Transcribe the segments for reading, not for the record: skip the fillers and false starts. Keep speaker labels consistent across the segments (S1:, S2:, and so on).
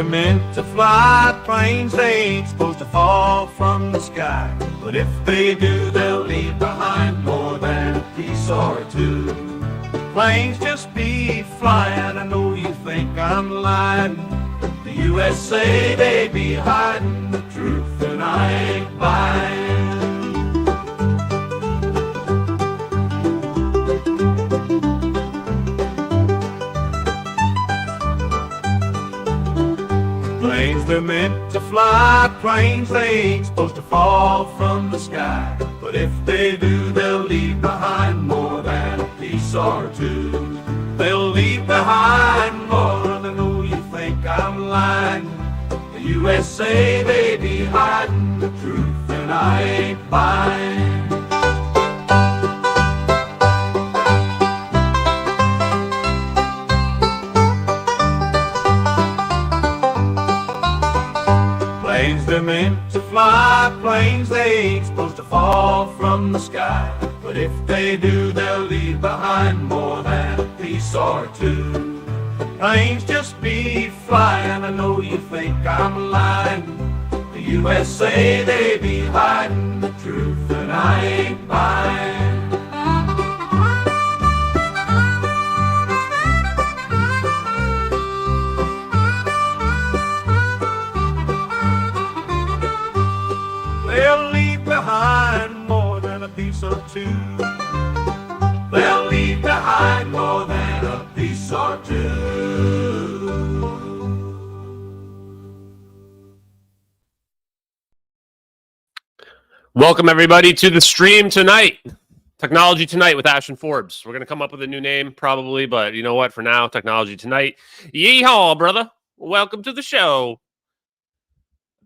S1: are meant to fly, planes they ain't supposed to fall from the sky. But if they do, they'll leave behind more than a piece or two. Planes just be flying, I know you think I'm lying. The USA, they be hiding the truth, and I ain't buying. Planes, they're meant to fly, planes, they ain't supposed to fall from the sky. But if they do, they'll leave behind more than a piece or two. They'll leave behind more, and I know you think I'm lying. The USA, they be hiding the truth, and I ain't buying. Planes, they're meant to fly, planes, they ain't supposed to fall from the sky. But if they do, they'll leave behind more than a piece or two. Planes just be flying, I know you think I'm lying. The USA, they be hiding the truth, and I ain't buying. They'll leave behind more than a piece or two. They'll leave behind more than a piece or two.
S2: Welcome, everybody, to the stream tonight. Technology Tonight with Ashton Forbes. We're going to come up with a new name, probably, but you know what? For now, Technology Tonight. Yeehaw, brother. Welcome to the show.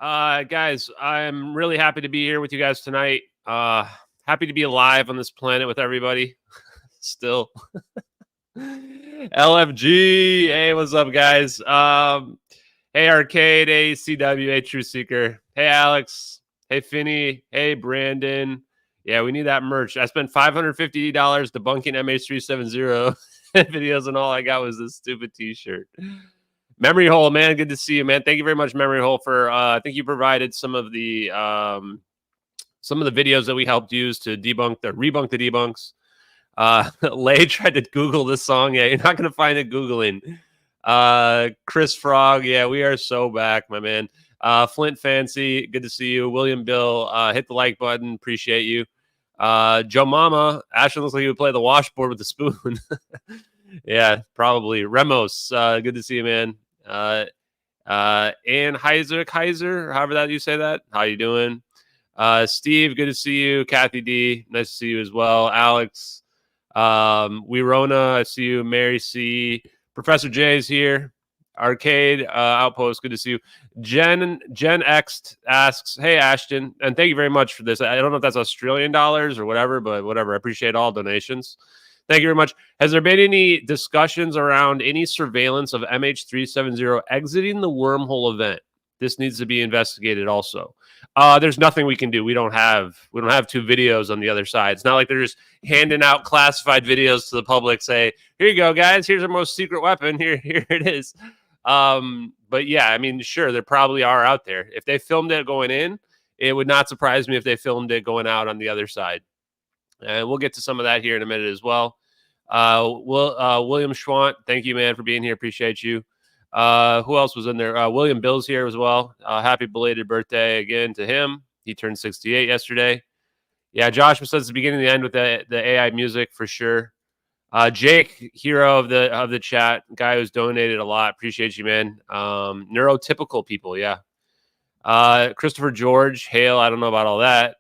S2: Guys, I'm really happy to be here with you guys tonight. Happy to be alive on this planet with everybody. Still. LFG. Hey, what's up, guys? Hey, Arcade. Hey, CW. Hey, True Seeker. Hey, Alex. Hey, Finney. Hey, Brandon. Yeah, we need that merch. I spent $550 debunking MH370 videos, and all I got was this stupid t-shirt. Memory Hole, man, good to see you, man. Thank you very much, Memory Hole, for I think you provided some of the videos that we helped use to rebunk the debunks. Lay tried to Google this song. Yeah, you're not gonna find it Googling. Chris Frog, yeah, we are so back, my man. Flint Fancy, good to see you. William Bill, hit the like button, appreciate you. Joe Mama, Ashton looks like he would play the washboard with the spoon. Yeah, probably. Remos, good to see you, man. And Heiser, however that you say that. How you doing? Steve, good to see you. Kathy D, nice to see you as well. Alex, Wirona, I see you. Mary C, Professor J is here. Arcade, Outpost, good to see you. Gen X asks, hey Ashton, and thank you very much for this. I don't know if that's Australian dollars or whatever, but whatever. I appreciate all donations. Thank you very much. Has there been any discussions around any surveillance of MH370 exiting the wormhole event? This needs to be investigated also. There's nothing we can do. We don't have two videos on the other side. It's not like they're just handing out classified videos to the public, say, here you go, guys, here's our most secret weapon. Here it is. But yeah, I mean, sure, there probably are out there. If they filmed it going in, it would not surprise me if they filmed it going out on the other side. And we'll get to some of that here in a minute as well. William Schwant, thank you, man, for being here. Appreciate you. Who else was in there? William Bill's here as well. Happy belated birthday again to him. He turned 68 yesterday. Yeah, Josh says the beginning and the end with the AI music for sure. Jake, hero of the chat, guy who's donated a lot. Appreciate you, man. Neurotypical people, yeah. Christopher George, Hale, I don't know about all that.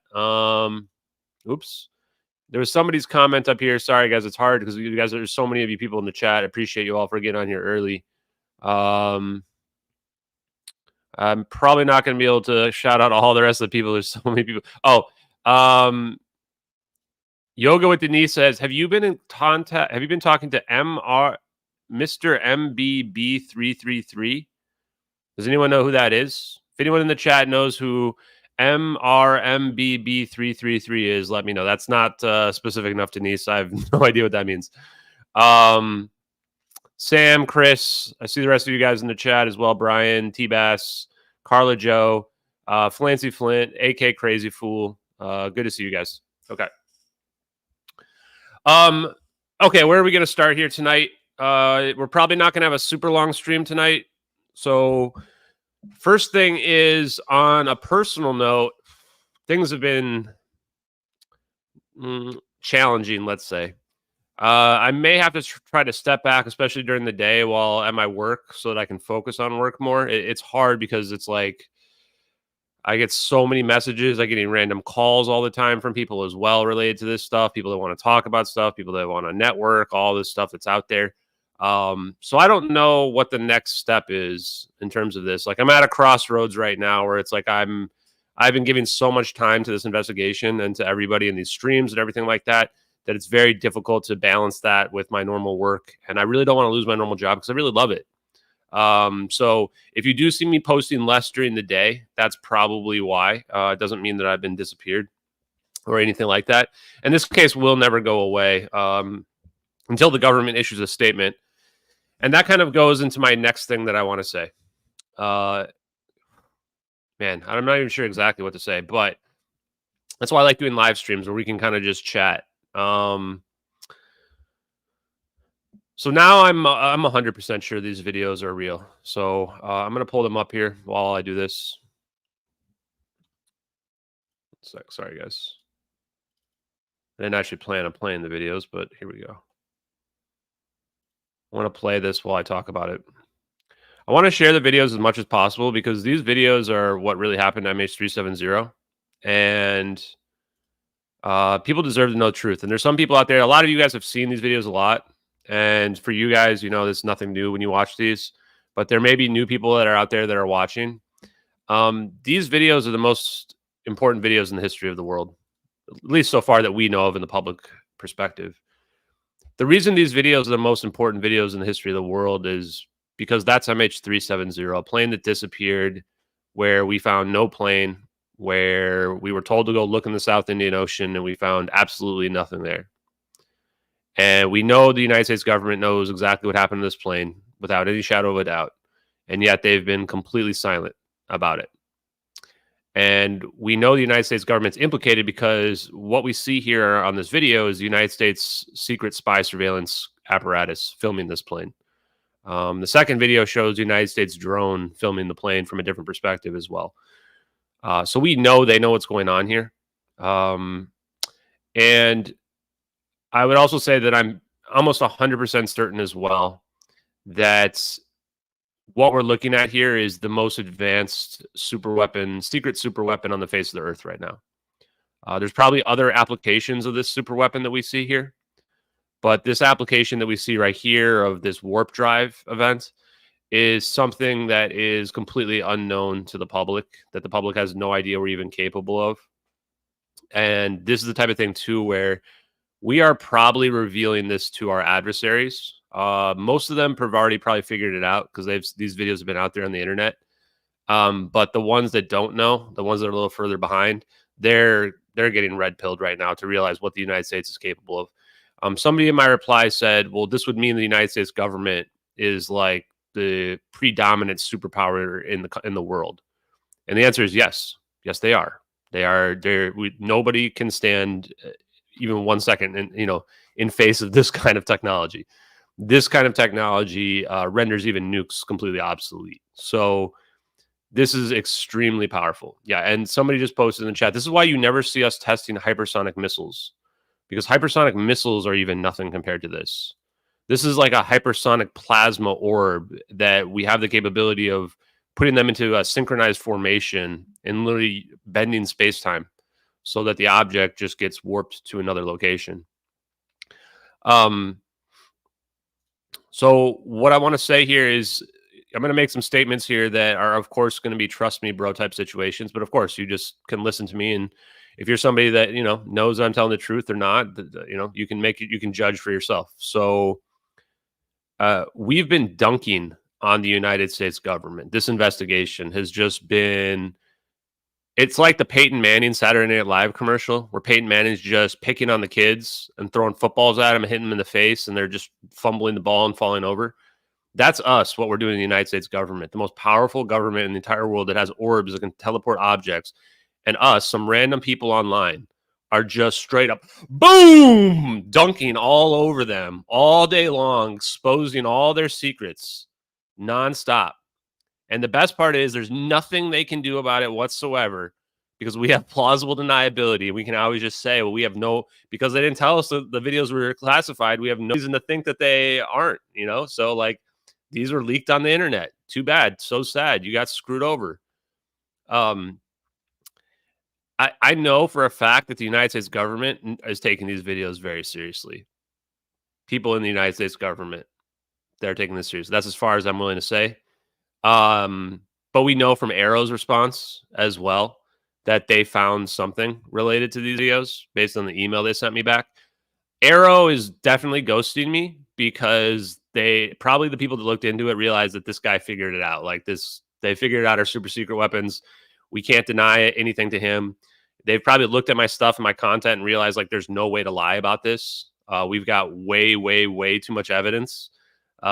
S2: Oops. There was somebody's comment up here. Sorry, guys, it's hard because you guys, there's so many of you people in the chat. I appreciate you all for getting on here early. I'm probably not going to be able to shout out all the rest of the people. There's so many people. Yoga with Denise says, have you been in contact? Have you been talking to Mr. MBB333? Does anyone know who that is? If anyone in the chat knows who MRMBB333 is, let me know. That's not specific enough, Denise. I have no idea what that means. Sam, Chris, I see the rest of you guys in the chat as well. Brian, T-Bass, Carla Joe, Flancy Flint, AK Crazy Fool. Good to see you guys. Okay. Okay, where are we going to start here tonight? We're probably not going to have a super long stream tonight. So first thing is, on a personal note, things have been challenging, let's say. I may have to try to step back, especially during the day while at my work, so that I can focus on work more. It's hard because it's like I get so many messages. I get random calls all the time from people as well related to this stuff. People that want to talk about stuff, people that want to network, all this stuff that's out there. So I don't know what the next step is in terms of this. Like, I'm at a crossroads right now where it's like I've been giving so much time to this investigation and to everybody in these streams and everything like that it's very difficult to balance that with my normal work. And I really don't want to lose my normal job because I really love it. So if you do see me posting less during the day, that's probably why. It doesn't mean that I've been disappeared or anything like that. And this case will never go away until the government issues a statement. And that kind of goes into my next thing that I want to say. Man, I'm not even sure exactly what to say, but that's why I like doing live streams where we can kind of just chat. So now I'm 100% sure these videos are real. So I'm going to pull them up here while I do this. Sorry, guys. I didn't actually plan on playing the videos, but here we go. I want to play this while I talk about it. I want to share the videos as much as possible because these videos are what really happened to MH370. And people deserve to know the truth. And there's some people out there, a lot of you guys have seen these videos a lot. And for you guys, you know, there's nothing new when you watch these. But there may be new people that are out there that are watching. These videos are the most important videos in the history of the world, at least so far that we know of in the public perspective. The reason these videos are the most important videos in the history of the world is because that's MH370, a plane that disappeared, where we found no plane, where we were told to go look in the South Indian Ocean, and we found absolutely nothing there. And we know the United States government knows exactly what happened to this plane without any shadow of a doubt. And yet they've been completely silent about it. And we know the United States government's implicated because what we see here on this video is the United States secret spy surveillance apparatus filming this plane. The second video shows the United States drone filming the plane from a different perspective as well. So we know they know what's going on here. And I would also say that I'm almost 100% certain as well that what we're looking at here is the most advanced secret super weapon on the face of the earth right now. There's probably other applications of this super weapon that we see here, but this application that we see right here of this warp drive event is something that is completely unknown to the public, that the public has no idea we're even capable of. And this is the type of thing, too, where we are probably revealing this to our adversaries. Most of them have already probably figured it out because these videos have been out there on the internet. But the ones that don't know, the ones that are a little further behind, they're getting red-pilled right now to realize what the United States is capable of. Somebody in my reply said, well, this would mean the United States government is like the predominant superpower in the world. And the answer is yes. Yes, they are. Nobody can stand even 1 second in face of this kind of technology. This kind of technology renders even nukes completely obsolete. So this is extremely powerful. Yeah, and somebody just posted in the chat, this is why you never see us testing hypersonic missiles, because hypersonic missiles are even nothing compared to this. This is like a hypersonic plasma orb that we have the capability of putting them into a synchronized formation and literally bending space-time so that the object just gets warped to another location. So what I want to say here is I'm going to make some statements here that are, of course, going to be trust me, bro type situations. But of course, you just can listen to me. And if you're somebody that, knows I'm telling the truth or not, you can judge for yourself. So we've been dunking on the United States government. This investigation has just been, it's like the Peyton Manning Saturday Night Live commercial where Peyton Manning's just picking on the kids and throwing footballs at them and hitting them in the face, and they're just fumbling the ball and falling over. That's us, what we're doing in the United States government, the most powerful government in the entire world that has orbs that can teleport objects. And us, some random people online, are just straight up, boom, dunking all over them all day long, exposing all their secrets nonstop. And the best part is there's nothing they can do about it whatsoever because we have plausible deniability. We can always just say, well, we have no, because they didn't tell us that the videos were classified. We have no reason to think that they aren't, you know? So, like, these were leaked on the internet. Too bad. So sad. You got screwed over. I know for a fact that the United States government is taking these videos very seriously. People in the United States government, they're taking this seriously. That's as far as I'm willing to say. But we know from Arrow's response as well that they found something related to these videos based on the email they sent me back. Arrow is definitely ghosting me because they probably the people that looked into it realized that this guy figured it out. Like this, they figured out our super secret weapons. We can't deny anything to him. They've probably looked at my stuff and my content and realized like there's no way to lie about this. We've got way, way, way too much evidence.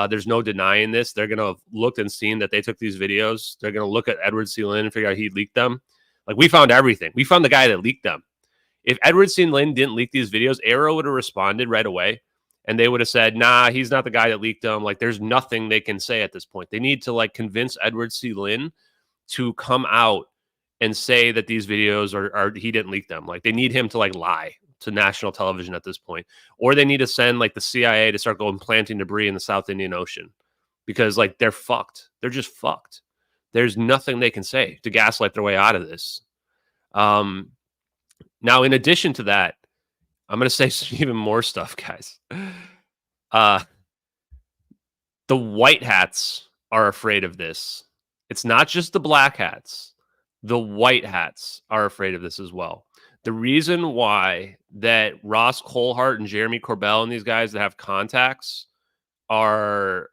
S2: There's no denying this. They're going to have looked and seen that they took these videos. They're going to look at Edward C. Lin and figure out he leaked them. Like, we found everything. We found the guy that leaked them. If Edward C. Lin didn't leak these videos, Arrow would have responded right away. And they would have said, nah, he's not the guy that leaked them. Like, there's nothing they can say at this point. They need to, like, convince Edward C. Lin to come out and say that these videos are he didn't leak them. Like, they need him to, like, lie to national television at this point, or they need to send like the CIA to start going planting debris in the South Indian Ocean because like they're fucked. They're just fucked. There's nothing they can say to gaslight their way out of this. Now, in addition to that, I'm going to say some even more stuff, guys. The white hats are afraid of this. It's not just the black hats. The white hats are afraid of this as well. The reason why that Ross Coulthart and Jeremy Corbell and these guys that have contacts are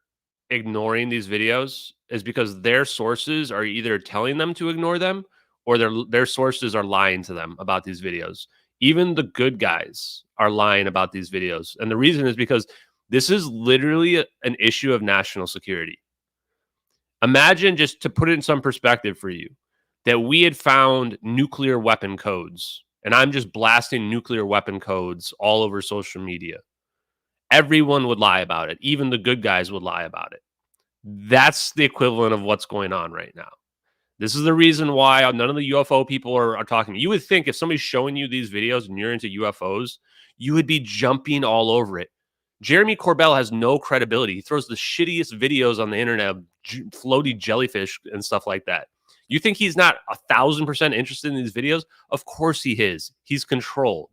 S2: ignoring these videos is because their sources are either telling them to ignore them or their sources are lying to them about these videos. Even the good guys are lying about these videos. And the reason is because this is literally an issue of national security. Imagine, just to put it in some perspective for you, that we had found nuclear weapon codes. And I'm just blasting nuclear weapon codes all over social media. Everyone would lie about it. Even the good guys would lie about it. That's the equivalent of what's going on right now. This is the reason why none of the UFO people are talking. You would think if somebody's showing you these videos and you're into UFOs, you would be jumping all over it. Jeremy Corbell has no credibility. He throws the shittiest videos on the internet of floaty jellyfish and stuff like that. You think he's not 1,000% interested in these videos? Of course he is. He's controlled.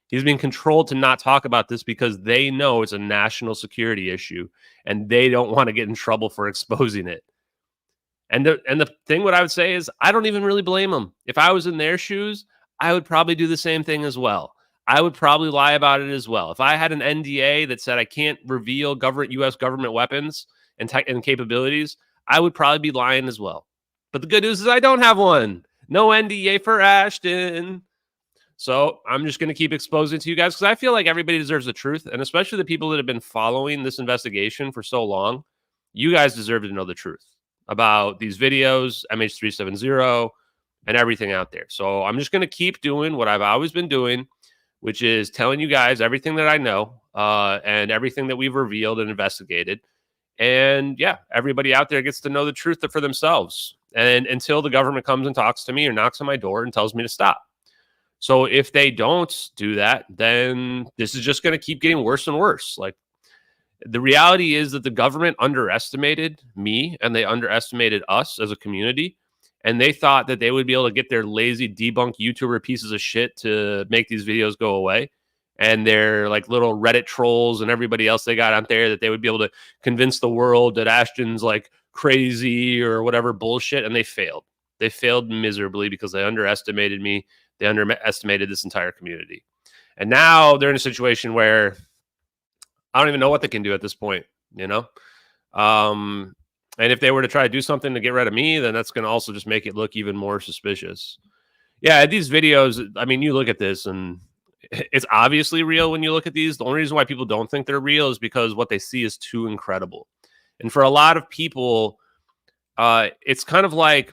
S2: He's being controlled to not talk about this because they know it's a national security issue and they don't want to get in trouble for exposing it. And the thing what I would say is I don't even really blame them. If I was in their shoes, I would probably do the same thing as well. I would probably lie about it as well. If I had an NDA that said I can't reveal U.S. government weapons and capabilities, I would probably be lying as well. But the good news is I don't have one. No NDA for Ashton. So I'm just going to keep exposing it to you guys because I feel like everybody deserves the truth. And especially the people that have been following this investigation for so long, you guys deserve to know the truth about these videos, MH370, and everything out there. So I'm just going to keep doing what I've always been doing, which is telling you guys everything that I know and everything that we've revealed and investigated. And yeah, everybody out there gets to know the truth for themselves. And until the government comes and talks to me or knocks on my door and tells me to stop. So if they don't do that, then this is just going to keep getting worse and worse. Like, the reality is that the government underestimated me and they underestimated us as a community. And they thought that they would be able to get their lazy debunk YouTuber pieces of shit to make these videos go away. And their like little Reddit trolls and everybody else they got out there, that they would be able to convince the world that Ashton's like crazy or whatever bullshit. And they failed. They failed miserably because they underestimated me. They underestimated this entire community. And now they're in a situation where I don't even know what they can do at this point, you know? And if they were to try to do something to get rid of me, then that's going to also just make it look even more suspicious. Yeah, these videos, I mean, you look at this and it's obviously real when you look at these. The only reason why people don't think they're real is because what they see is too incredible. And for a lot of people, it's kind of like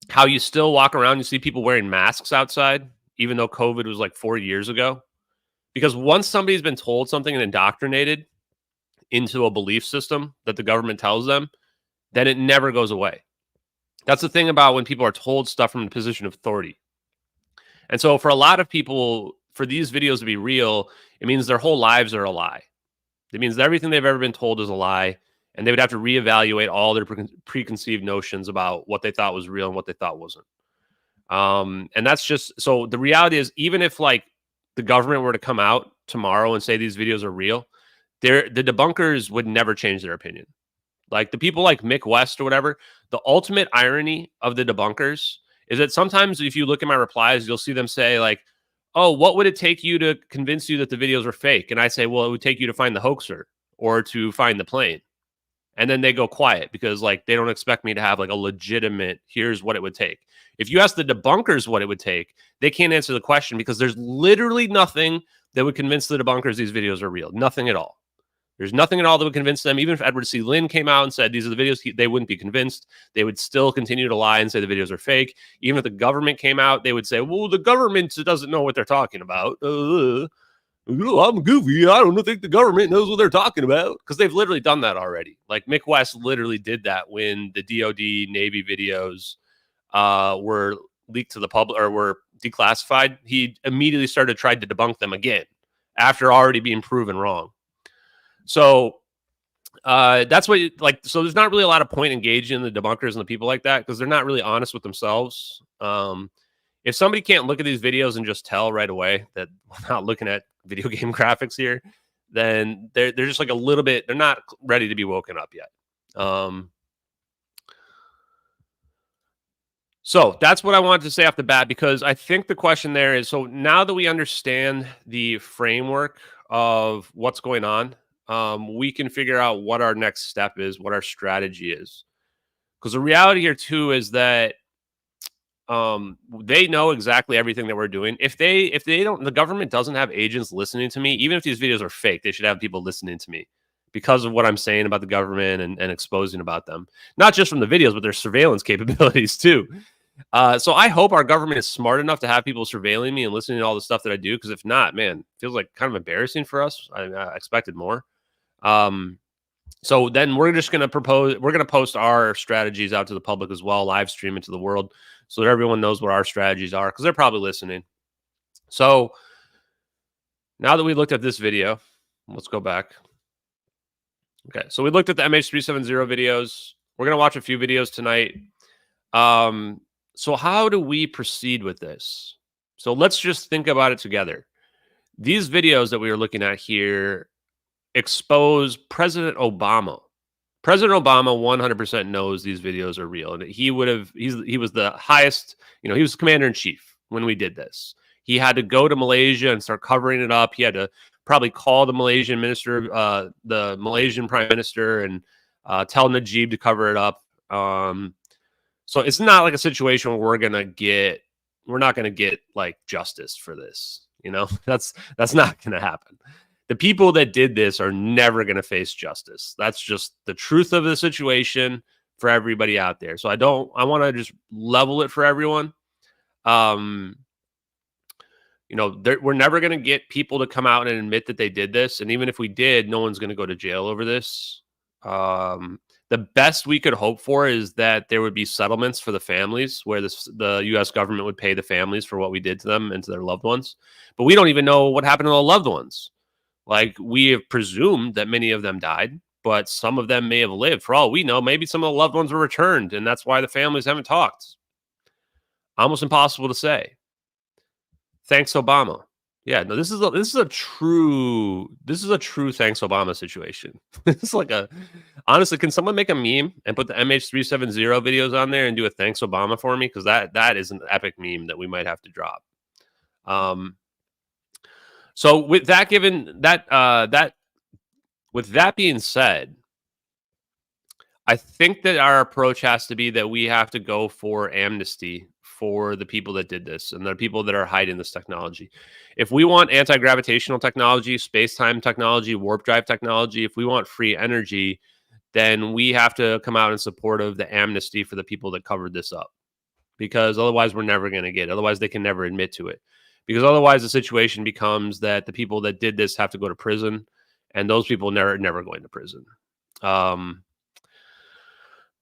S2: how you still walk around, you see people wearing masks outside, even though COVID was like 4 years ago. Because once somebody's been told something and indoctrinated into a belief system that the government tells them, then it never goes away. That's the thing about when people are told stuff from a position of authority. And so for a lot of people, for these videos to be real, it means their whole lives are a lie. It means that everything they've ever been told is a lie, and they would have to reevaluate all their preconceived notions about what they thought was real and what they thought wasn't. And that's just, so the reality is, even if like the government were to come out tomorrow and say these videos are real, the debunkers would never change their opinion. Like the people like Mick West or whatever, the ultimate irony of the debunkers is that sometimes if you look at my replies, you'll see them say like, oh, what would it take you to convince you that the videos were fake? And I say, well, it would take you to find the hoaxer or to find the plane. And then they go quiet because like they don't expect me to have like a legitimate, here's what it would take. If you ask the debunkers what it would take, they can't answer the question because there's literally nothing that would convince the debunkers these videos are real. Nothing at all. There's nothing at all that would convince them. Even if Edward C. Lin came out and said these are the videos, they wouldn't be convinced. They would still continue to lie and say the videos are fake. Even if the government came out, they would say, well, the government doesn't know what they're talking about. I'm goofy. I don't think the government knows what they're talking about, because they've literally done that already. Like Mick West literally did that when the DOD Navy videos were leaked to the public or were declassified. He immediately tried to debunk them again after already being proven wrong. So that's what like. So there's not really a lot of point engaging in the debunkers and the people like that because they're not really honest with themselves. If somebody can't look at these videos and just tell right away that we're not looking at video game graphics here, then they're just like a little bit. They're not ready to be woken up yet. So that's what I wanted to say off the bat, because I think the question there is, so now that we understand the framework of what's going on, we can figure out what our next step is, what our strategy is. Because the reality here too is that they know exactly everything that we're doing. If they don't, the government doesn't have agents listening to me, even if these videos are fake, they should have people listening to me because of what I'm saying about the government and exposing about them, not just from the videos, but their surveillance capabilities too. So I hope our government is smart enough to have people surveilling me and listening to all the stuff that I do. Because if not, man, it feels like kind of embarrassing for us. I expected more. So then we're just going to post our strategies out to the public as well, live stream it to the world so that everyone knows what our strategies are, because they're probably listening. So now that we looked at this video, let's go back. Okay, so we looked at the MH370 videos. We're going to watch a few videos tonight. So how do we proceed with this? So let's just think about it together. These videos that we are looking at here expose President Obama. President Obama 100% knows these videos are real, and he was the highest, he was commander in chief when we did this. He had to go to Malaysia and start covering it up. He had to probably call the Malaysian minister, the Malaysian prime minister, and tell Najib to cover it up. So it's not like a situation where we're not going to get like justice for this. That's not going to happen. The people that did this are never going to face justice. That's just the truth of the situation for everybody out there. So I want to just level it for everyone. We're never going to get people to come out and admit that they did this. And even if we did, no one's going to go to jail over this. The best we could hope for is that there would be settlements for the families where the U.S. government would pay the families for what we did to them and to their loved ones. But we don't even know what happened to the loved ones. Like, we have presumed that many of them died, but some of them may have lived. For all we know, maybe some of the loved ones were returned, and that's why the families haven't talked. Almost impossible to say. Thanks, Obama. Yeah, no, this is a true thanks Obama situation. It's like honestly, can someone make a meme and put the MH370 videos on there and do a thanks Obama for me? Because that is an epic meme that we might have to drop. So with that being said, I think that our approach has to be that we have to go for amnesty for the people that did this and the people that are hiding this technology. If we want anti-gravitational technology, space-time technology, warp drive technology, if we want free energy, then we have to come out in support of the amnesty for the people that covered this up, because otherwise we're never going to get it. Otherwise they can never admit to it, because otherwise the situation becomes that the people that did this have to go to prison, and those people never going to prison.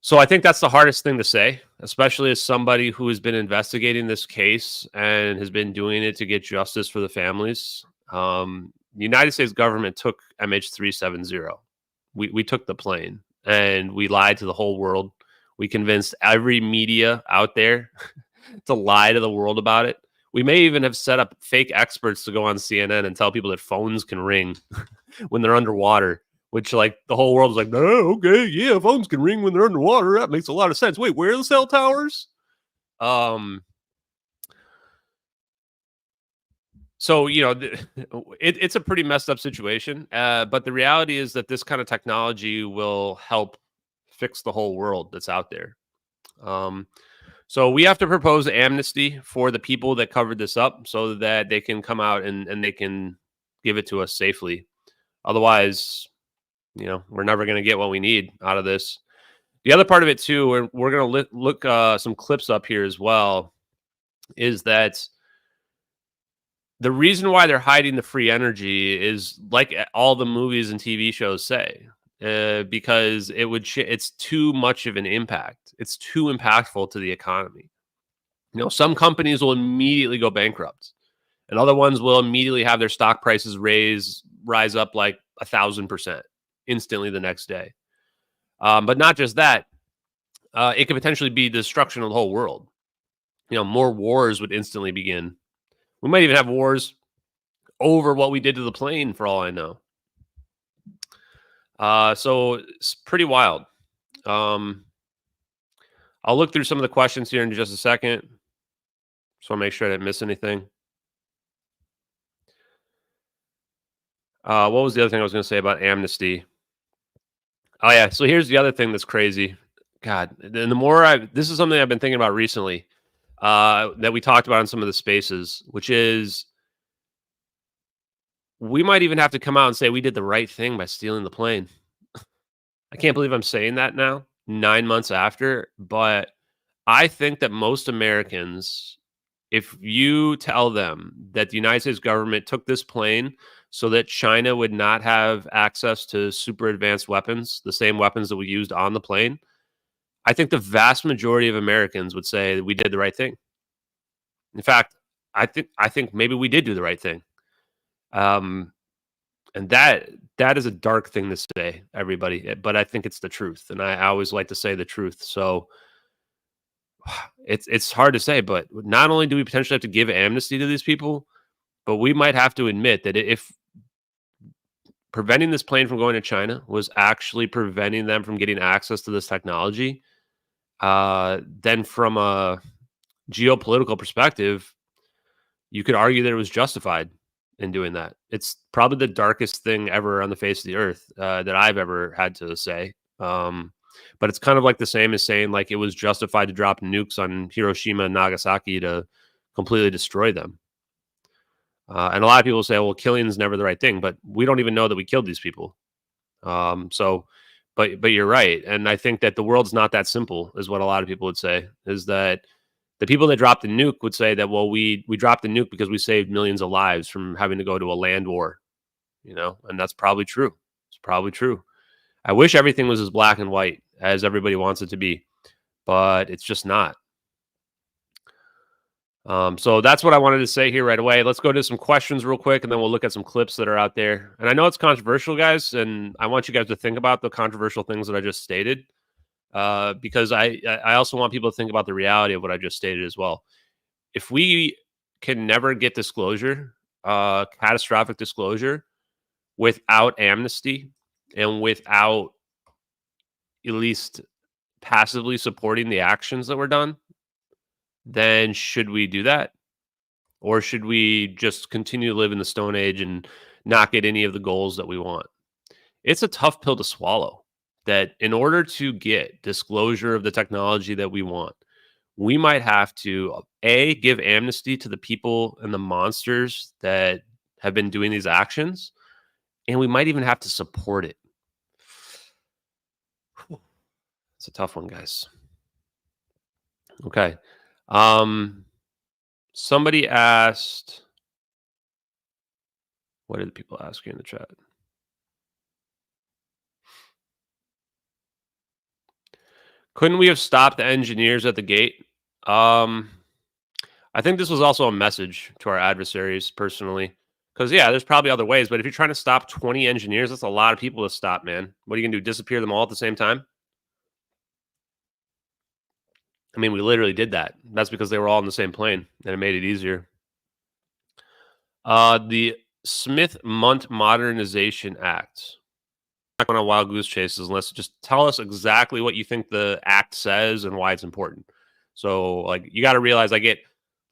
S2: So I think that's the hardest thing to say, especially as somebody who has been investigating this case and has been doing it to get justice for the families. The United States government took MH370. We took the plane, and we lied to the whole world. We convinced every media out there to lie to the world about it. We may even have set up fake experts to go on CNN and tell people that phones can ring when they're underwater, which, like, the whole world was like, oh, okay, yeah, phones can ring when they're underwater. That makes a lot of sense. Wait, where are the cell towers? So, you know, it's a pretty messed up situation. But the reality is that this kind of technology will help fix the whole world that's out there. So we have to propose amnesty for the people that covered this up so that they can come out and they can give it to us safely. Otherwise, you know, we're never going to get what we need out of this. The other part of it too, we're going to look some clips up here as well, is that the reason why they're hiding the free energy is, like all the movies and TV shows say, because it's too much of an impact. It's too impactful to the economy. You know, some companies will immediately go bankrupt, and other ones will immediately have their stock prices rise up like 1,000% instantly the next day. But not just that, it could potentially be the destruction of the whole world. You know, more wars would instantly begin. We might even have wars over what we did to the plane, for all I know. So it's pretty wild. I'll look through some of the questions here in just a second. Just want to make sure I didn't miss anything. What was the other thing I was going to say about amnesty? Oh, yeah. So here's the other thing that's crazy. God, and the more this is something I've been thinking about recently, that we talked about in some of the spaces, which is we might even have to come out and say we did the right thing by stealing the plane. I can't believe I'm saying that now, 9 months after, but I think that most Americans, if you tell them that the United States government took this plane so that China would not have access to super advanced weapons, the same weapons that we used on the plane, I think the vast majority of Americans would say that we did the right thing. In fact, I think maybe we did do the right thing. And that is a dark thing to say, everybody, but I think it's the truth, and I always like to say the truth. So it's hard to say, but not only do we potentially have to give amnesty to these people, but we might have to admit that if preventing this plane from going to China was actually preventing them from getting access to this technology, then from a geopolitical perspective, you could argue that it was justified in doing that. It's probably the darkest thing ever on the face of the earth that I've ever had to say. But it's kind of like the same as saying like it was justified to drop nukes on Hiroshima and Nagasaki to completely destroy them. And a lot of people say, well, killing is never the right thing, but we don't even know that we killed these people. But you're right. And I think that the world's not that simple, is what a lot of people would say, is that the people that dropped the nuke would say that, well, we dropped the nuke because we saved millions of lives from having to go to a land war, you know, and that's probably true. It's probably true. I wish everything was as black and white as everybody wants it to be, but it's just not. So that's what I wanted to say here right away. Let's go to some questions real quick, and then we'll look at some clips that are out there. And I know it's controversial, guys, and I want you guys to think about the controversial things that I just stated, because I also want people to think about the reality of what I just stated as well. If we can never get disclosure, catastrophic disclosure, without amnesty and without at least passively supporting the actions that were done, then should we do that? Or should we just continue to live in the Stone Age and not get any of the goals that we want? It's a tough pill to swallow, that in order to get disclosure of the technology that we want, we might have to, A, give amnesty to the people and the monsters that have been doing these actions, and we might even have to support it. It's a tough one, guys. Okay. Somebody asked, what did people ask here in the chat? Couldn't we have stopped the engineers at the gate? I think this was also a message to our adversaries personally. Because, yeah, there's probably other ways. But if you're trying to stop 20 engineers, that's a lot of people to stop, man. What are you going to do? Disappear them all at the same time? I mean, we literally did that. That's because they were all in the same plane, and it made it easier. The Smith-Munt Modernization Act. Not going on wild goose chases unless just tell us exactly what you think the act says and why it's important. So, like, you got to realize I get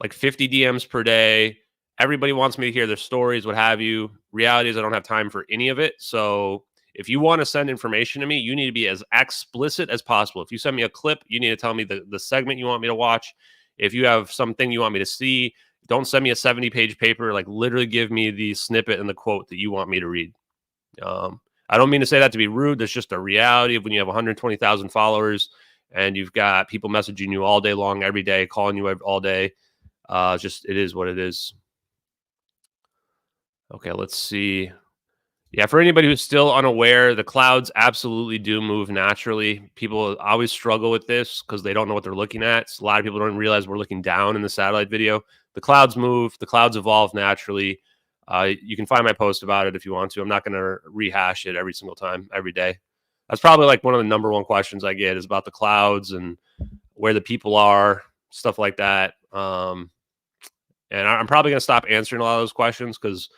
S2: like 50 DMs per day. Everybody wants me to hear their stories, what have you. Reality is I don't have time for any of it. So if you want to send information to me, you need to be as explicit as possible. If you send me a clip, you need to tell me the segment you want me to watch. If you have something you want me to see, don't send me a 70-page paper. Like, literally give me the snippet and the quote that you want me to read. I don't mean to say that to be rude. That's just a reality of when you have 120,000 followers and you've got people messaging you all day long, every day, calling you all day. It is what it is. Okay, let's see. Yeah, for anybody who's still unaware, the clouds absolutely do move naturally. People always struggle with this because they don't know what they're looking at. So a lot of people don't realize we're looking down in the satellite video. The clouds move. The clouds evolve naturally. You can find my post about it if you want to. I'm not going to rehash it every single time, every day. That's probably like one of the number one questions I get is about the clouds and where the people are, stuff like that. And I'm probably going to stop answering a lot of those questions because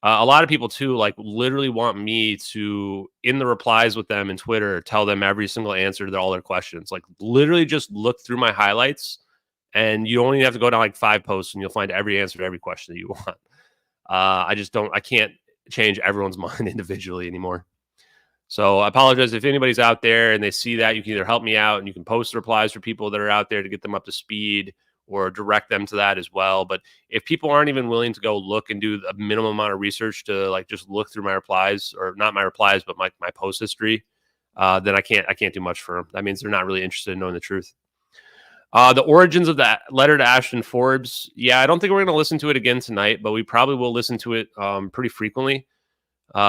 S2: a lot of people too, like, literally want me to, in the replies with them in Twitter, tell them every single answer to all their questions. Like, literally just look through my highlights and you only have to go down like 5 posts and you'll find every answer to every question that you want. I can't change everyone's mind individually anymore. So I apologize if anybody's out there and they see that. You can either help me out and you can post replies for people that are out there to get them up to speed or direct them to that as well. But if people aren't even willing to go look and do a minimum amount of research to like just look through my replies, or not my replies, but my post history, then I can't do much for them. That means they're not really interested in knowing the truth. The origins of that letter to Ashton Forbes. Yeah, I don't think we're going to listen to it again tonight, but we probably will listen to it pretty frequently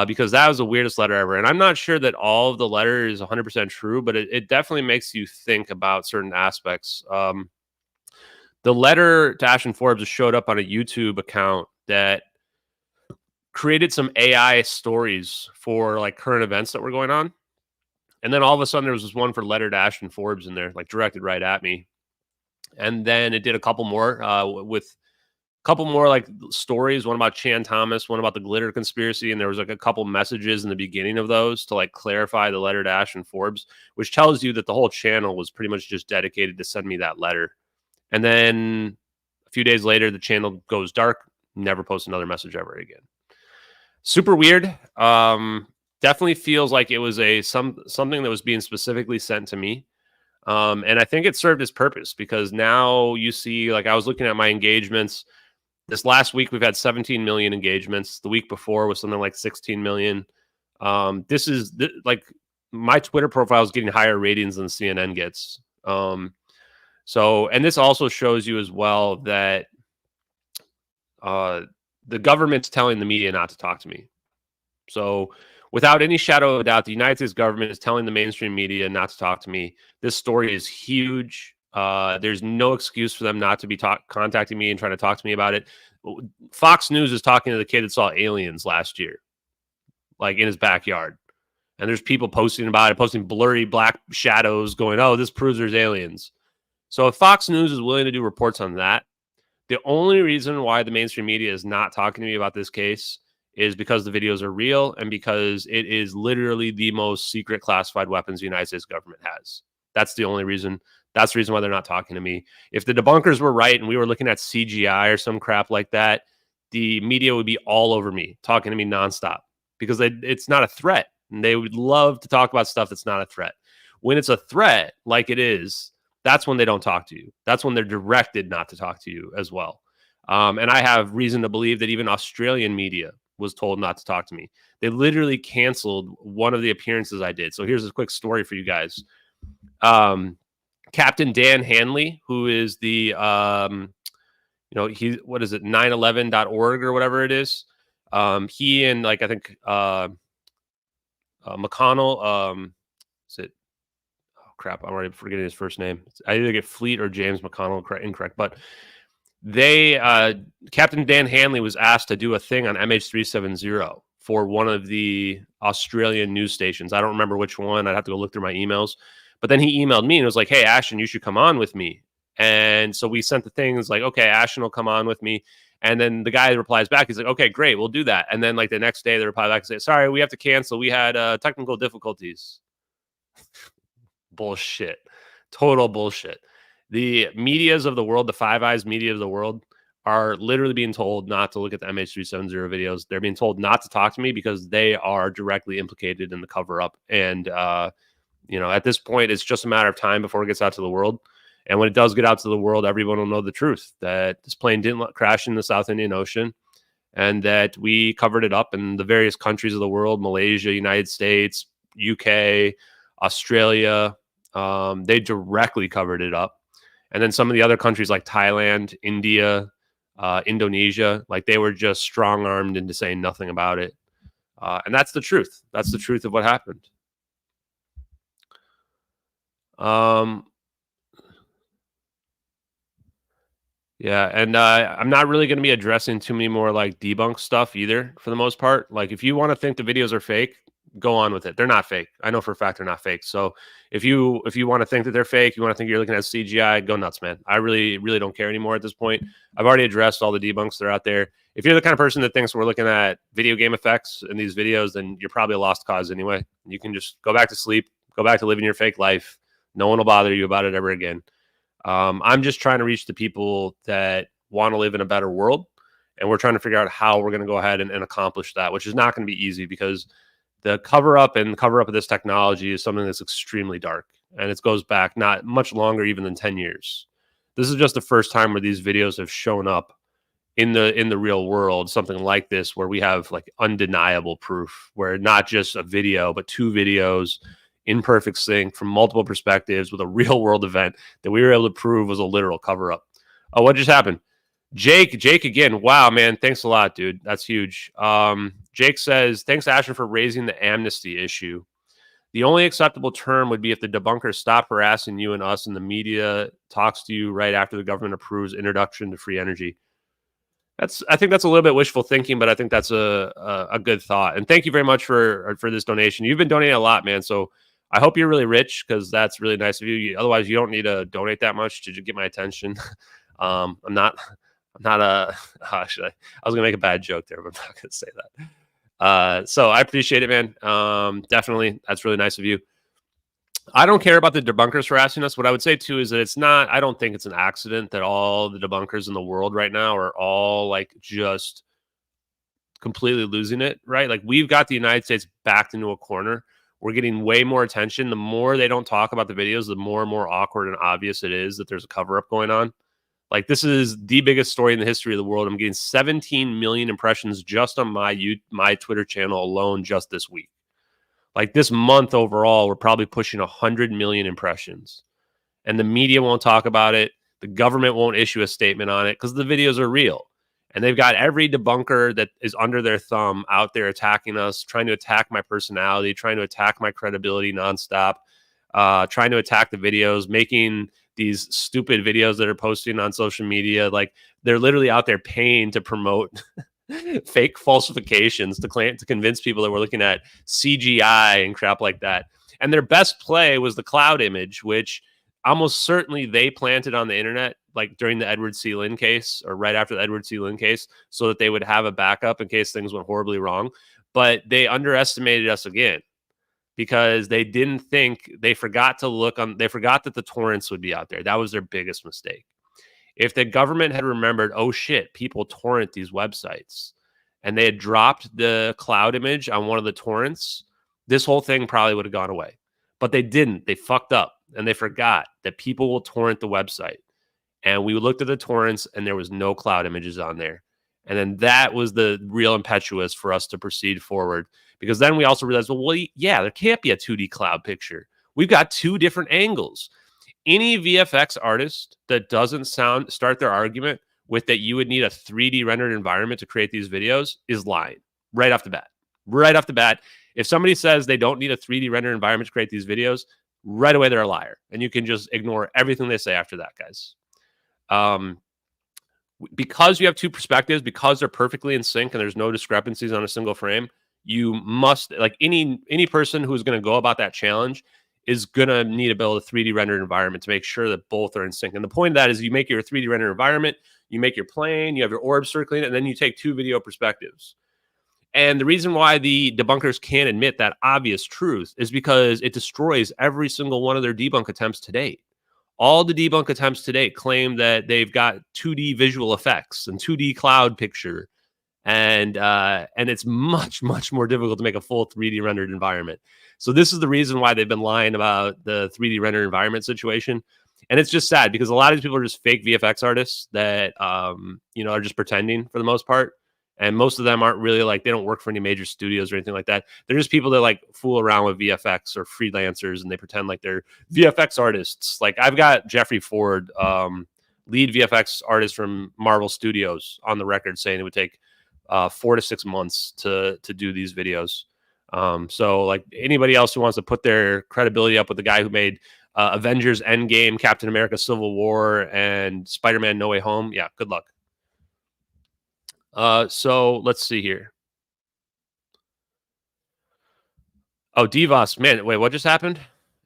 S2: because that was the weirdest letter ever. And I'm not sure that all of the letter is 100% true, but it definitely makes you think about certain aspects. The letter to Ashton Forbes showed up on a YouTube account that created some AI stories for like current events that were going on. And then all of a sudden there was this one for letter to Ashton Forbes in there, like directed right at me. And then it did a couple more with a couple more like stories, one about Chan Thomas, one about the glitter conspiracy. And there was like a couple messages in the beginning of those to like clarify the letter to Ashton Forbes, which tells you that the whole channel was pretty much just dedicated to send me that letter. And then a few days later, the channel goes dark, never post another message ever again. Super weird. Definitely feels like it was something that was being specifically sent to me. And I think it served its purpose because now you see, like, I was looking at my engagements. This last week, we've had 17 million engagements. The week before was something like 16 million. Like, my Twitter profile is getting higher ratings than CNN gets. And this also shows you as well that the government's telling the media not to talk to me. So without any shadow of a doubt, the United States government is telling the mainstream media not to talk to me. This story is huge. There's no excuse for them not to be contacting me and trying to talk to me about it. Fox News is talking to the kid that saw aliens last year, like in his backyard. And there's people posting about it, posting blurry black shadows going, oh, this proves there's aliens. So if Fox News is willing to do reports on that, the only reason why the mainstream media is not talking to me about this case is because the videos are real and because it is literally the most secret classified weapons the United States government has. That's the only reason. That's the reason why they're not talking to me. If the debunkers were right and we were looking at CGI or some crap like that, the media would be all over me, talking to me nonstop because it's not a threat. And they would love to talk about stuff that's not a threat. When it's a threat, like it is, that's when they don't talk to you. That's when they're directed not to talk to you as well. And I have reason to believe that even Australian media was told not to talk to me. They literally canceled one of the appearances I did. So here's a quick story for you guys. Captain Dan Hanley, who is the what is it, 911.org or whatever it is. He and like I think McConnell, is it? Oh crap, I'm already forgetting his first name. I either get Fleet or James McConnell incorrect, but they Captain Dan Hanley was asked to do a thing on MH370 for one of the Australian news stations. I don't remember which one. I'd have to go look through my emails. But then he emailed me and was like, "Hey, Ashton, you should come on with me." And so we sent the things like, "Okay, Ashton will come on with me." And then the guy replies back. He's like, "Okay, great, we'll do that." And then like the next day, they reply back and say, "Sorry, we have to cancel. We had technical difficulties." Bullshit. Total bullshit. The medias of the world, the Five Eyes media of the world, are literally being told not to look at the MH370 videos. They're being told not to talk to me because they are directly implicated in the cover up. And, at this point, it's just a matter of time before it gets out to the world. And when it does get out to the world, everyone will know the truth that this plane didn't crash in the South Indian Ocean and that we covered it up in the various countries of the world, Malaysia, United States, UK, Australia. They directly covered it up. And then some of the other countries like Thailand, India, Indonesia, like they were just strong-armed into saying nothing about it. And that's the truth. That's the truth of what happened. Yeah, and I'm not really going to be addressing too many more like debunk stuff either for the most part. Like if you want to think the videos are fake, go on with it. They're not fake. I know for a fact they're not fake. So if you want to think that they're fake, you want to think you're looking at CGI, go nuts, man. I really don't care anymore at this point. I've already addressed all the debunks that are out there. If you're the kind of person that thinks we're looking at video game effects in these videos, then you're probably a lost cause anyway. You can just go back to sleep, go back to living your fake life. No one will bother you about it ever again. I'm just trying to reach the people that want to live in a better world. And we're trying to figure out how we're going to go ahead and accomplish that, which is not going to be easy because the cover up of this technology is something that's extremely dark. And it goes back not much longer even than 10 years. This is just the first time where these videos have shown up in the real world, something like this, where we have like undeniable proof, where not just a video, but two videos in perfect sync from multiple perspectives with a real world event that we were able to prove was a literal cover up. Oh, what just happened? Jake again. Wow, man. Thanks a lot, dude. That's huge. Jake says, thanks, Ashton, for raising the amnesty issue. The only acceptable term would be if the debunkers stop harassing you and us and the media talks to you right after the government approves introduction to free energy. I think that's a little bit wishful thinking, but I think that's a good thought. And thank you very much for this donation. You've been donating a lot, man. So I hope you're really rich because that's really nice of you. Otherwise, you don't need to donate that much to get my attention. I'm not actually, I was gonna make a bad joke there, but I'm not gonna say that. So I appreciate it, man. Definitely, that's really nice of you. I don't care about the debunkers harassing us. What I would say too is that I don't think it's an accident that all the debunkers in the world right now are all like just completely losing it, right? Like we've got the United States backed into a corner. We're getting way more attention. The more they don't talk about the videos, the more and more awkward and obvious it is that there's a cover-up going on. Like this is the biggest story in the history of the world. I'm getting 17 million impressions just on my Twitter channel alone just this week. Like this month overall, we're probably pushing 100 million impressions. And the media won't talk about it. The government won't issue a statement on it because the videos are real. And they've got every debunker that is under their thumb out there attacking us, trying to attack my personality, trying to attack my credibility nonstop, trying to attack the videos, making these stupid videos that are posting on social media. Like they're literally out there paying to promote fake falsifications to convince people that we're looking at CGI and crap like that. And their best play was the cloud image, which almost certainly they planted on the internet like during the Edward C. Lynn case or right after the Edward C. Lynn case so that they would have a backup in case things went horribly wrong. But they underestimated us again because they didn't think, they forgot that the torrents would be out there. That was their biggest mistake. If the government had remembered, oh shit, people torrent these websites, and they had dropped the cloud image on one of the torrents, this whole thing probably would have gone away. But they didn't. They fucked up, and they forgot that people will torrent the website. And we looked at the torrents, and there was no cloud images on there. And then that was the real impetus for us to proceed forward. Because then we also realized, well, yeah, there can't be a 2D cloud picture. We've got two different angles. Any VFX artist that doesn't start their argument with that you would need a 3D rendered environment to create these videos is lying right off the bat. Right off the bat, if somebody says they don't need a 3D rendered environment to create these videos, right away they're a liar, and you can just ignore everything they say after that, guys. Because you have two perspectives, because they're perfectly in sync and there's no discrepancies on a single frame, you must, like any person who's going to go about that challenge is going to need to build a 3D rendered environment to make sure that both are in sync. And the point of that is you make your 3D rendered environment, you make your plane, you have your orb circling it, and then you take two video perspectives. And the reason why the debunkers can't admit that obvious truth is because it destroys every single one of their debunk attempts to date. All the debunk attempts to date claim that they've got 2D visual effects and 2D cloud picture, and it's much, much more difficult to make a full 3D rendered environment. So this is the reason why they've been lying about the 3D rendered environment situation. And it's just sad because a lot of these people are just fake VFX artists that are just pretending for the most part. And most of them aren't really like, they don't work for any major studios or anything like that. They're just people that like fool around with VFX or freelancers, and they pretend like they're VFX artists. Like I've got Jeffrey Ford, lead VFX artist from Marvel Studios, on the record saying it would take 4 to 6 months to do these videos. So like anybody else who wants to put their credibility up with the guy who made Avengers Endgame, Captain America Civil War, and Spider-Man No Way Home, yeah, good luck. So let's see here. Oh, Devos, man, wait, what just happened?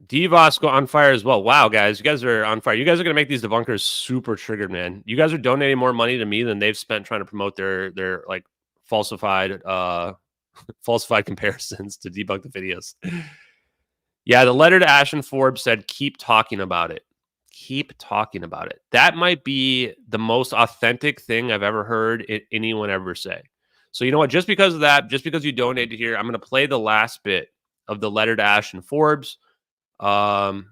S2: Devos go on fire as well. Wow, guys, you guys are on fire. You guys are gonna make these debunkers super triggered, man. You guys are donating more money to me than they've spent trying to promote their like falsified falsified comparisons to debunk the videos. Yeah, the letter to Ashton Forbes said, "Keep talking about it. Keep talking about it." That might be the most authentic thing I've ever heard anyone ever say. So you know what? Just because of that, just because you donated here, I'm going to play the last bit of the letter to Ashton Forbes. It's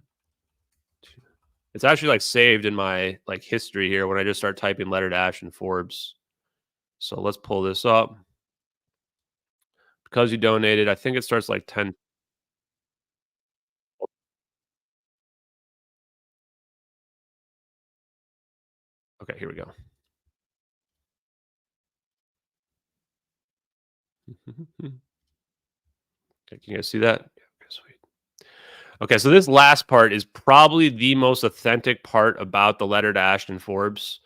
S2: actually like saved in my like history here when I just start typing letter to Ashton Forbes. So let's pull this up. Because you donated, I think it starts like 10. Okay, here we go. Okay, can you guys see that? Okay, sweet. Okay, so this last part is probably the most authentic part about the letter to Ashton Forbes,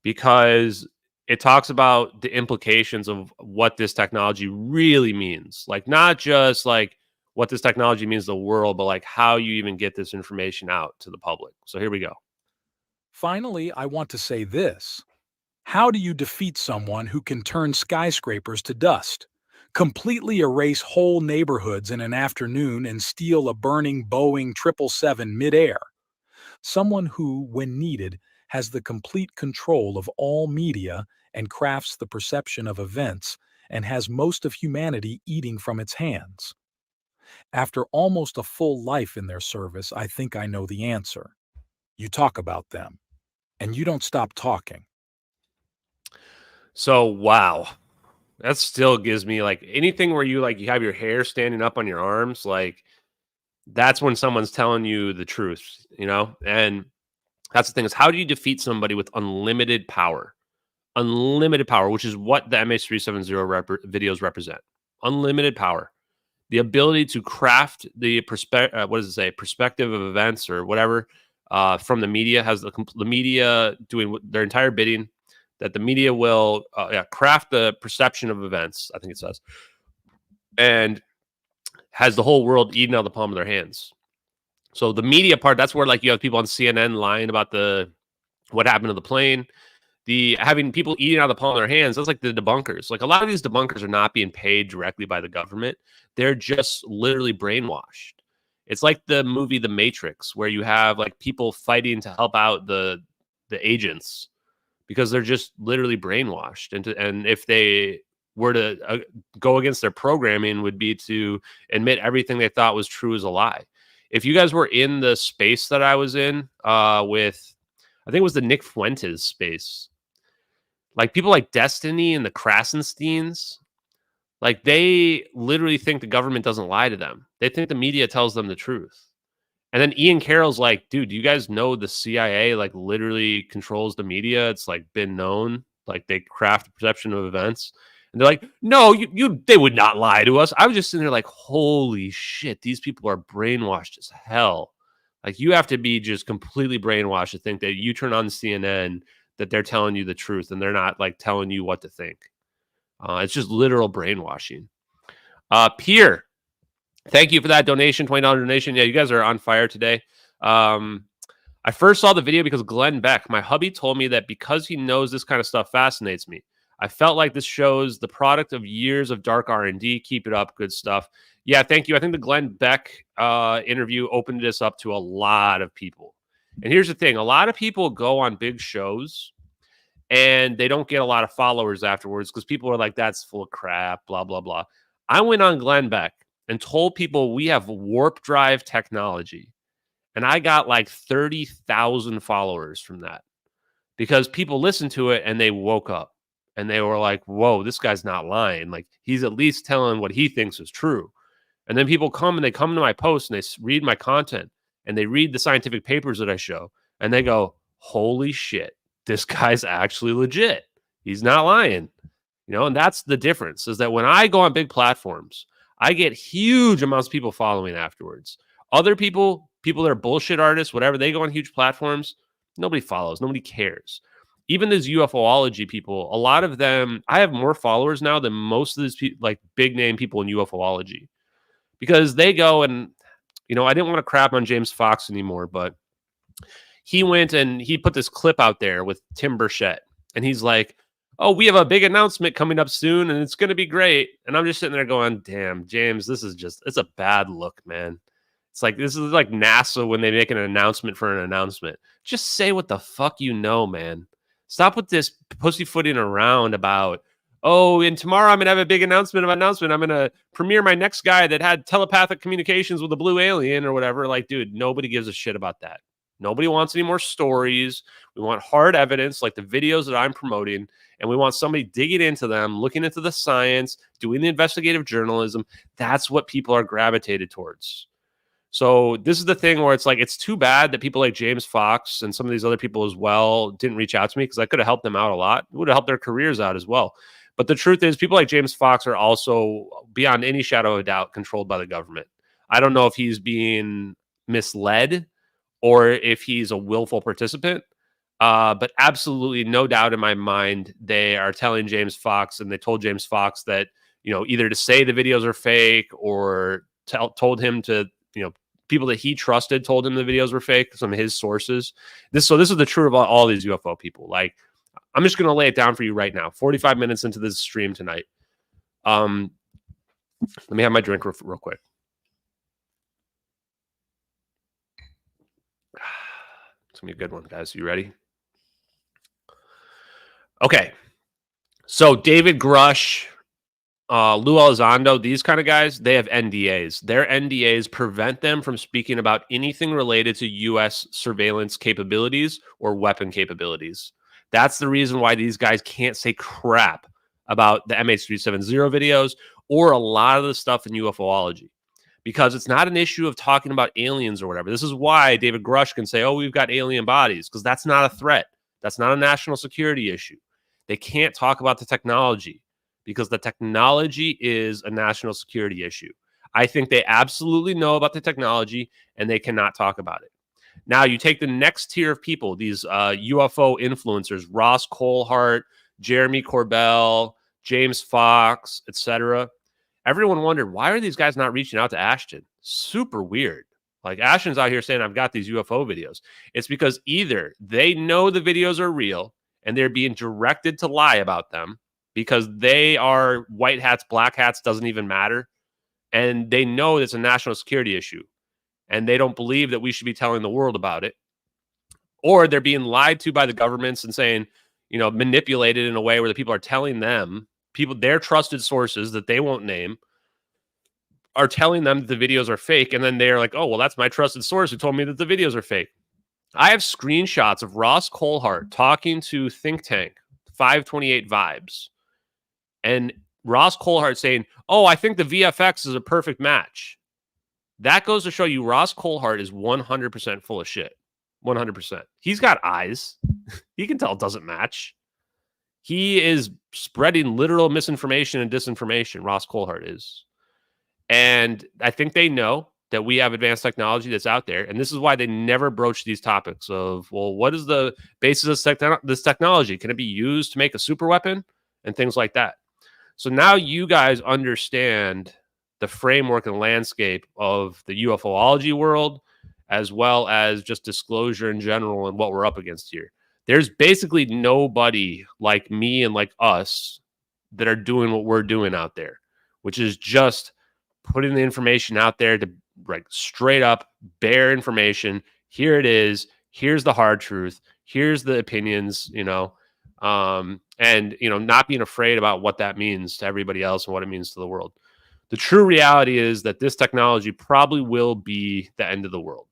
S2: because it talks about the implications of what this technology really means. Like not just like what this technology means to the world, but like how you even get this information out to the public. So here we go.
S3: Finally, I want to say this. How do you defeat someone who can turn skyscrapers to dust, completely erase whole neighborhoods in an afternoon, and steal a burning Boeing 777 midair? Someone who, when needed, has the complete control of all media and crafts the perception of events and has most of humanity eating from its hands. After almost a full life in their service, I think I know the answer. You talk about them, and you don't stop talking.
S2: So wow. That still gives me like anything where you like you have your hair standing up on your arms, like that's when someone's telling you the truth, you know? And that's the thing, is how do you defeat somebody with unlimited power? Unlimited power, which is what the MH370 videos represent. Unlimited power. The ability to craft the what does it say? Perspective of events or whatever from the media, has the media doing their entire bidding, that the media will craft the perception of events, I think it says, and has the whole world eaten out of the palm of their hands. So the media part, that's where like you have people on CNN lying about what happened to the plane. The having people eating out of the palm of their hands, that's like the debunkers. Like a lot of these debunkers are not being paid directly by the government. They're just literally brainwashed. It's like the movie The Matrix, where you have like people fighting to help out the agents because they're just literally brainwashed. And if they were to go against their programming, would be to admit everything they thought was true is a lie. If you guys were in the space that I was in with, I think it was the Nick Fuentes space, like people like Destiny and the Krasensteins, like they literally think the government doesn't lie to them. They think the media tells them the truth. And then Ian Carroll's like, dude, do you guys know the CIA like literally controls the media? It's like been known, like they craft the perception of events. And they're like, no, they would not lie to us. I was just sitting there like, holy shit, these people are brainwashed as hell. Like you have to be just completely brainwashed to think that you turn on CNN that they're telling you the truth and they're not like telling you what to think. It's just literal brainwashing. Pierre, thank you for that donation, $20 donation. Yeah, you guys are on fire today. I first saw the video because Glenn Beck, my hubby, told me that because he knows this kind of stuff fascinates me. I felt like this shows the product of years of dark R&D. Keep it up. Good stuff. Yeah, thank you. I think the Glenn Beck interview opened this up to a lot of people. And here's the thing. A lot of people go on big shows and they don't get a lot of followers afterwards because people are like, that's full of crap, blah, blah, blah. I went on Glenn Beck and told people we have warp drive technology. And I got like 30,000 followers from that because people listened to it and they woke up and they were like, whoa, this guy's not lying. Like he's at least telling what he thinks is true. And then people come and they come to my post and they read my content and they read the scientific papers that I show and they go, holy shit, this guy's actually legit. He's not lying. You know, and that's the difference is that when I go on big platforms, I get huge amounts of people following afterwards. Other people that are bullshit artists, whatever, they go on huge platforms, nobody follows, nobody cares. Even these UFOlogy people, a lot of them, I have more followers now than most of these like big name people in UFOlogy because they go and, you know, I didn't want to crap on James Fox anymore, but he went and he put this clip out there with Tim Burchett and he's like, oh, we have a big announcement coming up soon and it's going to be great. And I'm just sitting there going, damn, James, this is just, it's a bad look, man. It's like, this is like NASA when they make an announcement for an announcement. Just say what the fuck you know, man. Stop with this pussyfooting around about, oh, and tomorrow I'm going to have a big announcement. I'm going to premiere my next guy that had telepathic communications with a blue alien or whatever. Like, dude, nobody gives a shit about that. Nobody wants any more stories. We want hard evidence like the videos that I'm promoting. And we want somebody digging into them, looking into the science, doing the investigative journalism. That's what people are gravitated towards. So this is the thing where it's like, it's too bad that people like James Fox and some of these other people as well didn't reach out to me because I could have helped them out a lot. It would have helped their careers out as well. But the truth is people like James Fox are also, beyond any shadow of a doubt, controlled by the government. I don't know if he's being misled or if he's a willful participant. But absolutely no doubt in my mind, they are telling James Fox, and they told James Fox that, you know, either to say the videos are fake or told him to, you know, people that he trusted told him the videos were fake, some of his sources. This is the truth about all these UFO people. Like, I'm just going to lay it down for you right now. 45 minutes into this stream tonight. Let me have my drink real quick. It's going to be a good one, guys. You ready? Okay. So David Grush, Lou Elizondo, these kind of guys, they have NDAs. Their NDAs prevent them from speaking about anything related to U.S. surveillance capabilities or weapon capabilities. That's the reason why these guys can't say crap about the MH370 videos or a lot of the stuff in UFOlogy because it's not an issue of talking about aliens or whatever. This is why David Grush can say, oh, we've got alien bodies, because that's not a threat. That's not a national security issue. They can't talk about the technology because the technology is a national security issue. I think they absolutely know about the technology and they cannot talk about it. Now, you take the next tier of people, these UFO influencers, Ross Coulthart, Jeremy Corbell, James Fox, etc. Everyone wondered, why are these guys not reaching out to Ashton? Super weird. Like, Ashton's out here saying, I've got these UFO videos. It's because either they know the videos are real and they're being directed to lie about them because they are white hats, black hats, doesn't even matter. And they know it's a national security issue. And they don't believe that we should be telling the world about it. Or they're being lied to by the governments and saying, you know, manipulated in a way where the people are telling them, their trusted sources that they won't name, are telling them that the videos are fake. And then they're like, oh, well, that's my trusted source who told me that the videos are fake. I have screenshots of Ross Coulthart talking to Think Tank, 528 Vibes. And Ross Coulthart saying, oh, I think the VFX is a perfect match. That goes to show you Ross Coulthart is 100% full of shit. 100%. He's got eyes. He can tell it doesn't match. He is spreading literal misinformation and disinformation. Ross Coulthart is. And I think they know that we have advanced technology that's out there. And this is why they never broach these topics of, well, what is the basis of this technology? Can it be used to make a super weapon? And things like that. So now you guys understand the framework and landscape of the UFOlogy world, as well as just disclosure in general and what we're up against here. There's basically nobody like me and like us that are doing what we're doing out there, which is just putting the information out there to like straight up bare information. Here it is. Here's the hard truth. Here's the opinions, and not being afraid about what that means to everybody else and what it means to the world. The true reality is that this technology probably will be the end of the world.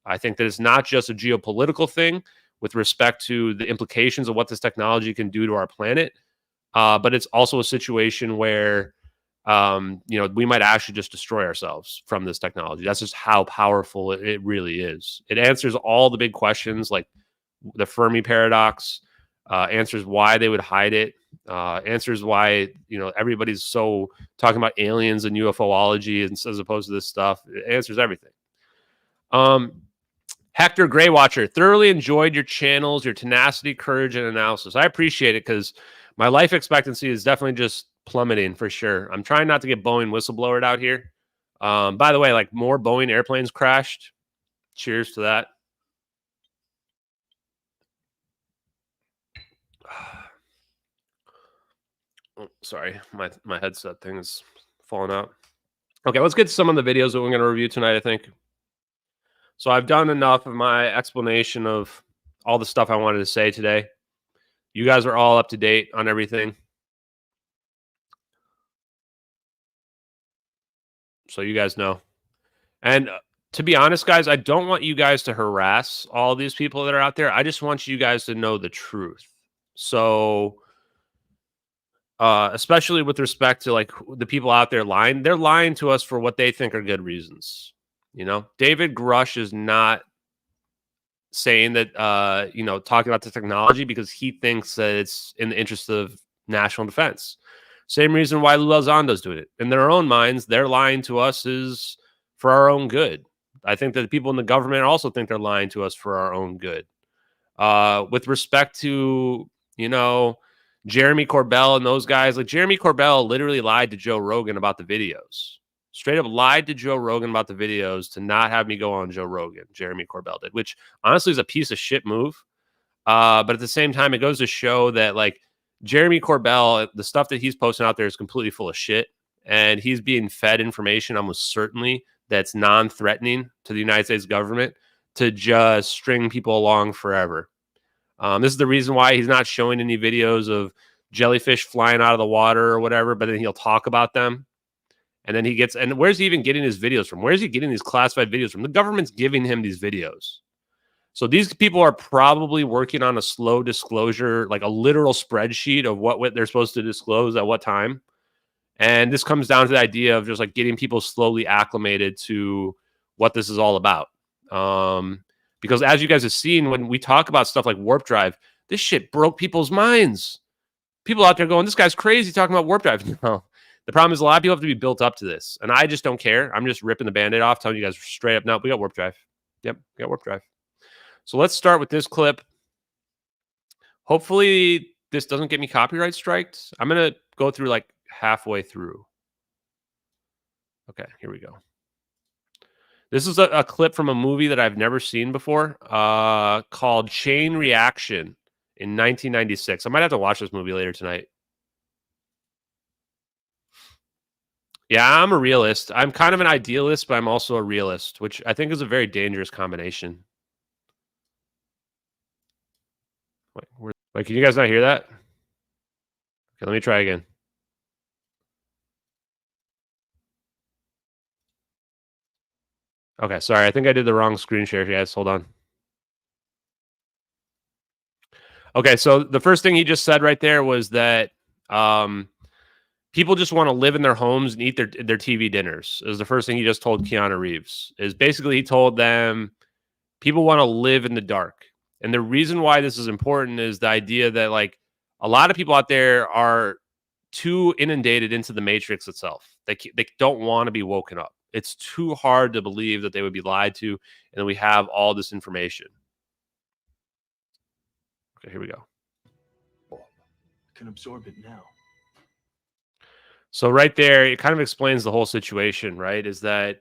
S2: I think that it's not just a geopolitical thing with respect to the implications of what this technology can do to our planet, but it's also a situation where we might actually just destroy ourselves from this technology. That's just how powerful it really is. It answers all the big questions like the Fermi paradox, answers why they would hide it, answers why, everybody's so talking about aliens and UFOlogy and as opposed to this stuff. It answers everything. Hector Greywatcher, thoroughly enjoyed your channels, your tenacity, courage, and analysis. I appreciate it because my life expectancy is definitely just plummeting for sure. I'm trying not to get Boeing whistleblowered out here. By the way, like more Boeing airplanes crashed. Cheers to that. Oh, sorry, my headset thing is falling out. Okay, let's get to some of the videos that we're going to review tonight, I think. So I've done enough of my explanation of all the stuff I wanted to say today. You guys are all up to date on everything. So you guys know. And to be honest, guys, I don't want you guys to harass all these people that are out there. I just want you guys to know the truth. So especially with respect to like the people out there lying, they're lying to us for what they think are good reasons. David Grush is not saying that, talking about the technology because he thinks that it's in the interest of national defense. Same reason why Lou Elizondo's doing it. In their own minds, they're lying to us is for our own good. I think that the people in the government also think they're lying to us for our own good. With respect to, Jeremy Corbell and those guys, like Jeremy Corbell literally lied to Joe Rogan about the videos. Straight up lied to Joe Rogan about the videos to not have me go on Joe Rogan. Jeremy Corbell did, which honestly is a piece of shit move. But at the same time, it goes to show that like Jeremy Corbell, the stuff that he's posting out there is completely full of shit. And he's being fed information almost certainly that's non-threatening to the United States government to just string people along forever. This is the reason why he's not showing any videos of jellyfish flying out of the water or whatever, but then he'll talk about them. And then and where's he even getting his videos from? Where's he getting these classified videos from? The government's giving him these videos. So these people are probably working on a slow disclosure, like a literal spreadsheet of what they're supposed to disclose at what time. And this comes down to the idea of just like getting people slowly acclimated to what this is all about. Because as you guys have seen, when we talk about stuff like warp drive, this shit broke people's minds. People out there going, this guy's crazy talking about warp drive. No. The problem is a lot of people have to be built up to this. And I just don't care. I'm just ripping the Band-Aid off, telling you guys straight up, no, we got warp drive. Yep, we got warp drive. So let's start with this clip. Hopefully this doesn't get me copyright striked. I'm going to go through like halfway through. Okay, here we go. This is a clip from a movie that I've never seen before called Chain Reaction in 1996. I might have to watch this movie later tonight. Yeah, I'm a realist. I'm kind of an idealist, but I'm also a realist, which I think is a very dangerous combination. Wait, can you guys not hear that? Okay, let me try again. Okay, sorry. I think I did the wrong screen share, guys. Hold on. Okay, so the first thing he just said right there was that people just want to live in their homes and eat their TV dinners. Is the first thing he just told Keanu Reeves. Is basically he told them people want to live in the dark. And the reason why this is important is the idea that like a lot of people out there are too inundated into the matrix itself. They don't want to be woken up. It's too hard to believe that they would be lied to and we have all this information. Okay, here we go.
S4: I can absorb it now.
S2: So right there, it kind of explains the whole situation, right? Is that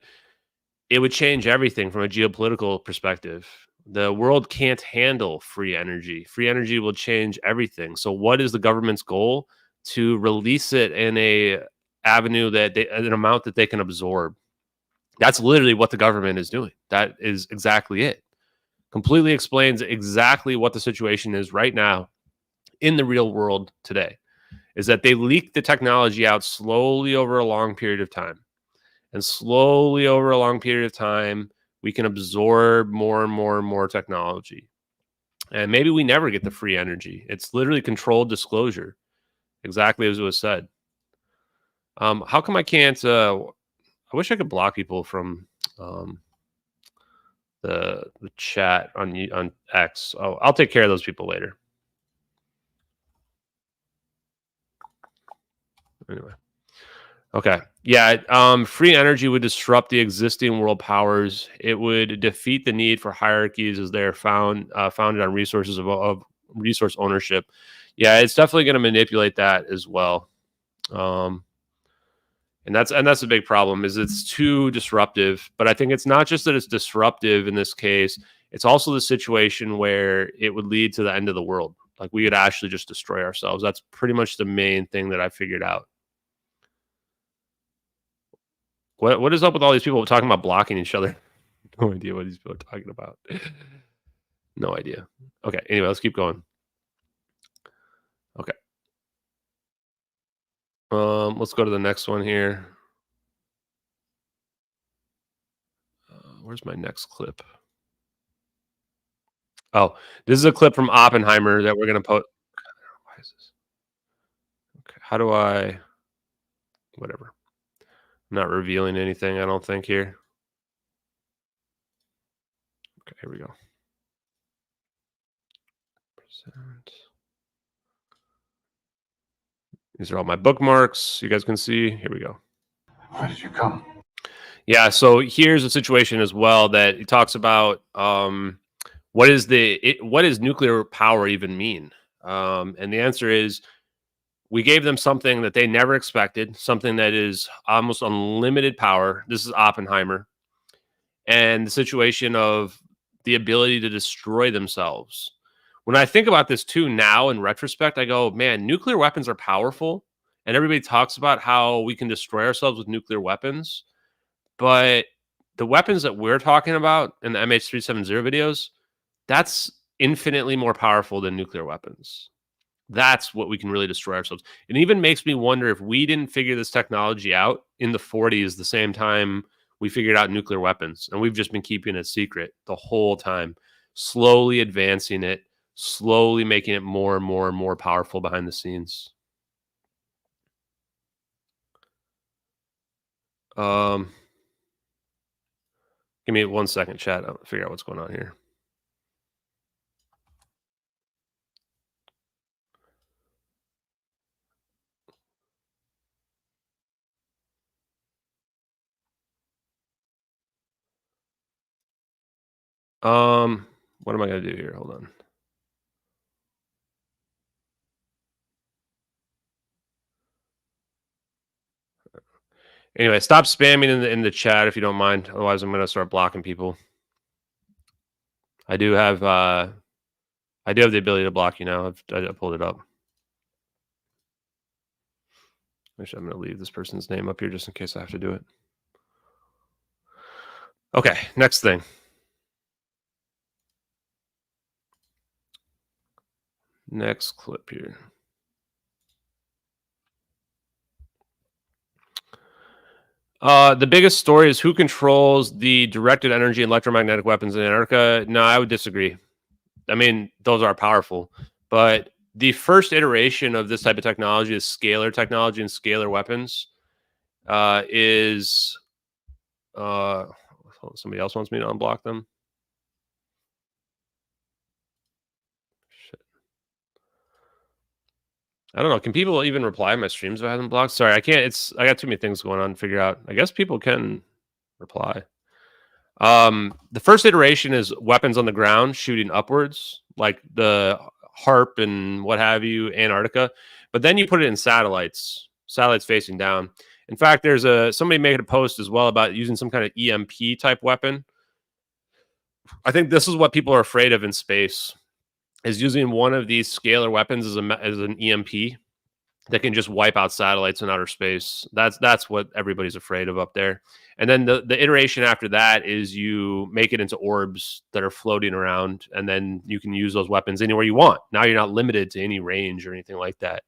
S2: it would change everything from a geopolitical perspective. The world can't handle free energy. Free energy will change everything. So what is the government's goal? To release it in a avenue that an amount that they can absorb. That's literally what the government is doing. That is exactly it. Completely explains exactly what the situation is right now in the real world today. Is that they leak the technology out slowly over a long period of time. And slowly over a long period of time, we can absorb more and more and more technology. And maybe we never get the free energy. It's literally controlled disclosure. Exactly as it was said. How come I can't? I wish I could block people from the chat on X. Oh, I'll take care of those people later. Anyway, okay, yeah. Free energy would disrupt the existing world powers. It would defeat the need for hierarchies as they're founded on resources of resource ownership. Yeah, it's definitely going to manipulate that as well. And that's a big problem. Is it's too disruptive. But I think it's not just that it's disruptive in this case. It's also the situation where it would lead to the end of the world. Like we could actually just destroy ourselves. That's pretty much the main thing that I figured out. What is up with all these people talking about blocking each other? No idea what these people are talking about. No idea. Okay. Anyway, let's keep going. Okay. Let's go to the next one here. Where's my next clip? Oh, this is a clip from Oppenheimer that we're gonna post. Why is this? Okay, how do I? Whatever. I'm not revealing anything, I don't think here. Okay, here we go. Present. These are all my bookmarks. You guys can see. Here we go.
S4: Why did you come?
S2: Yeah, so here's a situation as well that he talks about. What does nuclear power even mean? And the answer is we gave them something that they never expected, something that is almost unlimited power. This is Oppenheimer. And the situation of the ability to destroy themselves. When I think about this too now in retrospect, I go, man, nuclear weapons are powerful. And everybody talks about how we can destroy ourselves with nuclear weapons. But the weapons that we're talking about in the MH370 videos, that's infinitely more powerful than nuclear weapons. That's what we can really destroy ourselves. It even makes me wonder if we didn't figure this technology out in the 40s, the same time we figured out nuclear weapons. And we've just been keeping it secret the whole time, slowly advancing it, slowly making it more and more and more powerful behind the scenes. Give me 1 second, chat. I'll figure out what's going on here. What am I going to do here? Hold on. Anyway, stop spamming in the chat if you don't mind. Otherwise, I'm going to start blocking people. I do have the ability to block you now. I pulled it up. Actually, I'm going to leave this person's name up here just in case I have to do it. Okay, next thing. Next clip here. The biggest story is who controls the directed energy and electromagnetic weapons in Antarctica. No, I would disagree. I mean, those are powerful, but the first iteration of this type of technology, is scalar technology and scalar weapons, is somebody else wants me to unblock them. Shit. I don't know. Can people even reply to my streams if I have them blocked? Sorry, I can't. I got too many things going on to figure out. I guess people can reply. The first iteration is weapons on the ground shooting upwards, like the HARP and what have you, Antarctica. But then you put it in satellites facing down. In fact, there's somebody made a post as well about using some kind of EMP type weapon. I think this is what people are afraid of in space, is using one of these scalar weapons as an EMP that can just wipe out satellites in outer space. That's what everybody's afraid of up there. And then the iteration after that is you make it into orbs that are floating around, and then you can use those weapons anywhere you want. Now you're not limited to any range or anything like that.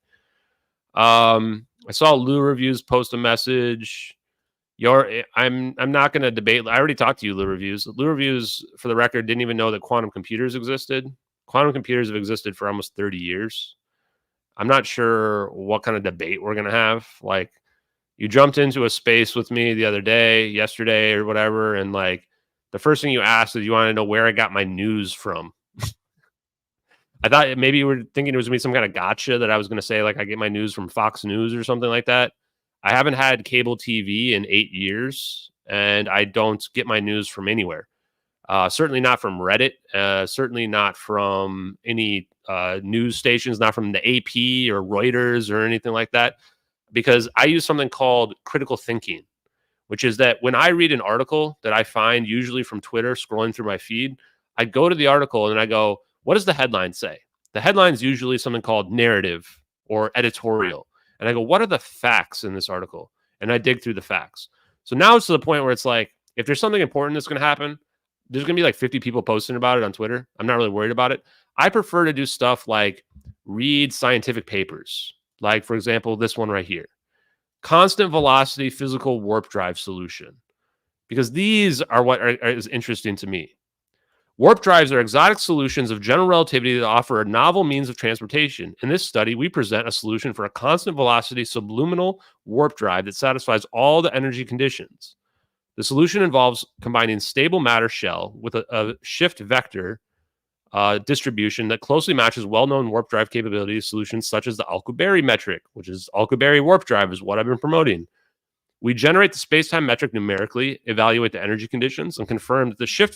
S2: I saw Lou Reviews post a message. I'm not going to debate. I already talked to you, Lou Reviews. Lou Reviews, for the record, didn't even know that quantum computers existed. Quantum computers have existed for almost 30 years. I'm not sure what kind of debate we're going to have. Like, you jumped into a space with me the other day, yesterday or whatever, and like the first thing you asked is you want to know where I got my news from. I thought maybe you were thinking it was going to be some kind of gotcha that I was going to say, like, I get my news from Fox News or something like that. I haven't had cable TV in 8 years, and I don't get my news from anywhere. Certainly not from Reddit. Certainly not from any news stations, not from the AP or Reuters or anything like that, because I use something called critical thinking, which is that when I read an article that I find usually from Twitter, scrolling through my feed, I go to the article and I go, what does the headline say? The headline is usually something called narrative or editorial. And I go, what are the facts in this article? And I dig through the facts. So now it's to the point where it's like, if there's something important that's going to happen, there's going to be like 50 people posting about it on Twitter. I'm not really worried about it. I prefer to do stuff like read scientific papers. Like, for example, this one right here. Constant velocity physical warp drive solution. Because these are what is interesting to me. Warp drives are exotic solutions of general relativity that offer a novel means of transportation. In this study, we present a solution for a constant velocity subliminal warp drive that satisfies all the energy conditions. The solution involves combining stable matter shell with a shift vector distribution that closely matches well-known warp drive capability solutions such as the Alcubierre metric, which is Alcubierre warp drive is what I've been promoting. We generate the space-time metric numerically, evaluate the energy conditions, and confirm that the shift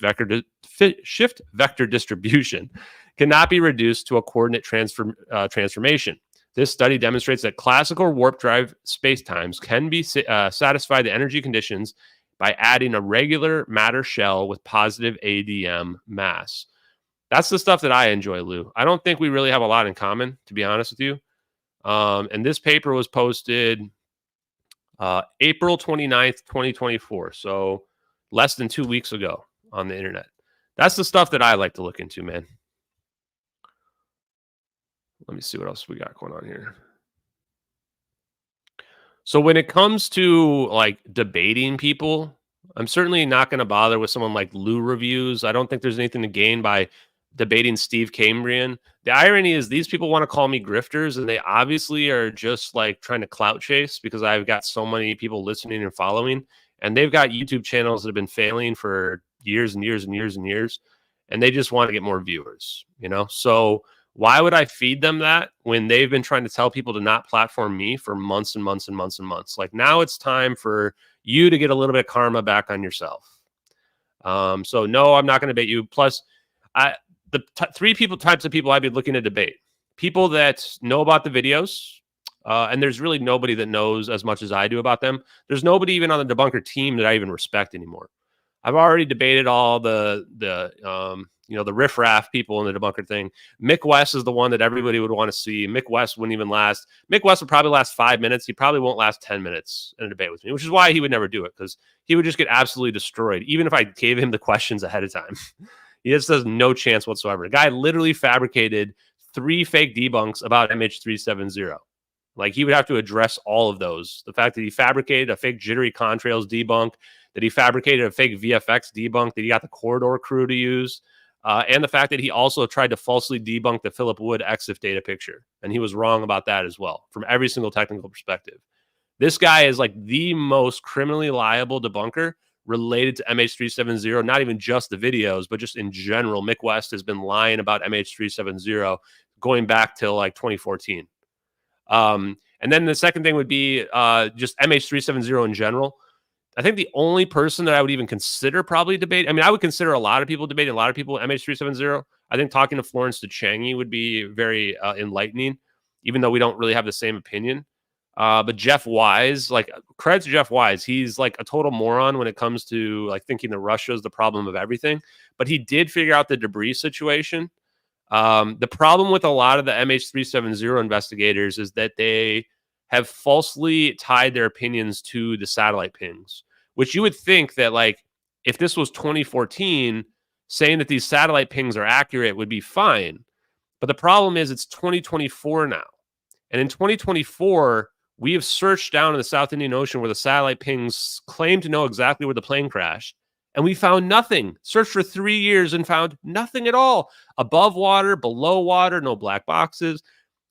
S2: vector distribution cannot be reduced to a coordinate transformation. This study demonstrates that classical warp drive spacetimes can be satisfy the energy conditions by adding a regular matter shell with positive ADM mass. That's the stuff that I enjoy, Lou. I don't think we really have a lot in common, to be honest with you. And this paper was posted April 29th, 2024. So less than 2 weeks ago on the internet. That's the stuff that I like to look into, man. Let me see what else we got going on here. So when it comes to like debating people, I'm certainly not going to bother with someone like Lou Reviews. I don't think there's anything to gain by debating Steve Cambrian. The irony is these people want to call me grifters, and they obviously are just like trying to clout chase because I've got so many people listening and following, and they've got YouTube channels that have been failing for years and years and years and years, and they just want to get more viewers, you know? So why would I feed them that when they've been trying to tell people to not platform me for months and months and months and months? Like, now it's time for you to get a little bit of karma back on yourself. So no, I'm not going to debate you. Plus, the three types of people I'd be looking to debate: people that know about the videos, and there's really nobody that knows as much as I do about them. There's nobody even on the debunker team that I even respect anymore. I've already debated all the riffraff people in the debunker thing. Mick West is the one that everybody would want to see. Mick West wouldn't even last. Mick West would probably last 5 minutes. He probably won't last 10 minutes in a debate with me, which is why he would never do it, because he would just get absolutely destroyed, even if I gave him the questions ahead of time. He just has no chance whatsoever. The guy literally fabricated 3 fake debunks about MH370. Like, he would have to address all of those. The fact that he fabricated a fake jittery contrails debunk, that he fabricated a fake VFX debunk that he got the Corridor crew to use, and the fact that he also tried to falsely debunk the Philip Wood EXIF data picture. And he was wrong about that as well, from every single technical perspective. This guy is like the most criminally liable debunker related to MH370, not even just the videos, but just in general. Mick West has been lying about MH370 going back till like 2014. And then the second thing would be just MH370 in general. I think the only person that I would even consider probably debate, I mean, I would consider a lot of people debating, a lot of people MH370. I think talking to Florence DeChangy would be very enlightening, even though we don't really have the same opinion. But Jeff Wise, like, credit to Jeff Wise, he's like a total moron when it comes to like thinking that Russia is the problem of everything. But he did figure out the debris situation. The problem with a lot of the MH370 investigators is that they have falsely tied their opinions to the satellite pings, which you would think that, like, if this was 2014, saying that these satellite pings are accurate would be fine. But the problem is it's 2024 now. And in 2024, we have searched down in the South Indian Ocean where the satellite pings claim to know exactly where the plane crashed. And we found nothing. Searched for 3 years and found nothing at all. Above water, below water, no black boxes.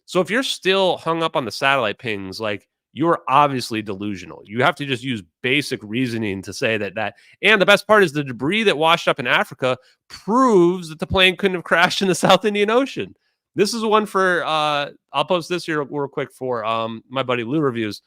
S2: So if you're still hung up on the satellite pings, like, you're obviously delusional. You have to just use basic reasoning to say that. And the best part is the debris that washed up in Africa proves that the plane couldn't have crashed in the South Indian Ocean. This is one for, I'll post this here real quick for my buddy Lou Reviews,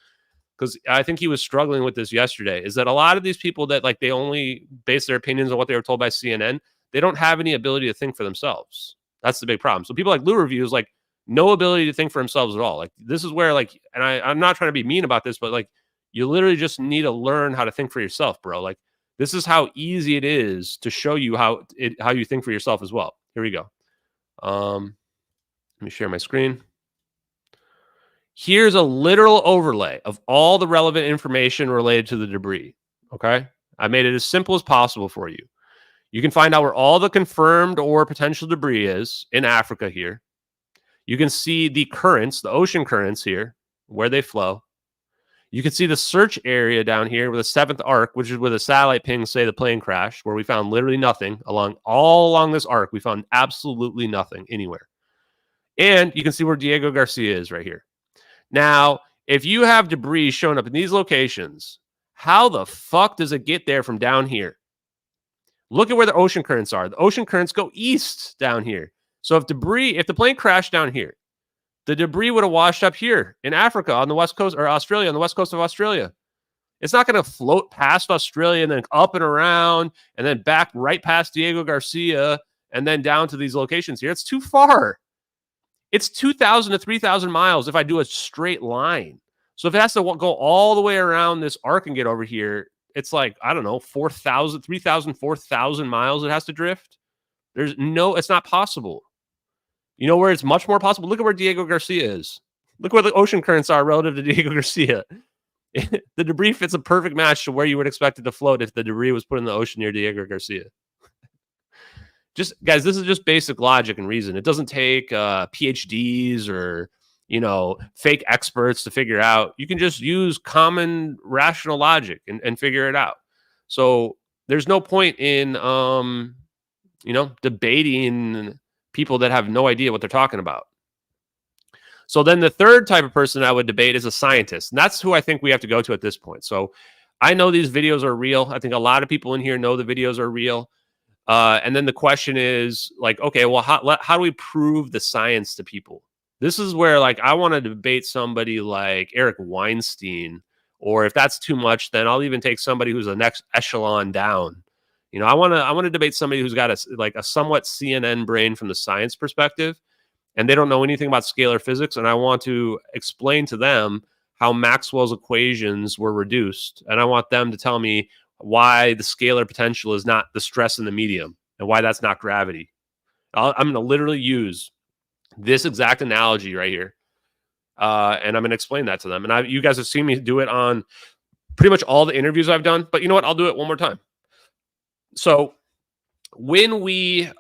S2: because I think he was struggling with this yesterday, is that a lot of these people that, like, they only base their opinions on what they were told by CNN, they don't have any ability to think for themselves. That's the big problem. So people like Lou Reviews, like, no ability to think for themselves at all. Like, this is where, like, and I'm not trying to be mean about this, but like, you literally just need to learn how to think for yourself, bro. Like, this is how easy it is to show you how you think for yourself as well. Here we go. Let me share my screen. Here's a literal overlay of all the relevant information related to the debris. Okay. I made it as simple as possible for you. You can find out where all the confirmed or potential debris is in Africa here. You can see the currents, the ocean currents here, where they flow. You can see the search area down here with the 7th arc, which is where the satellite pings say the plane crashed, where we found literally nothing all along this arc. We found absolutely nothing anywhere. And you can see where Diego Garcia is right here. Now, if you have debris showing up in these locations, how the fuck does it get there from down here? Look at where the ocean currents are. The ocean currents go east down here. So if the plane crashed down here, the debris would have washed up here in Africa on the west coast, or Australia, on the west coast of Australia. It's not going to float past Australia and then up and around and then back right past Diego Garcia and then down to these locations here. It's too far. It's 2,000 to 3,000 miles if I do a straight line. So if it has to go all the way around this arc and get over here, it's like, I don't know, 4,000, 3,000, 4,000 miles it has to drift. It's not possible. You know where it's much more possible? Look at where Diego Garcia is. Look where the ocean currents are relative to Diego Garcia. The debris fits a perfect match to where you would expect it to float if the debris was put in the ocean near Diego Garcia. Just, guys, this is just basic logic and reason. It doesn't take PhDs or, fake experts to figure out. You can just use common rational logic and figure it out. So there's no point in, debating people that have no idea what they're talking about. So then the third type of person I would debate is a scientist. And that's who I think we have to go to at this point. So I know these videos are real. I think a lot of people in here know the videos are real. And then the question is, like, okay, well, how do we prove the science to people? This is where, like, I want to debate somebody like Eric Weinstein, or if that's too much, then I'll even take somebody who's the next echelon down. I want to debate somebody who's got a somewhat CNN brain from the science perspective, and they don't know anything about scalar physics. And I want to explain to them how Maxwell's equations were reduced. And I want them to tell me why the scalar potential is not the stress in the medium and why that's not gravity. I'm going to literally use this exact analogy right here. And I'm going to explain that to them. And you guys have seen me do it on pretty much all the interviews I've done, but you know what? I'll do it one more time. So when we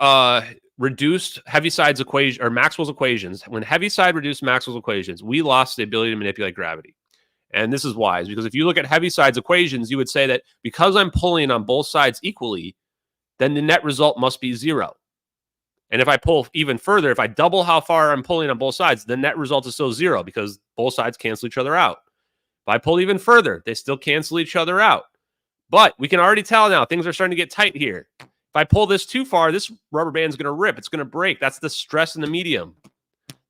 S2: reduced Heaviside's equation, or Maxwell's equations, when Heaviside reduced Maxwell's equations, we lost the ability to manipulate gravity. And this is why, because if you look at Heaviside's equations, you would say that because I'm pulling on both sides equally, then the net result must be 0. And if I pull even further, if I double how far I'm pulling on both sides, the net result is still 0 because both sides cancel each other out. If I pull even further, they still cancel each other out. But we can already tell now things are starting to get tight here. If I pull this too far, this rubber band is going to rip. It's going to break. That's the stress in the medium.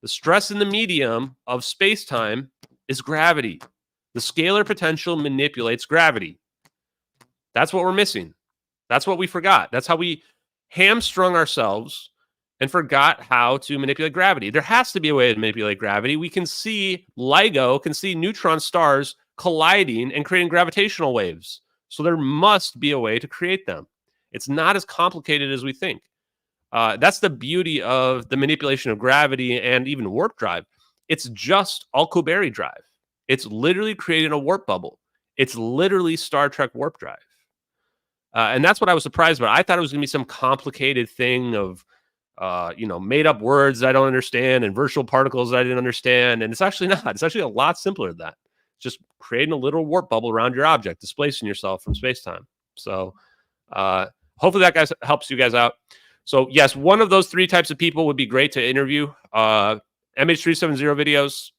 S2: The stress in the medium of space-time is gravity. The scalar potential manipulates gravity. That's what we're missing. That's what we forgot. That's how we hamstrung ourselves and forgot how to manipulate gravity. There has to be a way to manipulate gravity. We can see LIGO, can see neutron stars colliding and creating gravitational waves. So there must be a way to create them. It's not as complicated as we think. That's the beauty of the manipulation of gravity and even warp drive. It's just Alcubierre drive. It's literally creating a warp bubble. It's literally Star Trek warp drive. And that's what I was surprised about. I thought it was going to be some complicated thing of, made up words that I don't understand and virtual particles that I didn't understand. And it's actually not. It's actually a lot simpler than that. It's just creating a little warp bubble around your object, displacing yourself from space-time. So hopefully that helps you guys out. So yes, one of those 3 types of people would be great to interview. MH370 videos,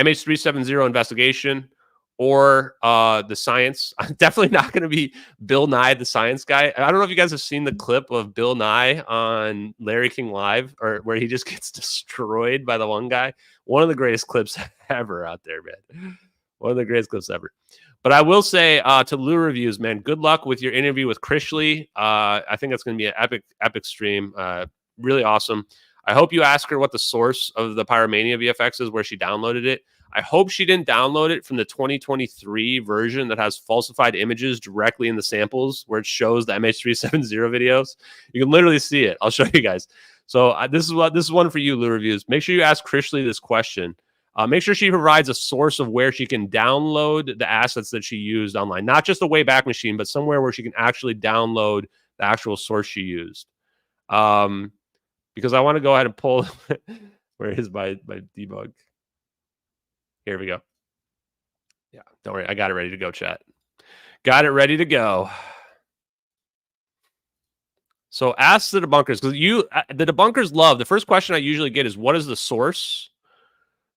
S2: MH370 investigation, or the science. I'm definitely not going to be Bill Nye, the science guy. I don't know if you guys have seen the clip of Bill Nye on Larry King Live, or where he just gets destroyed by the one guy. One of the greatest clips ever out there, man. One of the greatest clips ever. But I will say to Lou Reviews, man, good luck with your interview with Krishley. I think that's going to be an epic stream. Really awesome. I hope you ask her what the source of the Pyromania VFX is, where she downloaded it. I hope she didn't download it from the 2023 version that has falsified images directly in the samples where it shows the MH370 videos. You can literally see it. I'll show you guys. So this is one for you, Lou Reviews. Make sure you ask Krishley this question. Make sure she provides a source of where she can download the assets that she used online. Not just a Wayback Machine, but somewhere where she can actually download the actual source she used. Because I want to go ahead and pull where is my debug. Here we go. Yeah, don't worry. I got it ready to go, chat. Got it ready to go. So ask the debunkers, because the debunkers love, the first question I usually get is, what is the source?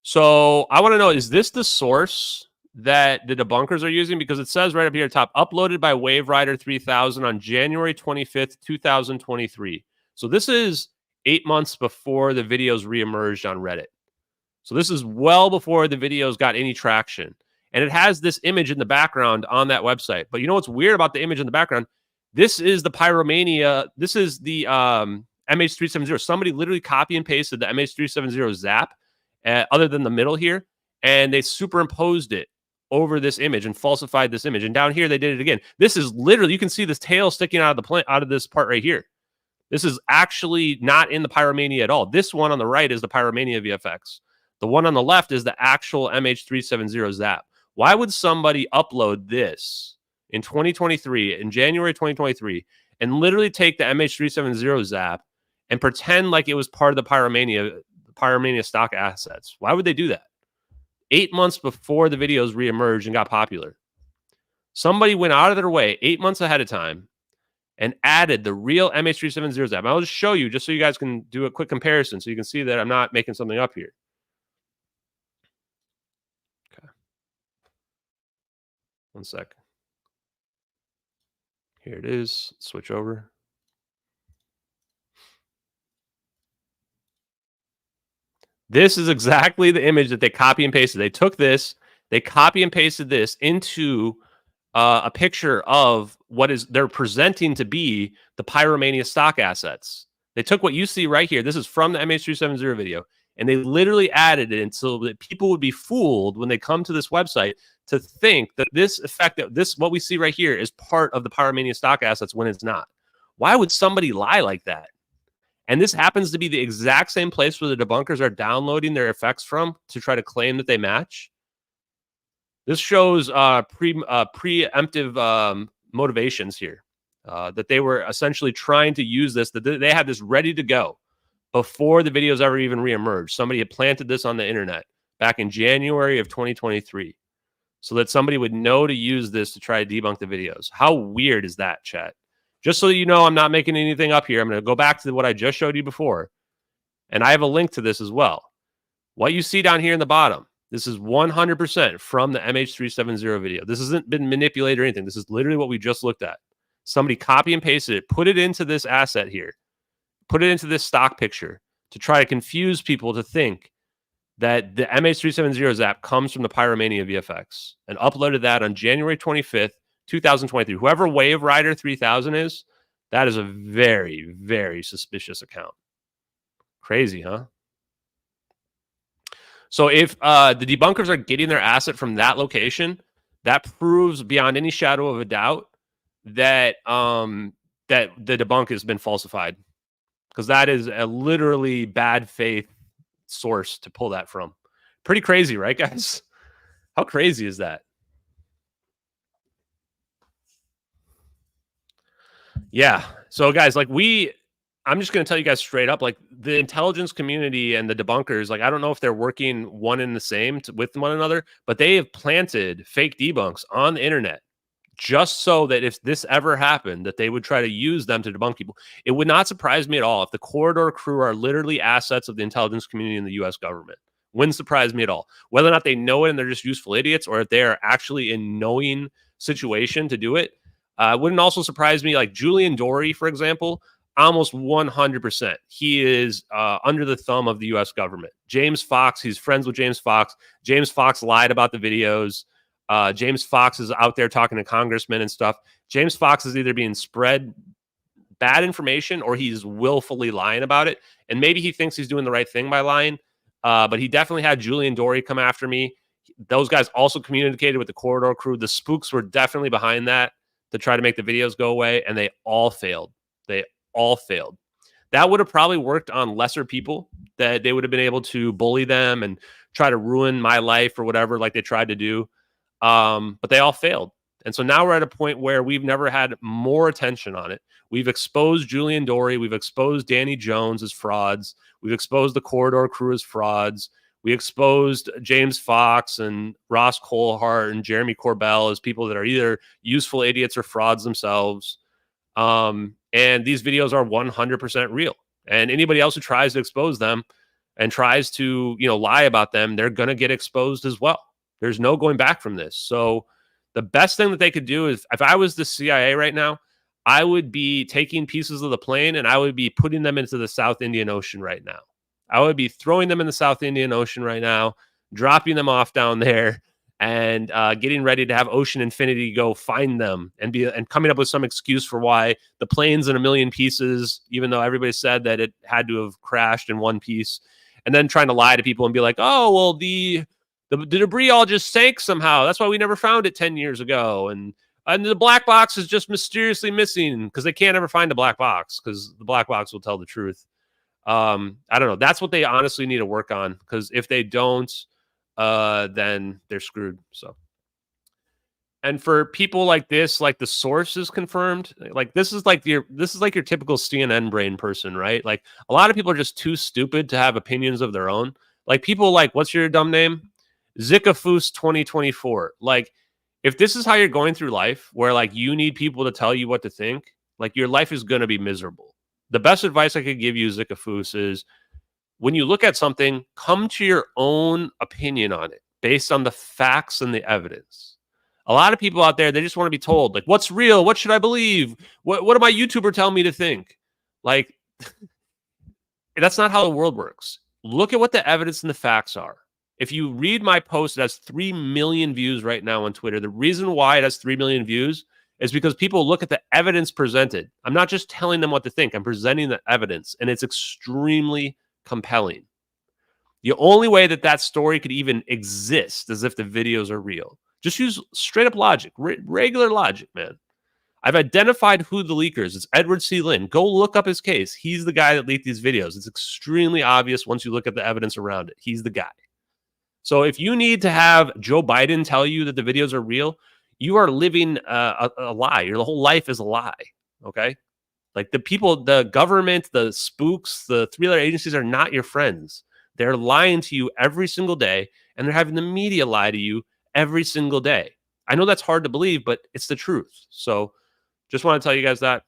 S2: So I want to know, is this the source that the debunkers are using? Because it says right up here at top, uploaded by WaveRider 3000 on January 25th, 2023. So this is 8 months before the videos reemerged on Reddit. So this is well before the videos got any traction. And it has this image in the background on that website. But you know what's weird about the image in the background? This is the Pyromania. This is the MH370. Somebody literally copy and pasted the MH370 zap, other than the middle here, and they superimposed it over this image and falsified this image. And down here, they did it again. This is literally, you can see this tail sticking out of the plant, out of this part right here. This is actually not in the Pyromania at all. This one on the right is the Pyromania VFX. The one on the left is the actual MH370 zap. Why would somebody upload this in 2023, in January 2023, and literally take the MH370 zap and pretend like it was part of the Pyromania stock assets? Why would they do that? 8 months before the videos reemerged and got popular. Somebody went out of their way 8 months ahead of time and added the real MH370 zap. I'll just show you just so you guys can do a quick comparison so you can see that I'm not making something up here. Okay. 1 sec. Here it is. Switch over. This is exactly the image that they copy and pasted. They took this, they copy and pasted this into a picture of what is they're presenting to be the Pyromania stock assets. They took what you see right here. This is from the MH370 video, and they literally added it so that people would be fooled when they come to this website to think that this effect, that this what we see right here, is part of the Pyromania stock assets when it's not. Why would somebody lie like that? And this happens to be the exact same place where the debunkers are downloading their effects from to try to claim that they match. This shows preemptive motivations here, that they were essentially trying to use this, that they had this ready to go before the videos ever even reemerged. Somebody had planted this on the internet back in January of 2023 so that somebody would know to use this to try to debunk the videos. How weird is that, chat? Just so you know, I'm not making anything up here. I'm going to go back to what I just showed you before. And I have a link to this as well. What you see down here in the bottom, this is 100% from the MH370 video. This hasn't been manipulated or anything. This is literally what we just looked at. Somebody copy and pasted it, put it into this asset here, put it into this stock picture to try to confuse people to think that the MH370 app comes from the Pyromania VFX, and uploaded that on January 25th, 2023. Whoever Wave Rider 3000 is, that is a very, very suspicious account. Crazy, huh? So if the debunkers are getting their asset from that location, that proves beyond any shadow of a doubt that that the debunk has been falsified, because that is a literally bad faith source to pull that from. Pretty crazy, right, guys? How crazy is that? Yeah. So guys, like I'm just going to tell you guys straight up, like the intelligence community and the debunkers, like I don't know if they're working one and the same with one another, but they have planted fake debunks on the internet just so that if this ever happened, that they would try to use them to debunk people. It would not surprise me at all if the corridor crew are literally assets of the intelligence community and the U.S. government. Wouldn't surprise me at all. Whether or not they know it and they're just useful idiots, or if they are actually in knowing situation to do it, wouldn't also surprise me. Like Julian Dory, for example, almost 100%. He is under the thumb of the U.S. government. James Fox, he's friends with James Fox. James Fox lied about the videos. James Fox is out there talking to congressmen and stuff. James Fox is either being spread bad information or he's willfully lying about it. And maybe he thinks he's doing the right thing by lying. But he definitely had Julian Dory come after me. Those guys also communicated with the corridor crew. The spooks were definitely behind that to try to make the videos go away. And they all failed. They all failed. That would have probably worked on lesser people, that they would have been able to bully them and try to ruin my life or whatever, like they tried to do. But they all failed. And so now we're at a point where we've never had more attention on it. We've exposed Julian Dory. We've exposed Danny Jones as frauds. We've exposed the corridor crew as frauds. We exposed James Fox and Ross Colehart and Jeremy Corbell as people that are either useful idiots or frauds themselves. And these videos are 100% real. And anybody else who tries to expose them and tries to, lie about them, they're going to get exposed as well. There's no going back from this. So the best thing that they could do is, if I was the CIA right now, I would be taking pieces of the plane and I would be putting them into the South Indian Ocean right now. I would be throwing them in the South Indian Ocean right now, dropping them off down there, and getting ready to have Ocean Infinity go find them and coming up with some excuse for why the plane's in a million pieces, even though everybody said that it had to have crashed in one piece, and then trying to lie to people and be like, oh, well, the debris all just sank somehow. That's why we never found it 10 years ago. And the black box is just mysteriously missing, because they can't ever find the black box, because the black box will tell the truth. I don't know. That's what they honestly need to work on, because if they don't, then they're screwed. So, and for people like this, like the source is confirmed, like this is like your typical CNN brain person, right? Like a lot of people are just too stupid to have opinions of their own. Like people like, what's your dumb name? Zikafoos 2024. Like, if this is how you're going through life, where like you need people to tell you what to think, like your life is going to be miserable. The best advice I could give you, Zikafoos, is when you look at something, come to your own opinion on it based on the facts and the evidence. A lot of people out there, they just want to be told, like, what's real? What should I believe? What did my YouTuber tell me to think? Like, that's not how the world works. Look at what the evidence and the facts are. If you read my post, it has 3 million views right now on Twitter. The reason why it has 3 million views is because people look at the evidence presented. I'm not just telling them what to think. I'm presenting the evidence, and it's extremely compelling. The only way that story could even exist is if the videos are real. Just use straight up logic, regular logic, man. I've identified who the leaker is. It's Edward C. Lynn. Go look up his case. He's the guy that leaked these videos. It's extremely obvious once you look at the evidence around it. He's the guy. So if you need to have Joe Biden tell you that the videos are real, you are living a lie. Your whole life is a lie, okay? Like the people, the government, the spooks, the three-letter agencies are not your friends. They're lying to you every single day, and they're having the media lie to you every single day. I know that's hard to believe, but it's the truth. So just want to tell you guys that.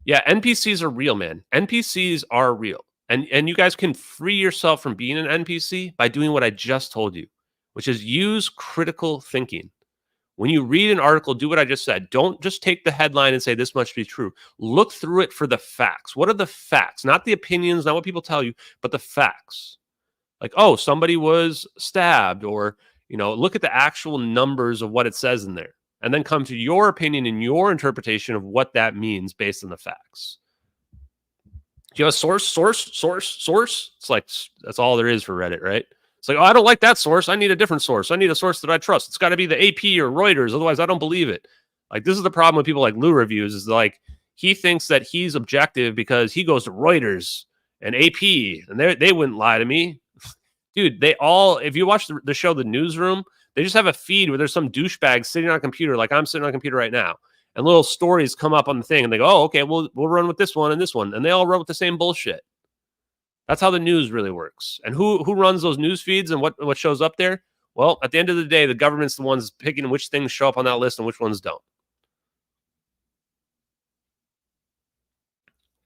S2: Yeah, NPCs are real, man. NPCs are real. And you guys can free yourself from being an NPC by doing what I just told you, which is use critical thinking. When you read an article, do what I just said. Don't just take the headline and say this must be true. Look through it for the facts. What are the facts? Not the opinions, not what people tell you, but the facts. Like, oh, somebody was stabbed, or, you know, look at the actual numbers of what it says in there, and then come to your opinion and your interpretation of what that means based on the facts. Do you have a source? It's like, that's all there is for Reddit, right? It's like, oh, I don't like that source. I need a different source. I need a source that I trust. It's got to be the AP or Reuters. Otherwise, I don't believe it. Like, this is the problem with people like Lou Reviews, is like, he thinks that he's objective because he goes to Reuters and AP, and they wouldn't lie to me. Dude, they all, if you watch the show The Newsroom, they just have a feed where there's some douchebag sitting on a computer, like I'm sitting on a computer right now, and little stories come up on the thing, and they go, oh, okay, we'll run with this one and this one, and they all run with the same bullshit. That's how the news really works. And who runs those news feeds and what shows up there? Well, at the end of the day, the government's the ones picking which things show up on that list and which ones don't.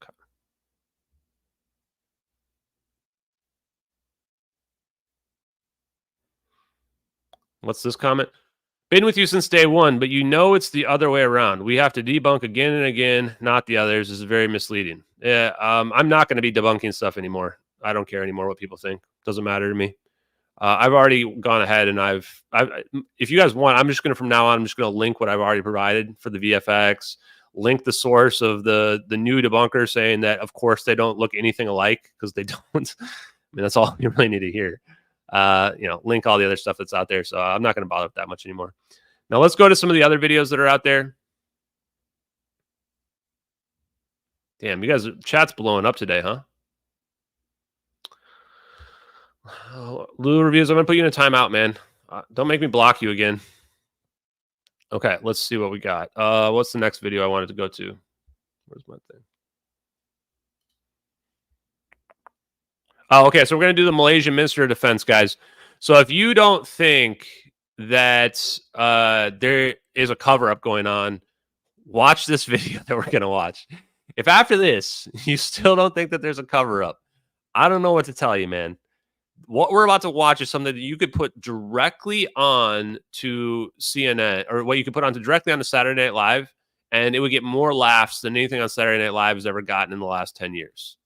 S2: Okay. What's this comment? Been with you since day one, but you know it's the other way around. We have to debunk again and again, not the others. This is very misleading. Yeah, I'm not going to be debunking stuff anymore. I don't care anymore what people think. Doesn't matter to me. I've already gone ahead and I've if you guys want, I'm just going to, from now on, I'm just going to link what I've already provided for the VFX, link the source of the new debunker saying that, of course, they don't look anything alike, because they don't. I mean, that's all you really need to hear. You know, link all the other stuff that's out there. So I'm not going to bother with that much anymore. Now let's go to some of the other videos that are out there. Damn, you guys, chat's blowing up today, huh? Lou Reviews, I'm going to put you in a timeout, man. Don't make me block you again. Okay, let's see what we got. What's the next video I wanted to go to? Where's my thing? Oh, okay, so we're going to do the Malaysian Minister of Defense, guys. So if you don't think that there is a cover-up going on, watch this video that we're going to watch. If after this, you still don't think that there's a cover-up, I don't know what to tell you, man. What we're about to watch is something that you could put directly on to CNN, or what you could put on to directly on to Saturday Night Live, and it would get more laughs than anything on Saturday Night Live has ever gotten in the last 10 years.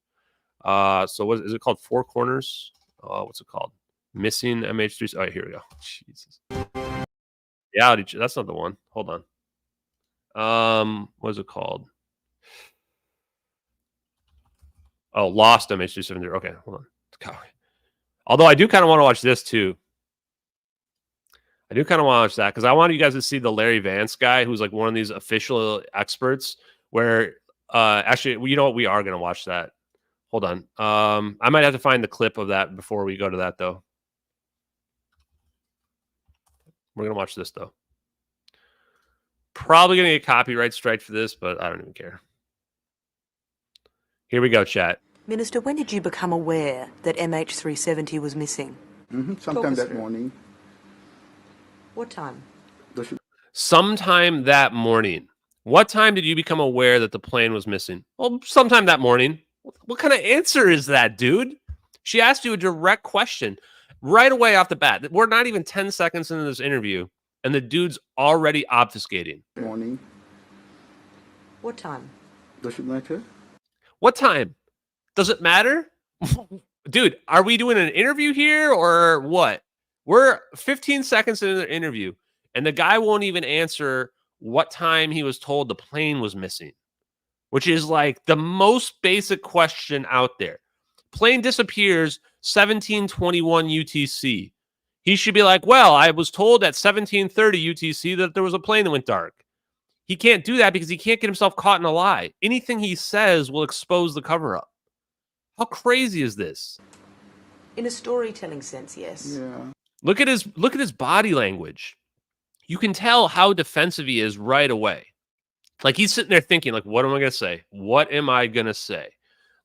S2: So what is it called? Four Corners? What's it called? Missing MH370. Oh, here we go. Jesus. Yeah, that's not the one. Hold on. What is it called? Oh, Lost MH370. Okay, hold on. God. Although I do kind of want to watch this too. I do kind of want to watch that, because I want you guys to see the Larry Vance guy, who's like one of these official experts, where actually, you know what? We are going to watch that. Hold on. I might have to find the clip of that before we go to that, though. We're going to watch this, though. Probably going to get copyright strike for this, but I don't even care. Here we go, chat.
S5: Minister, when did you become aware that MH370 was missing?
S6: Sometime that morning.
S5: What time?
S2: Sometime that morning. What time did you become aware that the plane was missing? Well, sometime that morning. What kind of answer is that, dude? She asked you a direct question right away off the bat. We're not even 10 seconds into this interview, and the dude's already obfuscating.
S6: Morning.
S5: What time?
S6: Does it matter?
S2: What time? Does it matter? Dude, are we doing an interview here or what? We're 15 seconds into the interview, and the guy won't even answer what time he was told the plane was missing, which is like the most basic question out there. Plane disappears 1721 UTC. He should be like, well, I was told at 1730 UTC that there was a plane that went dark. He can't do that because he can't get himself caught in a lie. Anything he says will expose the cover-up. How crazy is this?
S5: In a storytelling sense, yes.
S6: Yeah.
S2: Look at his body language. You can tell how defensive he is right away. Like, he's sitting there thinking, like, what am I going to say? What am I going to say?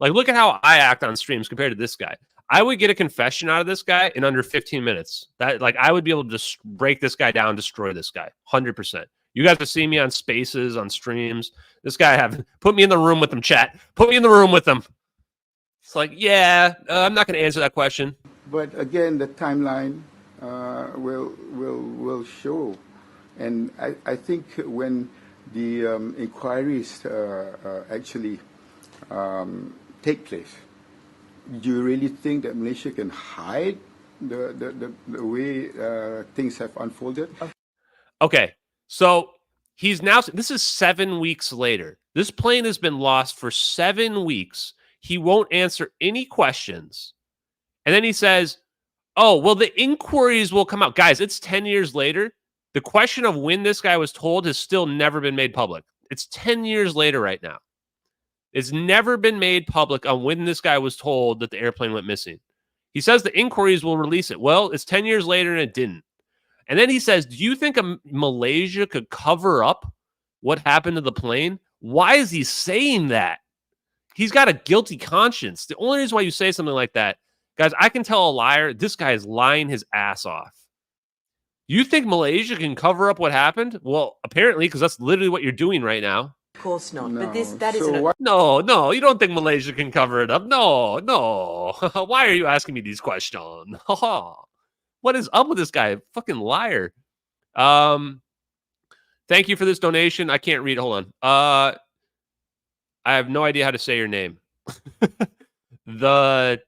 S2: Like, look at how I act on streams compared to this guy. I would get a confession out of this guy in under 15 minutes. That, like, I would be able to just break this guy down, destroy this guy, 100%. You guys are seeing me on Spaces, on streams. This guy put me in the room with them, chat. Put me in the room with them. It's like, yeah, I'm not going to answer that question.
S6: But again, the timeline will show, and I think when the inquiries actually take place, do you really think that Malaysia can hide the way things have unfolded?
S2: Okay, so this is 7 weeks later. This plane has been lost for 7 weeks. He won't answer any questions. And then he says, oh, well, the inquiries will come out. Guys, it's 10 years later. The question of when this guy was told has still never been made public. It's 10 years later right now. It's never been made public on when this guy was told that the airplane went missing. He says the inquiries will release it. Well, it's 10 years later and it didn't. And then he says, do you think Malaysia could cover up what happened to the plane? Why is he saying that? He's got a guilty conscience. The only reason why you say something like that, guys, I can tell a liar, this guy is lying his ass off. You think Malaysia can cover up what happened? Well, apparently, because that's literally what you're doing right now.
S5: Of course not.
S6: No.
S5: But that
S6: So
S5: isn't.
S6: why-
S2: No, you don't think Malaysia can cover it up? No. Why are you asking me these questions? What is up with this guy? Fucking liar. Thank you for this donation. I can't read. Hold on. I have no idea how to say your name. The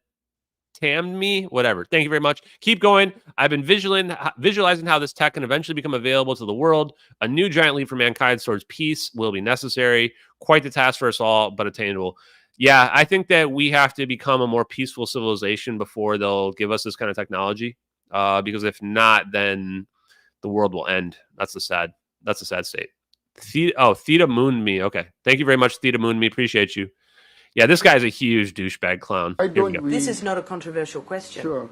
S2: Tammy, whatever. Thank you very much. Keep going. I've been visualizing how this tech can eventually become available to the world. A new giant leap for mankind towards peace will be necessary. Quite the task for us all, but attainable. Yeah, I think that we have to become a more peaceful civilization before they'll give us this kind of technology. Because if not, then the world will end. That's a sad state. Theta mooned me. Okay. Thank you very much, Theta mooned me. Appreciate you. Yeah, this guy's a huge douchebag clown.
S6: Why don't we?
S5: This is not a controversial question.
S6: Sure.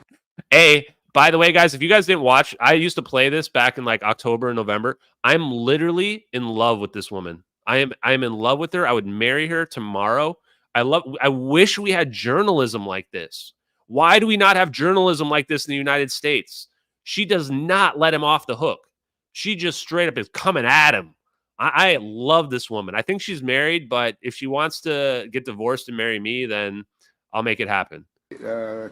S2: By the way, guys, if you guys didn't watch, I used to play this back in like October and November. I'm literally in love with this woman. I am in love with her. I would marry her tomorrow. I wish we had journalism like this. Why do we not have journalism like this in the United States? She does not let him off the hook. She just straight up is coming at him. I love this woman. I think she's married, but if she wants to get divorced and marry me, then I'll make it happen.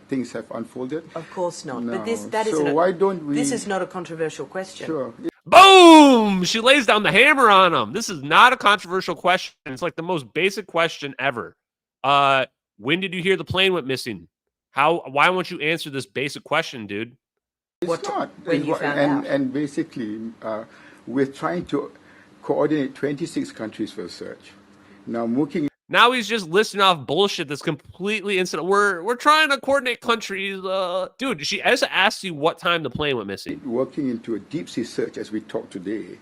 S6: Things have unfolded.
S5: Of course not.
S6: No.
S5: But that
S6: So
S5: isn't.
S6: why don't we?
S5: This is not a controversial question.
S6: Sure.
S2: Boom! She lays down the hammer on him. This is not a controversial question. It's like the most basic question ever. When did you hear the plane went missing? Why won't you answer this basic question, dude?
S6: It's not.
S5: When you found out.
S6: And basically, we're trying to coordinate 26 countries for search.
S2: Now he's just listing off bullshit that's completely instant. We're trying to coordinate countries. Dude, she has asked you what time the plane went missing.
S6: Working into a deep sea search as we talk today.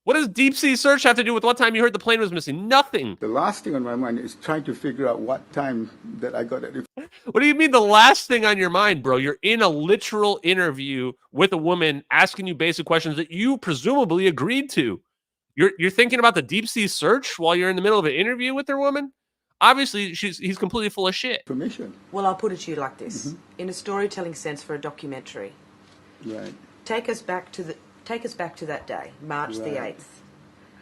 S2: What does deep sea search have to do with what time you heard the plane was missing? Nothing.
S6: The last thing on my mind is trying to figure out what time that I got it.
S2: What do you mean the last thing on your mind, bro? You're in a literal interview with a woman asking you basic questions that you presumably agreed to. You're thinking about the deep sea search while you're in the middle of an interview with her woman? Obviously, he's completely full of shit.
S6: Information.
S5: Well, I'll put it to you like this: in a storytelling sense, for a documentary,
S6: Right.
S5: take us back to that day, March the
S6: Right.
S5: 8th.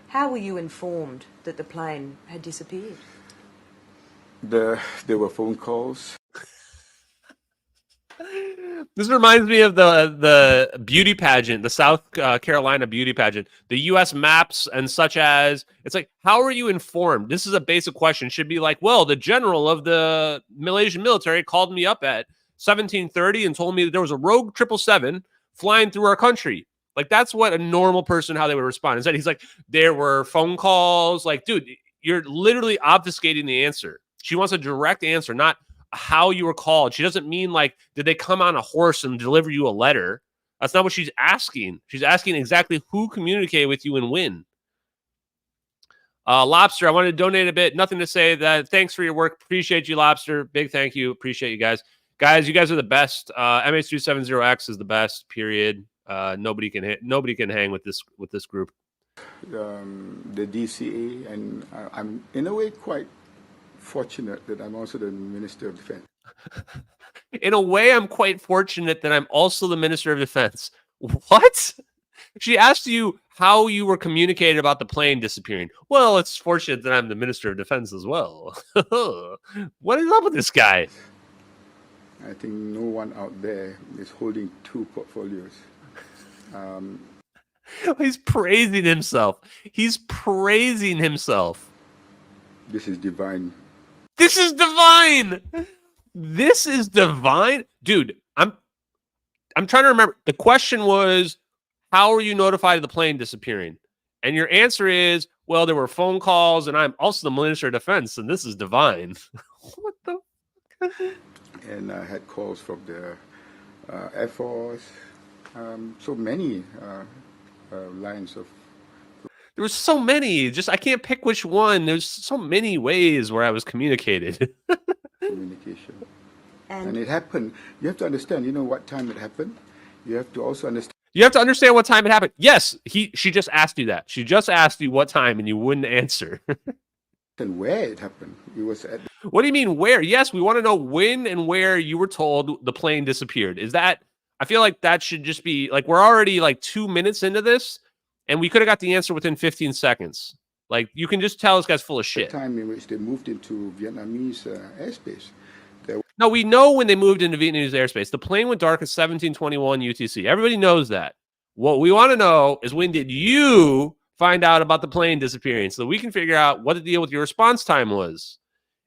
S5: How were you informed that the plane had disappeared?
S6: There were phone calls.
S2: This reminds me of the beauty pageant, the South Carolina beauty pageant, the U.S. maps and such as. It's like, how are you informed? This is a basic question. Should be like, well, the general of the Malaysian military called me up at 17:30 and told me that there was a rogue 777 flying through our country. Like, that's what a normal person, how they would respond. Instead, he's like, there were phone calls. Like, dude, you're literally obfuscating the answer. She wants a direct answer, not how you were called. She doesn't mean like, did they come on a horse and deliver you a letter? That's not what she's asking. She's asking exactly who communicated with you and when. Lobster, I wanted to donate a bit. Nothing to say. That thanks for your work. Appreciate you, Lobster. Big thank you. Appreciate you guys. Guys, you guys are the best. MH370X is the best. Period. Nobody can hang with this group.
S6: The DCA, and I'm in a way quite fortunate that I'm also the Minister of Defense.
S2: In a way, I'm quite fortunate that I'm also the Minister of Defense. What? She asked you how you were communicated about the plane disappearing. Well, it's fortunate that I'm the Minister of Defense as well. What is up with this guy?
S6: I think no one out there is holding two portfolios.
S2: He's praising himself. He's praising himself.
S6: This is divine.
S2: This is divine. This is divine. Dude, I'm trying to remember. The question was, how are you notified of the plane disappearing? And your answer is, well, there were phone calls, and I'm also the Minister of Defense, and this is divine. What the?
S6: And I had calls from the Air Force. So many lines of
S2: There was so many. Just I can't pick which one. There's so many ways where I was communicated.
S6: communication. And it happened. You have to understand, you know what time it happened? You have to also understand.
S2: You have to understand what time it happened. Yes, she just asked you that. She just asked you what time, and you wouldn't answer.
S6: And where it happened. It was at.
S2: What do you mean where? Yes, we want to know when and where you were told the plane disappeared. Is that? I feel like that should just be like we're already like 2 minutes into this, and we could have got the answer within 15 seconds. Like you can just tell this guy's full of shit.
S6: The time in which they moved into Vietnamese airspace.
S2: No, we know when they moved into Vietnamese airspace. The plane went dark at 1721 UTC. Everybody knows that. What we want to know is when did you find out about the plane disappearing so that we can figure out what the deal with your response time was.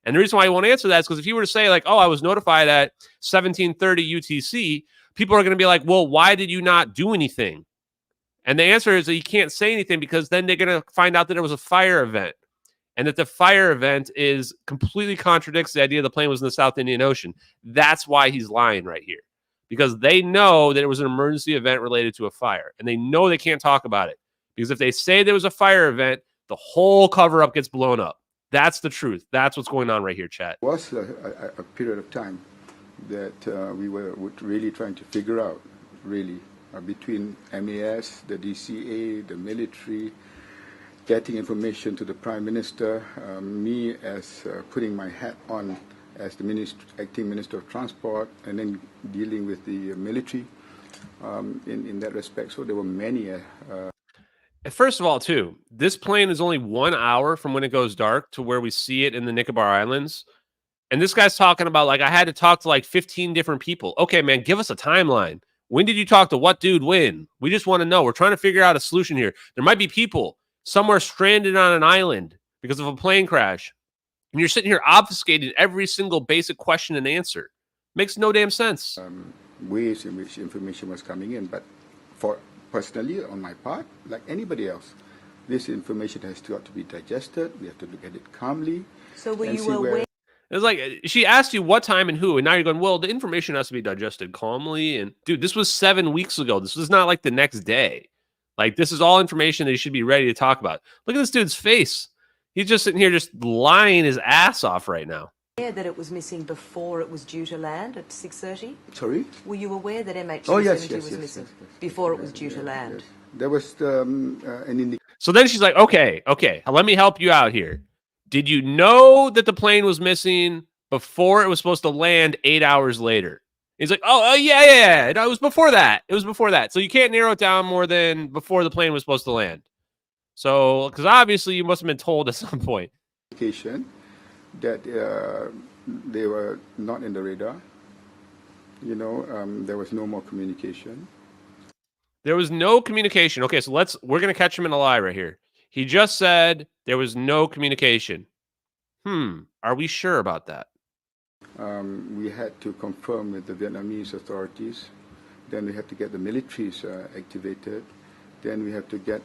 S2: And the reason why I won't answer that is because if you were to say like, oh, I was notified at 1730 UTC, people are going to be like, well, why did you not do anything? And the answer is that you can't say anything because then they're going to find out that it was a fire event. And that the fire event is completely contradicts the idea the plane was in the South Indian Ocean. That's why he's lying right here. Because they know that it was an emergency event related to a fire. And they know they can't talk about it. Because if they say there was a fire event, the whole cover-up gets blown up. That's the truth. That's what's going on right here, chat.
S6: It was a period of time that we were really trying to figure out, really, between MAS, the DCA, the military, getting information to the Prime Minister, me as putting my hat on as the acting Minister of Transport, and then dealing with the military in that respect. So there were many.
S2: First of all, too, this plane is only 1 hour from when it goes dark to where we see it in the Nicobar Islands. And this guy's talking about, like, I had to talk to like 15 different people. Okay, man, give us a timeline. When did you talk to what dude when? We just want to know. We're trying to figure out a solution here. There might be people somewhere stranded on an island because of a plane crash. And you're sitting here obfuscating every single basic question and answer. Makes no damn sense.
S6: Ways in which information was coming in. But for personally, on my part, like anybody else, this information has got to be digested. We have to look at it calmly.
S5: So were you aware?
S2: It's like she asked you what time and who, and now you're going, well, the information has to be digested calmly. And dude, this was 7 weeks ago. This was not like the next day. Like, this is all information that you should be ready to talk about. Look at this dude's face. He's just sitting here just lying his ass off right now.
S5: That it was missing before it was due to land at 6:30?
S6: Sorry?
S5: Were you aware that MH370 was missing before it was due to land?
S6: Yes. There was an indication.
S2: So then she's like, okay, let me help you out here. Did you know that the plane was missing before it was supposed to land 8 hours later? He's like, yeah. It was before that. It was before that. So you can't narrow it down more than before the plane was supposed to land. So, because obviously you must have been told at some point.
S6: That they were not in the radar. You know, there was no more communication.
S2: There was no communication. Okay, so we're going to catch him in a lie right here. He just said there was no communication. Are we sure about that?
S6: We had to confirm with the Vietnamese authorities. Then we had to get the militaries activated. Then we have to get...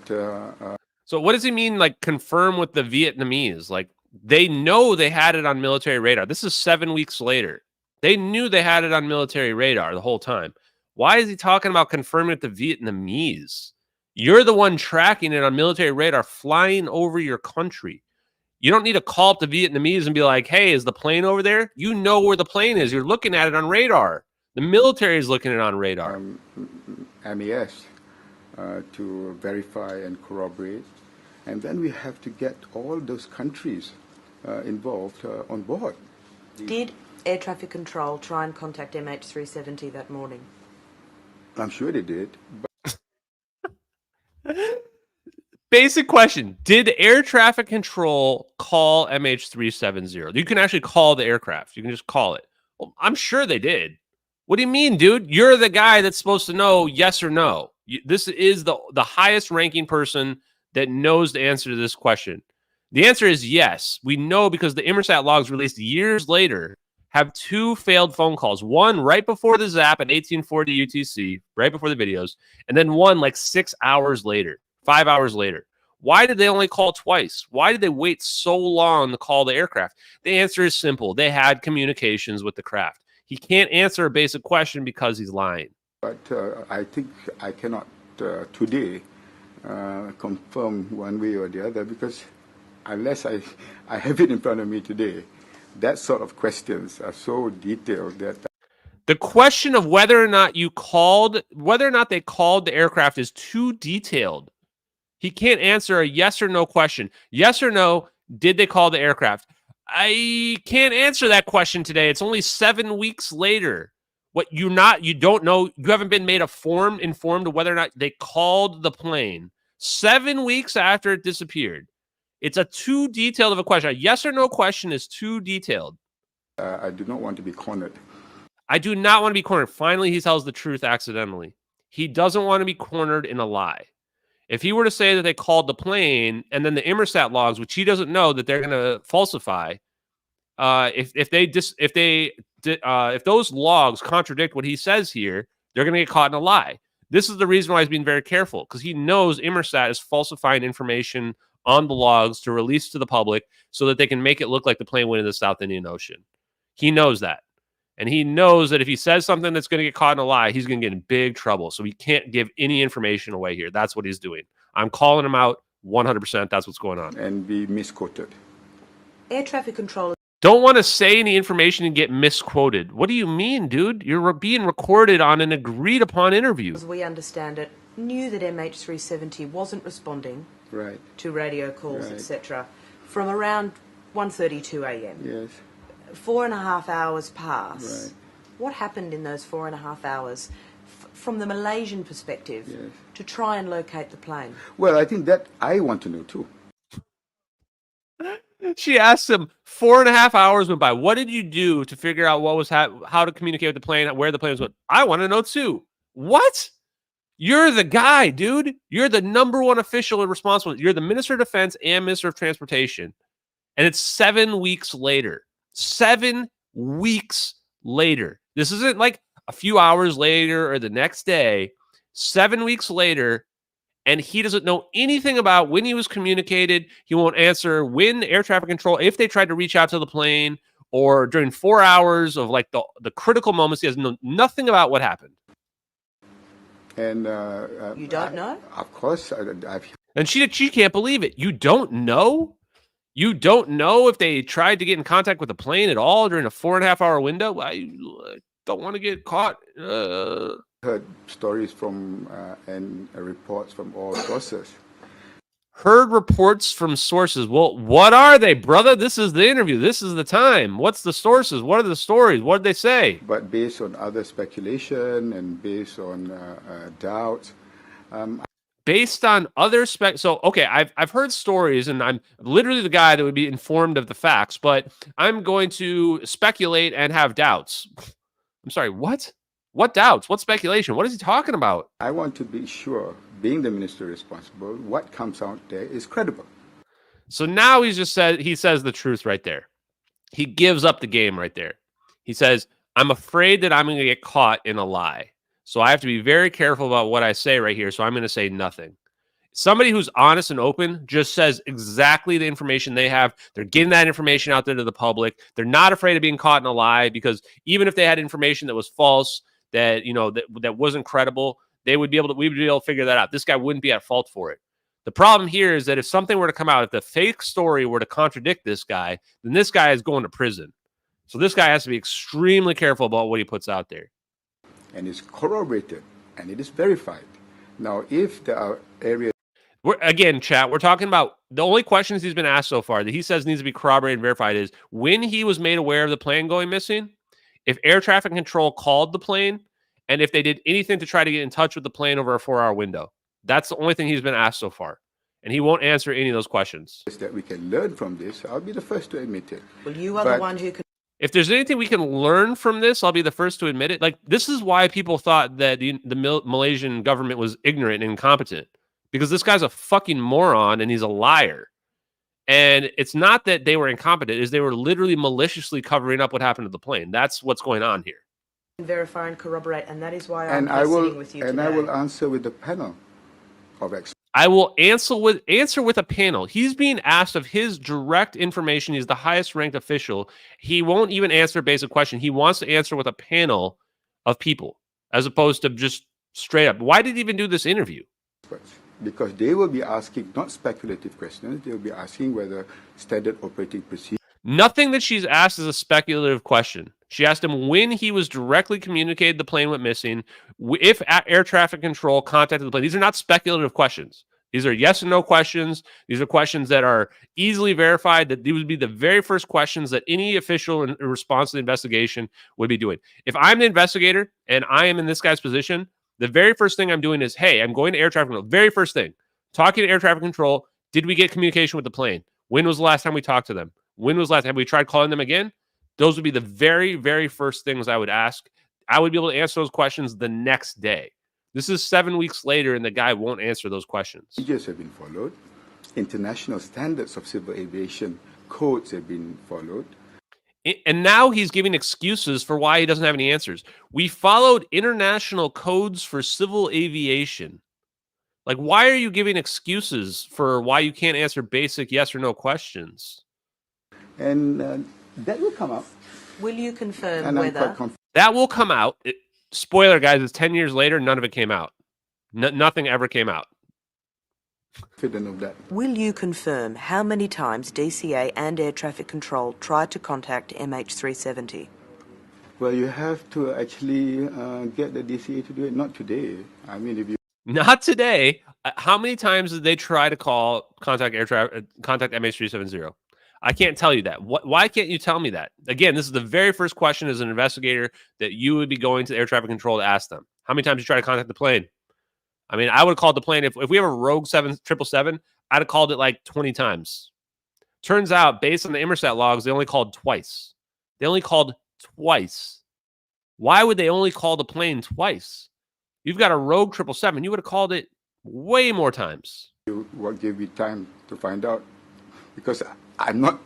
S2: So what does he mean, like, confirm with the Vietnamese? Like, they know they had it on military radar. This is 7 weeks later. They knew they had it on military radar the whole time. Why is he talking about confirming with the Vietnamese? You're the one tracking it on military radar, flying over your country. You don't need to call up the Vietnamese and be like, hey, is the plane over there? You know where the plane is. You're looking at it on radar. The military is looking at it on radar.
S6: MAS to verify and corroborate. And then we have to get all those countries involved on board.
S5: Did Air Traffic Control try and contact MH370 that morning?
S6: I'm sure they did.
S2: Basic question. Did air traffic control call MH370? You can actually call the aircraft. You can just call it. Well, I'm sure they did. What do you mean, dude? You're the guy that's supposed to know yes or no. This is the highest ranking person that knows the answer to this question. The answer is yes. We know because the Inmarsat logs released years later have 2 failed phone calls. One right before the zap at 1840 UTC, right before the videos, and then one like 6 hours later. 5 hours later. Why did they only call twice? Why did they wait so long to call the aircraft? The answer is simple. They had communications with the craft. He can't answer a basic question because he's lying.
S6: But I think I cannot today confirm one way or the other, because unless I have it in front of me today, that sort of questions are so detailed that
S2: the question of whether or not they called the aircraft is too detailed. He can't answer a yes or no question. Yes or no, did they call the aircraft? I can't answer that question today. It's only 7 weeks later. You don't know, you haven't been made informed of whether or not they called the plane 7 weeks after it disappeared. It's a too detailed of a question. A yes or no question is too detailed.
S6: I do not want to be cornered.
S2: I do not want to be cornered. Finally, he tells the truth accidentally. He doesn't want to be cornered in a lie. If he were to say that they called the plane and then the Inmarsat logs, which he doesn't know that they're going to falsify, if those logs contradict what he says here, they're going to get caught in a lie. This is the reason why he's being very careful, because he knows Inmarsat is falsifying information on the logs to release to the public so that they can make it look like the plane went into the South Indian Ocean. He knows that. And he knows that if he says something that's going to get caught in a lie, he's going to get in big trouble. So he can't give any information away here. That's what he's doing. I'm calling him out 100%. That's what's going on.
S6: And be misquoted.
S5: Air traffic controllers
S2: Don't want to say any information and get misquoted. What do you mean, dude? You're being recorded on an agreed upon interview.
S5: as we understand it, knew that MH370 wasn't responding
S6: Right.
S5: to radio calls,
S6: Right.
S5: etc., from around 1:32 a.m.
S6: Yes.
S5: 4.5 hours pass.
S6: Right.
S5: What happened in those 4.5 hours from the Malaysian perspective
S6: Yes.
S5: to try and locate the plane?
S6: Well, I think that I want to know too.
S2: She asked him 4.5 hours went by. What did you do to figure out what was how to communicate with the plane, where the plane was going? I want to know too. What? You're the guy, dude. You're the number one official responsible. You're the Minister of Defense and Minister of Transportation. And it's 7 weeks later. 7 weeks later. This isn't like a few hours later or the next day. 7 weeks later, and he doesn't know anything about when he was communicated. He won't answer when air traffic control, if they tried to reach out to the plane, or during 4 hours of like the critical moments. He has nothing about what happened.
S6: And
S5: You don't know?
S6: Of course, I've
S2: And she can't believe it. You don't know? You don't know if they tried to get in contact with the plane at all during a 4.5 hour window? I don't want to get caught.
S6: heard stories from and reports from all sources.
S2: Heard reports from sources. Well, what are they, brother? This is the interview. This is the time. What's the sources? What are the stories? What did they say?
S6: But based on other speculation and based on doubts,
S2: Based on other so okay, I've heard stories, and I'm literally the guy that would be informed of the facts, but I'm going to speculate and have doubts. I'm sorry, what? What doubts? What speculation? What is he talking about?
S6: I want to be sure, being the minister responsible, what comes out there is credible.
S2: So now he says the truth right there. He gives up the game right there. He says, I'm afraid that I'm going to get caught in a lie. So I have to be very careful about what I say right here. So I'm going to say nothing. Somebody who's honest and open just says exactly the information they have. They're getting that information out there to the public. They're not afraid of being caught in a lie, because even if they had information that was false, that that wasn't credible, we would be able to figure that out. This guy wouldn't be at fault for it. The problem here is that if something were to come out, if the fake story were to contradict this guy, then this guy is going to prison. So this guy has to be extremely careful about what he puts out there.
S6: And it's corroborated and it is verified. Now, if there are areas...
S2: Again, chat, we're talking about the only questions he's been asked so far that he says needs to be corroborated and verified is when he was made aware of the plane going missing, if air traffic control called the plane, and if they did anything to try to get in touch with the plane over a 4 hour window. That's the only thing he's been asked so far. And he won't answer any of those questions.
S6: That we can learn from this, I'll be the first to admit it.
S5: Well, you are the one who can.
S2: If there's anything we can learn from this, I'll be the first to admit it. Like, this is why people thought that the Malaysian government was ignorant and incompetent, because this guy's a fucking moron and he's a liar. And it's not that they were incompetent, is they were literally maliciously covering up what happened to the plane. That's what's going on here.
S5: Verify and corroborate, and that is why
S6: And
S5: I'm sitting with you today.
S6: And I will answer with the panel of experts.
S2: I will answer with a panel. He's being asked of his direct information. He's the highest ranked official. He won't even answer a basic question. He wants to answer with a panel of people as opposed to just straight up. Why did he even do this interview?
S6: Because they will be asking not speculative questions. They will be asking whether standard operating procedure.
S2: Nothing that she's asked is a speculative question. She asked him when he was directly communicated the plane went missing, if air traffic control contacted the plane. These are not speculative questions. These are yes or no questions. These are questions that are easily verified, that these would be the very first questions that any official in response to the investigation would be doing. If I'm the investigator and I am in this guy's position, the very first thing I'm doing is, hey, I'm going to air traffic control. Very first thing, talking to air traffic control. Did we get communication with the plane? When was the last time we talked to them? When was the last time we tried calling them again? Those would be the very, very first things I would ask. I would be able to answer those questions the next day. This is 7 weeks later, and the guy won't answer those questions.
S6: Procedures have been followed. International standards of civil aviation codes have been followed.
S2: And now he's giving excuses for why he doesn't have any answers. We followed international codes for civil aviation. Like, why are you giving excuses for why you can't answer basic yes or no questions?
S6: And that will come out.
S5: Will you confirm
S6: And
S5: whether...
S2: That will come out. Spoiler, guys, it's 10 years later. None of it came out. Nothing ever came out.
S6: Of that.
S5: Will you confirm how many times DCA and air traffic control tried to contact MH370?
S6: Well, you have to actually get the DCA to do it. Not today. I mean, if you...
S2: Not today. How many times did they try to contact MH370? I can't tell you that. Why can't you tell me that? Again, this is the very first question as an investigator that you would be going to air traffic control to ask them. How many times did you try to contact the plane? I mean, I would have called the plane. If we have a Rogue 777, I'd have called it like 20 times. Turns out, based on the Inmarsat logs, they only called twice. They only called twice. Why would they only call the plane twice? You've got a Rogue 777. You would have called it way more times.
S6: What gave me time to find out? Because I'm not,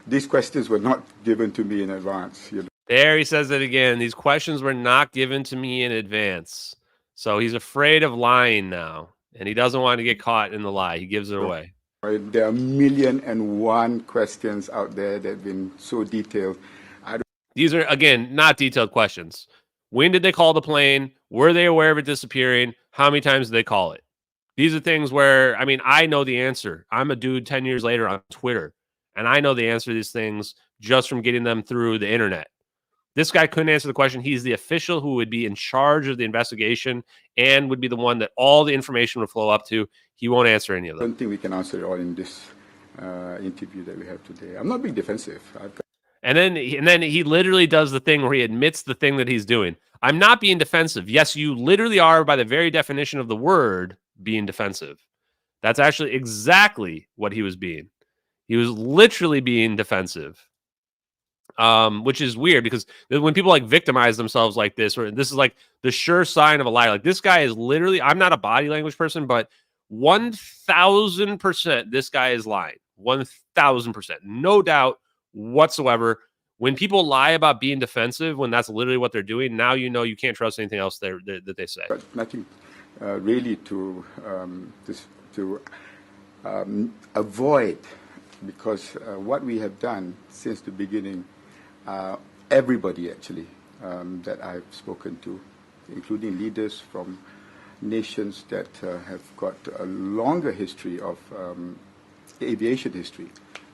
S6: these questions were not given to me in advance. You know?
S2: There he says it again. These questions were not given to me in advance. So he's afraid of lying now, and he doesn't want to get caught in the lie. He gives it away.
S6: There are 1,000,001 questions out there that have been so detailed.
S2: These are, again, not detailed questions. When did they call the plane? Were they aware of it disappearing? How many times did they call it? These are things where, I mean, I know the answer. I'm a dude 10 years later on Twitter, and I know the answer to these things just from getting them through the internet. This guy couldn't answer the question. He's the official who would be in charge of the investigation and would be the one that all the information would flow up to. He won't answer any of them.
S6: I don't think we can answer it all in this interview that we have today. I'm not being defensive.
S2: And then he literally does the thing where he admits the thing that he's doing. I'm not being defensive. Yes, you literally are, by the very definition of the word, being defensive. That's actually exactly what he was being. He was literally being defensive. Which is weird because when people like victimize themselves like this, or this is like the sure sign of a lie. Like this guy is literally, I'm not a body language person, but 1,000% this guy is lying. 1,000%. No doubt whatsoever. When people lie about being defensive, when that's literally what they're doing, now you know you can't trust anything else that they say.
S6: But nothing really to avoid, because what we have done since the beginning, everybody actually that I've spoken to, including leaders from nations that have got a longer history of aviation history,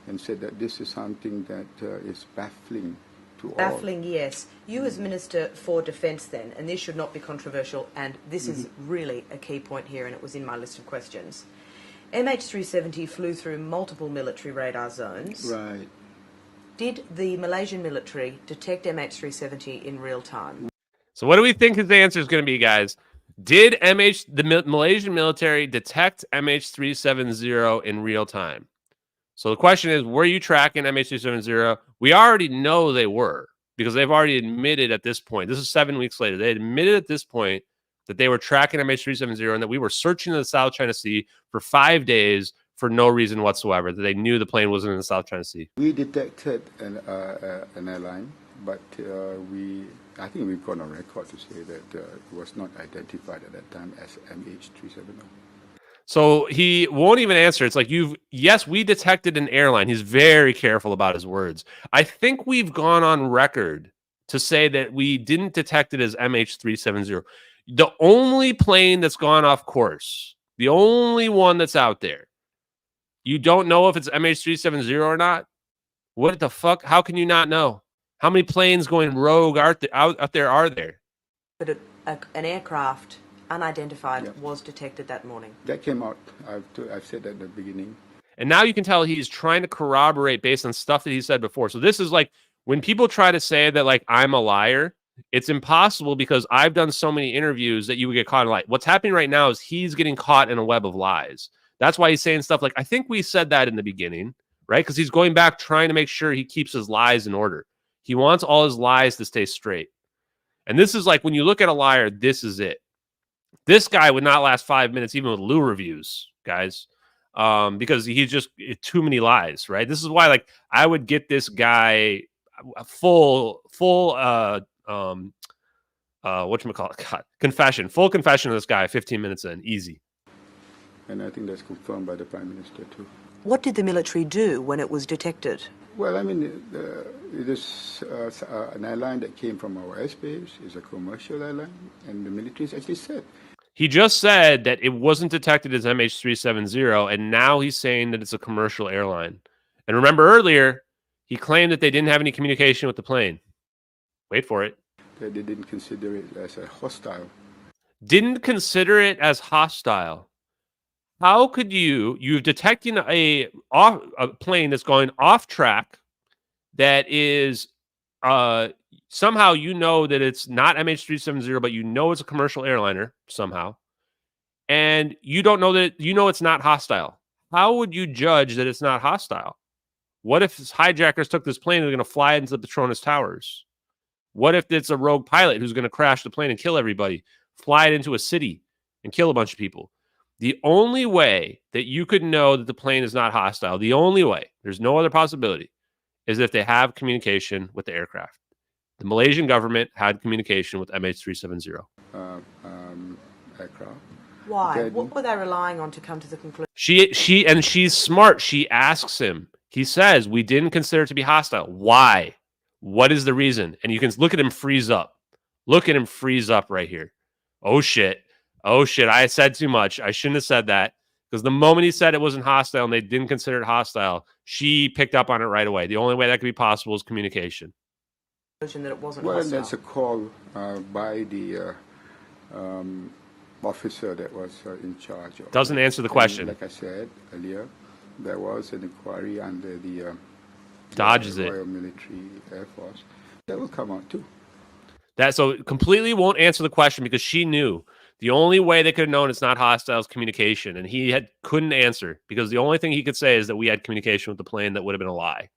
S6: and said that this is something that is baffling to all.
S5: Baffling, yes. You as Minister for Defence then, and this should not be controversial, and this is really a key point here, and it was in my list of questions. MH370 flew through multiple military radar zones.
S6: Right.
S5: Did the Malaysian military detect MH370 in real time?
S2: So what do we think his answer is going to be, guys? Did the Malaysian military detect MH370 in real time? So the question is, were you tracking MH370? We already know they were, because they've already admitted at this point. This is 7 weeks later. They admitted at this point that they were tracking MH370 and that we were searching the South China Sea for 5 days for no reason whatsoever, that they knew the plane wasn't in the South China Sea.
S6: We detected an airline, but I think we've gone on record to say that it was not identified at that time as MH370.
S2: So he won't even answer. It's like, yes, we detected an airline. He's very careful about his words. I think we've gone on record to say that we didn't detect it as MH370. The only plane that's gone off course, the only one that's out there, you don't know if it's MH370 or not? What the fuck? How can you not know? How many planes going rogue out there are there?
S5: But an aircraft, unidentified, was detected that morning.
S6: That came out. I've said that at the beginning.
S2: And now you can tell he's trying to corroborate based on stuff that he said before. So this is like, when people try to say that, like, I'm a liar, it's impossible, because I've done so many interviews that you would get caught in a lie. What's happening right now is he's getting caught in a web of lies. That's why he's saying stuff like, I think we said that in the beginning, right? Because he's going back trying to make sure he keeps his lies in order. He wants all his lies to stay straight. And this is like, when you look at a liar, this is it. This guy would not last 5 minutes, even with Lou reviews, guys, because he's just too many lies, right? This is why, like, I would get this guy full whatchamacallit, God, full confession of this guy 15 minutes in, easy.
S6: And I think that's confirmed by the Prime Minister too.
S5: What did the military do when it was detected?
S6: Well, I mean, it is an airline that came from our airspace. It's a commercial airline, and the military has actually said.
S2: He just said that it wasn't detected as MH370, and now he's saying that it's a commercial airline. And remember earlier, he claimed that they didn't have any communication with the plane. Wait for it.
S6: That they didn't consider it as a hostile.
S2: Didn't consider it as hostile. How could you've detected a plane that's going off track, that is somehow you know that it's not MH370, but you know it's a commercial airliner somehow, and you don't know that, you know it's not hostile. How would you judge that it's not hostile? What if hijackers took this plane and they're going to fly into the Petronas Towers? What if it's a rogue pilot who's going to crash the plane and kill everybody, fly it into a city and kill a bunch of people? The only way that you could know that the plane is not hostile, the only way, there's no other possibility, is if they have communication with the aircraft. The Malaysian government had communication with MH370.
S6: Aircraft.
S5: Why? What were they relying on to come to the conclusion?
S2: She's smart. She asks him. He says, we didn't consider it to be hostile. Why? What is the reason? And you can look at him freeze up. Look at him freeze up right here. Oh, shit. Oh, shit. I said too much. I shouldn't have said that. Because the moment he said it wasn't hostile and they didn't consider it hostile, she picked up on it right away. The only way that could be possible is communication.
S5: That it wasn't
S6: well,
S5: hostile.
S6: that's a call by the officer that was in charge.
S2: Doesn't answer the question.
S6: And like I said earlier, there was an inquiry under the
S2: dodges
S6: Royal Military Air Force. That will come out too.
S2: So completely won't answer the question, because she knew the only way they could have known it's not hostile is communication, and he couldn't answer, because the only thing he could say is that we had communication with the plane that would have been a lie,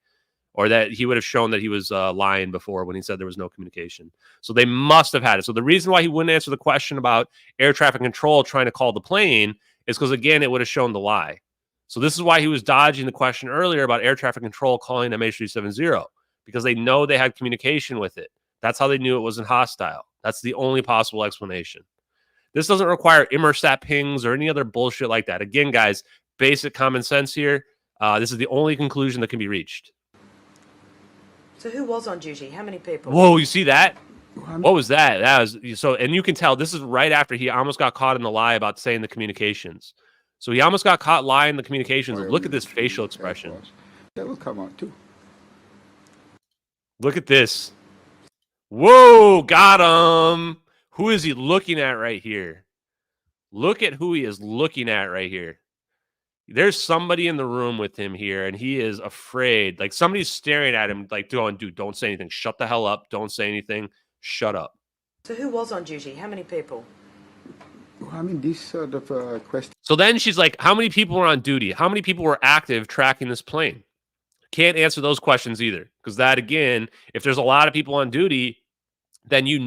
S2: or that he would have shown that he was lying before when he said there was no communication. So they must have had it. So the reason why he wouldn't answer the question about air traffic control trying to call the plane is because, again, it would have shown the lie. So this is why he was dodging the question earlier about air traffic control calling MH370, because they know they had communication with it. That's how they knew it wasn't hostile. That's the only possible explanation. This doesn't require Inmarsat pings or any other bullshit like that. Again, guys, basic common sense here. This is the only conclusion that can be reached.
S5: So who was on duty? How many people?
S2: Whoa, you see that? What was that? That was so, and you can tell this is right after he almost got caught in the lie about saying the communications. So he almost got caught lying in the communications. Look at this facial expression.
S6: That will come out too.
S2: Look at this. Whoa, got him. Who is he looking at right here? Look at who he is looking at right here. There's somebody in the room with him here, and he is afraid. Like, somebody's staring at him, like, going, dude, don't say anything. Shut the hell up. Don't say anything. Shut up.
S5: So who was on duty? How many people?
S6: I mean, these sort of questions.
S2: So then she's like, how many people were on duty? How many people were active tracking this plane? Can't answer those questions either. Because that, again, if there's a lot of people on duty, then you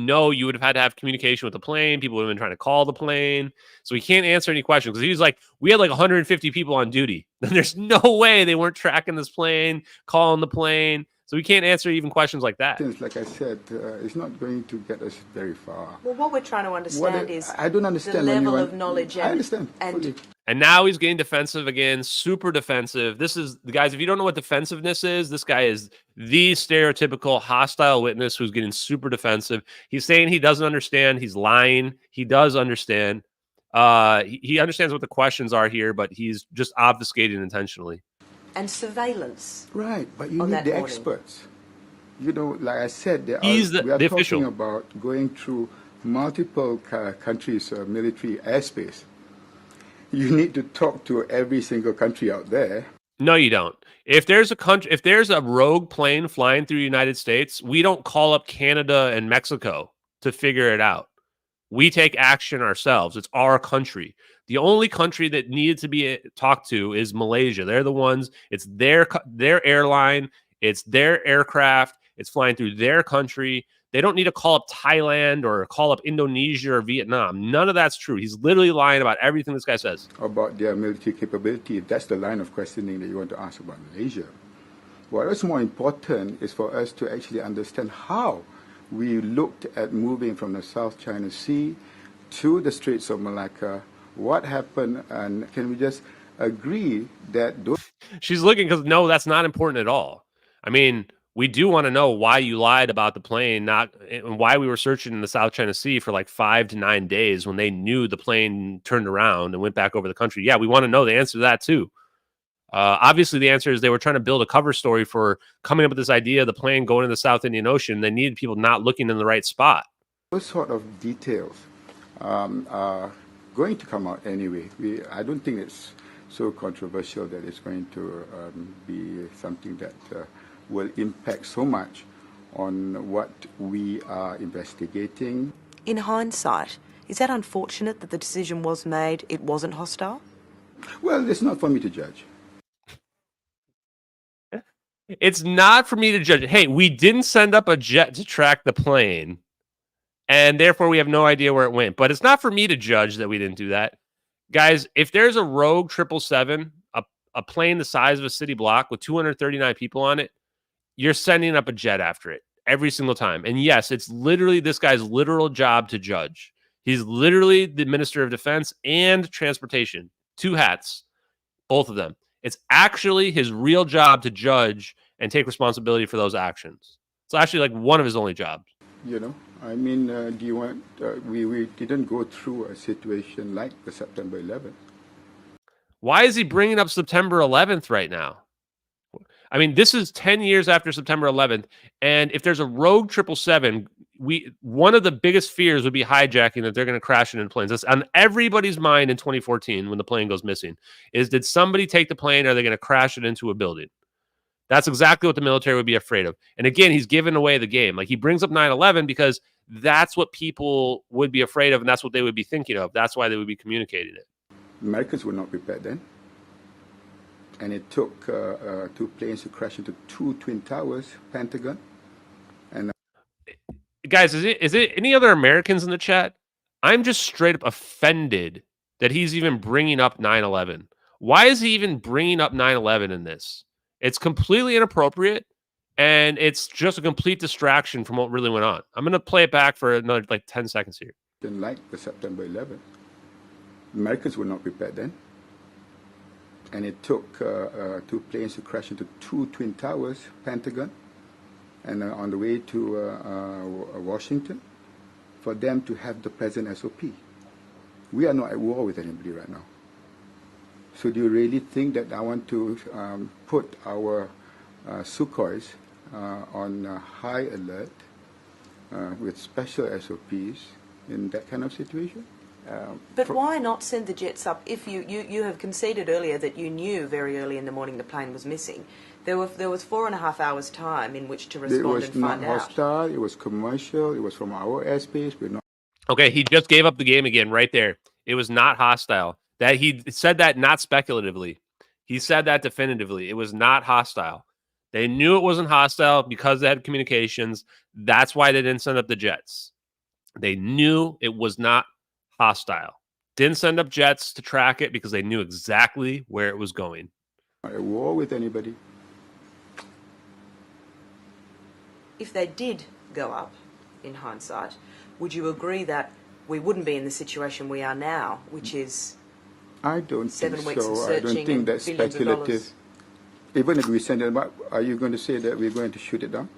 S2: would have had to have communication with the plane. People would have been trying to call the plane. So he can't answer any questions because he's like, we had like 150 people on duty. And there's no way they weren't tracking this plane, calling the plane. So we can't answer even questions like that.
S6: Like I said, it's not going to get us very far.
S5: Well, what we're trying to understand is
S6: I don't understand
S5: the level of knowledge.
S6: I understand.
S2: And now he's getting defensive again, super defensive. This is, guys, if you don't know what defensiveness is, this guy is the stereotypical hostile witness who's getting super defensive. He's saying he doesn't understand. He's lying. He does understand. He understands what the questions are here, but he's just obfuscating intentionally.
S5: And surveillance.
S6: Right, but you need the experts. You know, like I said, we are
S2: the official.
S6: talking about going through multiple countries' military airspace. You need to talk to every single country out there.
S2: No, you don't. If there's a rogue plane flying through the United States, we don't call up Canada and Mexico to figure it out. We take action ourselves. It's our country. The only country that needed to be talked to is Malaysia. They're the ones. It's their airline. It's their aircraft. It's flying through their country. They don't need to call up Thailand or call up Indonesia or Vietnam. None of that's true. He's literally lying about everything this guy says.
S6: About their military capability, if that's the line of questioning that you want to ask about Malaysia. What is more important is for us to actually understand how we looked at moving from the South China Sea to the Straits of Malacca. What happened, and can we just agree that those...
S2: She's looking because, no, that's not important at all. I mean, we do want to know why you lied about the plane, and why we were searching in the South China Sea for like 5 to 9 days when they knew the plane turned around and went back over the country. Yeah, we want to know the answer to that too. Obviously, the answer is they were trying to build a cover story for coming up with this idea of the plane going to the South Indian Ocean. They needed people not looking in the right spot.
S6: Those sort of details are going to come out anyway. I don't think it's so controversial that it's going to be something that will impact so much on what we are investigating.
S5: In hindsight, is that unfortunate that the decision was made, it wasn't hostile?
S6: Well, it's not for me to judge.
S2: It's not for me to judge. Hey, we didn't send up a jet to track the plane, and therefore we have no idea where it went. But it's not for me to judge that we didn't do that. Guys, if there's a rogue 777, a plane the size of a city block with 239 people on it, you're sending up a jet after it every single time. And yes, it's literally this guy's literal job to judge. He's literally the Minister of Defense and Transportation. 2 hats, both of them. It's actually his real job to judge and take responsibility for those actions. It's actually like one of his only jobs.
S6: You know, I mean, do you want, we didn't go through a situation like the September 11th.
S2: Why is he bringing up September 11th right now? I mean, this is 10 years after September 11th. And if there's a rogue 777, one of the biggest fears would be hijacking, that they're going to crash into planes. That's on everybody's mind in 2014 when the plane goes missing, is did somebody take the plane? Or are they going to crash it into a building? That's exactly what the military would be afraid of. And again, he's giving away the game. Like, he brings up 9/11 because that's what people would be afraid of, and that's what they would be thinking of. That's why they would be communicating it.
S6: Americans were not prepared then. And it took 2 planes to crash into 2 twin towers, Pentagon. And
S2: guys, is it any other Americans in the chat? I'm just straight up offended that he's even bringing up 9/11. Why is he even bringing up 9/11 in this? It's completely inappropriate, and it's just a complete distraction from what really went on. I'm going to play it back for another like 10 seconds here.
S6: Like the September 11th, Americans were not prepared then. And it took 2 planes to crash into 2 twin towers, Pentagon, and on the way to Washington, for them to have the present SOP. We are not at war with anybody right now. So do you really think that I want to put our Sukhois on high alert with special SOPs in that kind of situation?
S5: But why not send the jets up if you have conceded earlier that you knew very early in the morning the plane was missing? There was 4.5 hours time in which to respond and find out.
S6: It was not hostile, it was commercial, it was from our airspace. We're not.
S2: Okay, he just gave up the game again right there. It was not hostile. That he said that not speculatively. He said that definitively. It was not hostile. They knew it wasn't hostile because they had communications. That's why they didn't send up the jets. They knew it was not hostile. Didn't send up jets to track it because they knew exactly where it was going.
S6: At war with anybody.
S5: If they did go up, in hindsight, would you agree that we wouldn't be in the situation we are now, which is
S6: I don't
S5: 7
S6: think
S5: weeks of
S6: so. I don't
S5: searching
S6: think
S5: and
S6: that's
S5: billions of
S6: speculative.
S5: dollars?
S6: Even if we send it up, are you going to say that we're going to shoot it down?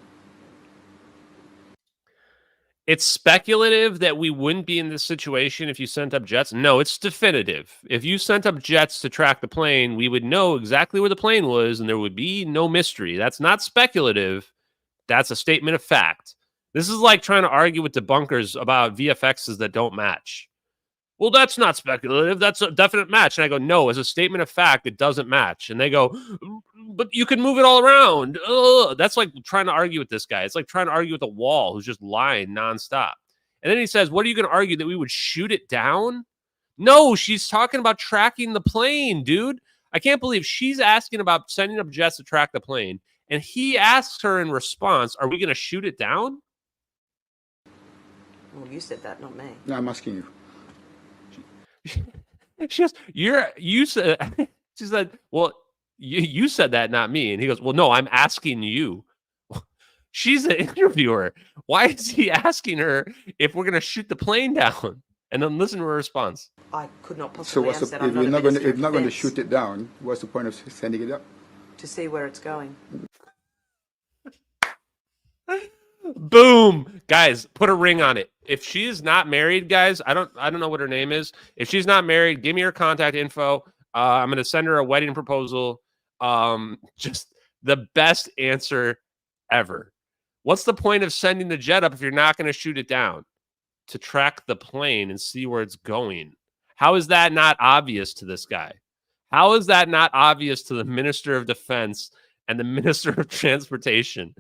S2: It's speculative that we wouldn't be in this situation if you sent up jets. No, it's definitive. If you sent up jets to track the plane, we would know exactly where the plane was and there would be no mystery. That's not speculative. That's a statement of fact. This is like trying to argue with debunkers about VFXs that don't match. Well, that's not speculative. That's a definite match. And I go, no, as a statement of fact, it doesn't match. And they go, but you can move it all around. Ugh. That's like trying to argue with this guy. It's like trying to argue with a wall who's just lying nonstop. And then he says, what are you going to argue, that we would shoot it down? No, she's talking about tracking the plane, dude. I can't believe she's asking about sending up jets to track the plane. And he asks her in response, are we going to shoot it down?
S5: Well, you said that, not me.
S6: No, I'm asking you.
S2: She goes, you said, she said, well, you said that, not me. And he goes, well, no, I'm asking you. She's an interviewer. Why is he asking her if we're going to shoot the plane down? And then listen to her response.
S5: I could not
S6: So
S5: possibly
S6: what's
S5: answer
S6: the,
S5: that.
S6: if we're not going to
S5: Defense.
S6: shoot it down, what's the point of sending it up?
S5: To see where it's going.
S2: Boom, guys, put a ring on it. If she is not married, guys, I don't know what her name is. If she's not married, give me her contact info. I'm going to send her a wedding proposal. Just the best answer ever. What's the point of sending the jet up if you're not going to shoot it down? To track the plane and see where it's going. How is that not obvious to this guy? How is that not obvious to the Minister of Defense and the Minister of Transportation?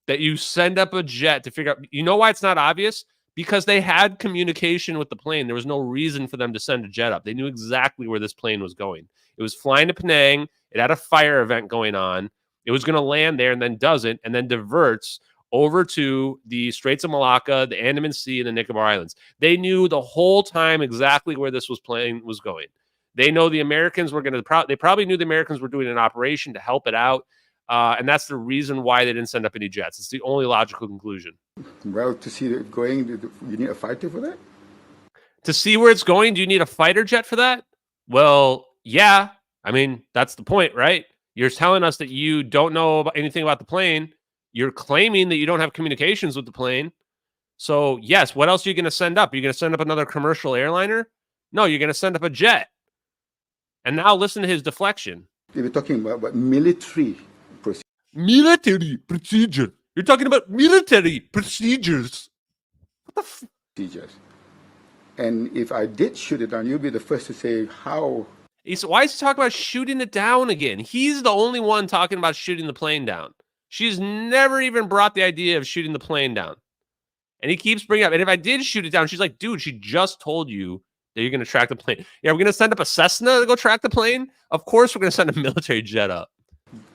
S2: That you send up a jet to figure out, you know why it's not obvious? Because they had communication with the plane. There was no reason for them to send a jet up. They knew exactly where this plane was going. It was flying to Penang. It had a fire event going on. It was going to land there and then doesn't, and then diverts over to the Straits of Malacca, the Andaman Sea, and the Nicobar Islands. They knew the whole time exactly where this plane was going. They know the Americans were going to, they probably knew the Americans were doing an operation to help it out. And that's the reason why they didn't send up any jets. It's the only logical conclusion.
S6: Well, to see it going, you need a fighter for that?
S2: To see where it's going, do you need a fighter jet for that? Well, yeah. I mean, that's the point, right? You're telling us that you don't know anything about the plane. You're claiming that you don't have communications with the plane. So, yes, what else are you going to send up? Are you going to send up another commercial airliner? No, you're going to send up a jet. And now listen to his deflection.
S6: We're talking about military procedures.
S2: Military procedure. You're talking about military procedures. What the
S6: Procedures. And if I did shoot it down, you'll be the first to say how.
S2: Why is he talking about shooting it down again? He's the only one talking about shooting the plane down. She's never even brought the idea of shooting the plane down. And he keeps bringing up, and if I did shoot it down, she's like, dude, she just told you that you're going to track the plane. Yeah, we're going to send up a Cessna to go track the plane? Of course we're going to send a military jet up.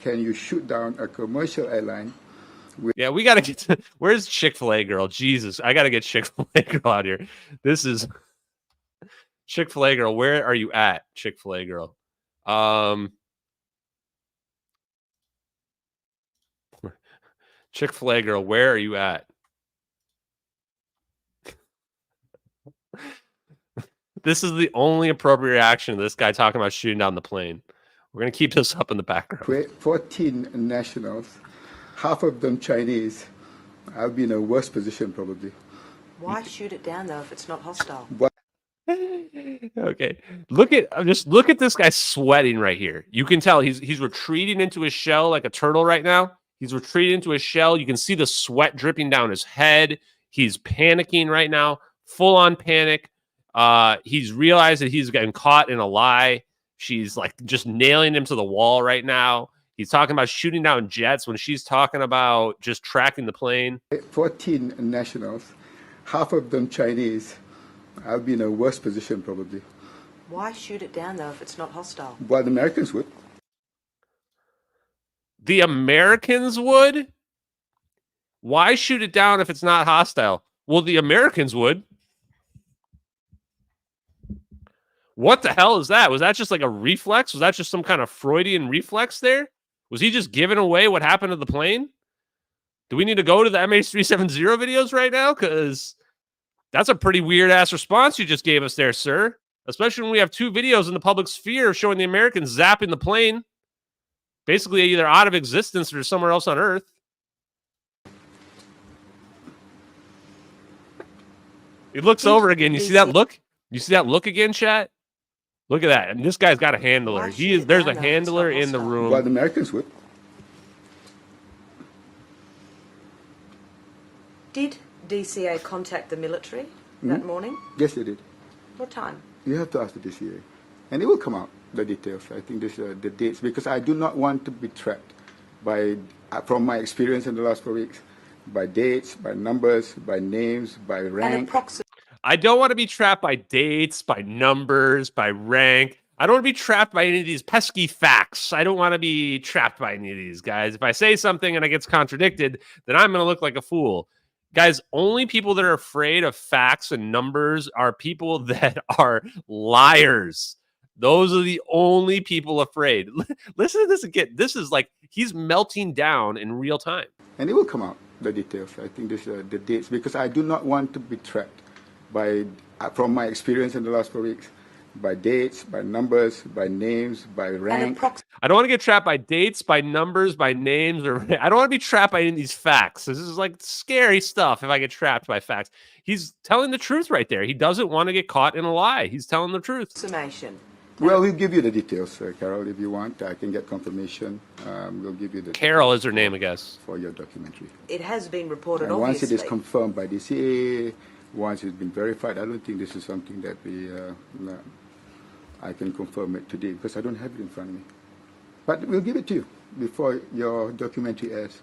S6: Can you shoot down a commercial airline?
S2: Yeah, we got to get to, where's Chick-fil-A girl? Jesus, I got to get Chick-fil-A girl out here. This is Chick-fil-A girl. Where are you at, Chick-fil-A girl? Chick-fil-A girl, where are you at? This is the only appropriate reaction to this guy talking about shooting down the plane. We're going to keep this up in the background.
S6: 14 nationals, half of them Chinese. I'll be in a worse position probably.
S5: Why shoot it down, though, if it's not hostile?
S2: Okay. Look at this guy sweating right here. You can tell he's retreating into his shell like a turtle right now. He's retreating into his shell. You can see the sweat dripping down his head. He's panicking right now, full on panic. He's realized that he's getting caught in a lie. She's like just nailing him to the wall right now. He's talking about shooting down jets when she's talking about just tracking the plane.
S6: 14 nationals, half of them Chinese. I'll be in a worse position probably.
S5: Why shoot it down, though, if it's not hostile?
S6: Well, the Americans would.
S2: The Americans would? Why shoot it down if it's not hostile? Well, the Americans would. What the hell is that? Was that just like a reflex? Was that just some kind of Freudian reflex there? Was he just giving away what happened to the plane? Do we need to go to the MH370 videos right now? Because that's a pretty weird-ass response you just gave us there, sir. Especially when we have two videos in the public sphere showing the Americans zapping the plane. Basically either out of existence or somewhere else on Earth. He looks over again. You see that look? You see that look again, chat? Look at that. And this guy's got a handler. There's a handler in the room.
S6: Well, the Americans would.
S5: Did DCA contact the military that morning?
S6: Yes, they did.
S5: What time?
S6: You have to ask the DCA. And it will come out, the details. I think this the dates, because I do not want to be trapped by, from my experience in the last 4 weeks, by dates, by numbers, by names, by rank.
S2: I don't want to be trapped by dates, by numbers, by rank. I don't want to be trapped by any of these pesky facts. I don't want to be trapped by any of these guys. If I say something and it gets contradicted, then I'm going to look like a fool. Guys, only people that are afraid of facts and numbers are people that are liars. Those are the only people afraid. Listen to this again. This is like he's melting down in real time.
S6: And it will come out, the details. I think this the dates, because I do not want to be trapped by, from my experience in the last 4 weeks, by dates, by numbers, by names, by rank.
S2: I don't want to get trapped by dates, by numbers, by names, or I don't want to be trapped by any of these facts. This is like scary stuff if I get trapped by facts. He's telling the truth right there. He doesn't want to get caught in a lie. He's telling the truth.
S5: Summation.
S6: Well, we'll give you the details, Carol, if you want. I can get confirmation. We'll give you the
S2: Carol is her name, I guess.
S6: For your documentary.
S5: It has been reported,
S6: and
S5: obviously.
S6: once it is confirmed by DCA, once it's been verified, I don't think this is something that we, I can confirm it today because I don't have it in front of me. But we'll give it to you before your documentary airs.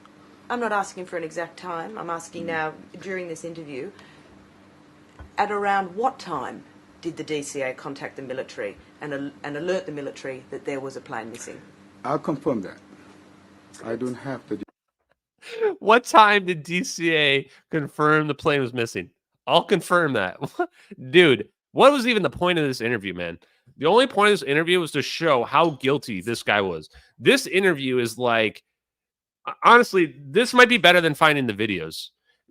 S5: I'm not asking for an exact time. I'm asking now, during this interview, at around what time did the DCA contact the military and alert the military that there was a plane missing?
S6: I'll confirm that. I don't have the...
S2: What time did DCA confirm the plane was missing? I'll confirm that. Dude, what was even the point of this interview, man? The only point of this interview was to show how guilty this guy was. This interview is like, honestly, this might be better than finding the videos.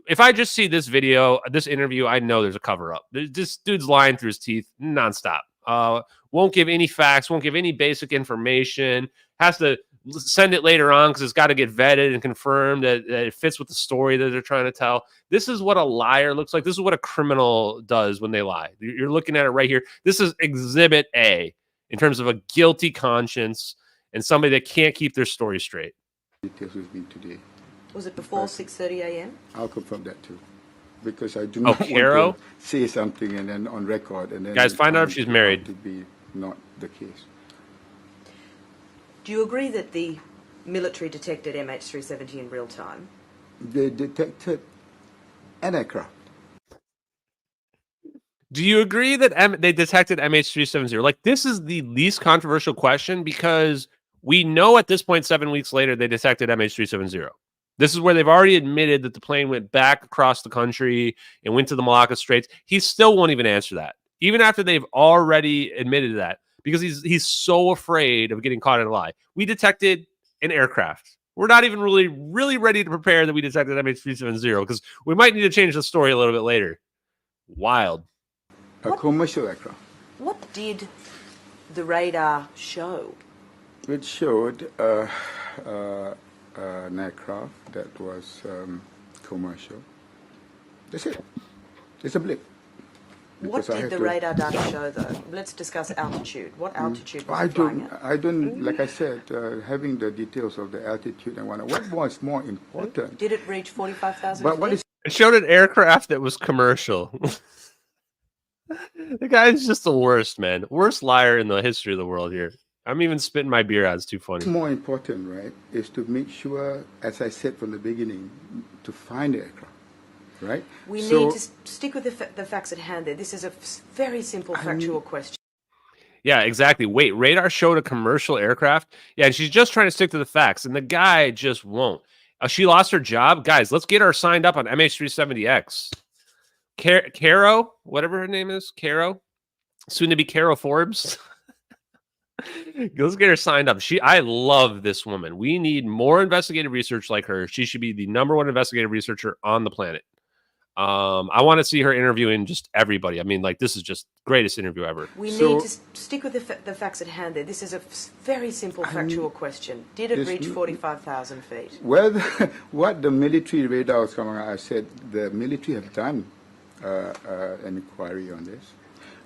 S2: If I just see this video, this interview, I know there's a cover-up. This dude's lying through his teeth nonstop. Won't give any facts, won't give any basic information, has to send it later on because it's got to get vetted and confirmed that it fits with the story that they're trying to tell. This is what a liar looks like. This is what a criminal does when they lie. You're looking at it right here. This is Exhibit A in terms of a guilty conscience and somebody that can't keep their story straight.
S6: Details with me today.
S5: Was it before 6:30 a.m.?
S6: I'll confirm that too, because I do not want to say something and then on record and then
S2: guys find out if she's married.
S6: To be not the case.
S5: Do you agree that the military detected MH370 in real time?
S6: They detected an aircraft.
S2: Do you agree that they detected MH370? Like, this is the least controversial question because we know at this point, 7 weeks later, they detected MH370. This is where they've already admitted that the plane went back across the country and went to the Malacca Straits. He still won't even answer that, even after they've already admitted that, because he's so afraid of getting caught in a lie. We detected an aircraft. We're not even really ready to prepare that we detected MH370 because we might need to change the story a little bit later. Wild.
S6: A commercial aircraft.
S5: What did the radar show?
S6: It showed an aircraft that was commercial. That's it. It's a blip.
S5: What did the radar data show, though? Let's discuss altitude. What altitude was it flying at?
S6: I don't, like I said, having the details of the altitude and whatnot. What was more important?
S5: Did it reach 45,000 feet?
S6: What is...
S2: It showed an aircraft that was commercial. The guy's just the worst, man. Worst liar in the history of the world here. I'm even spitting my beer out. It's too funny.
S6: What's more important, right, is to make sure, as I said from the beginning, to find the aircraft. Right?
S5: We need to stick with the facts at hand there. This is a very simple factual question.
S2: Yeah, exactly. Wait, radar showed a commercial aircraft. Yeah, and she's just trying to stick to the facts, and the guy just won't. She lost her job. Guys, let's get her signed up on MH370X. Caro, whatever her name is, Caro, soon to be Caro Forbes. Let's get her signed up. I love this woman. We need more investigative research like her. She should be the #1 investigative researcher on the planet. I want to see her interviewing just everybody. I mean, like, this is just greatest interview ever.
S5: We need to stick with the facts at hand there. This is a very simple factual question. Did it reach 45,000 feet?
S6: Well, what the military radar was coming out, I said the military have done an inquiry on this.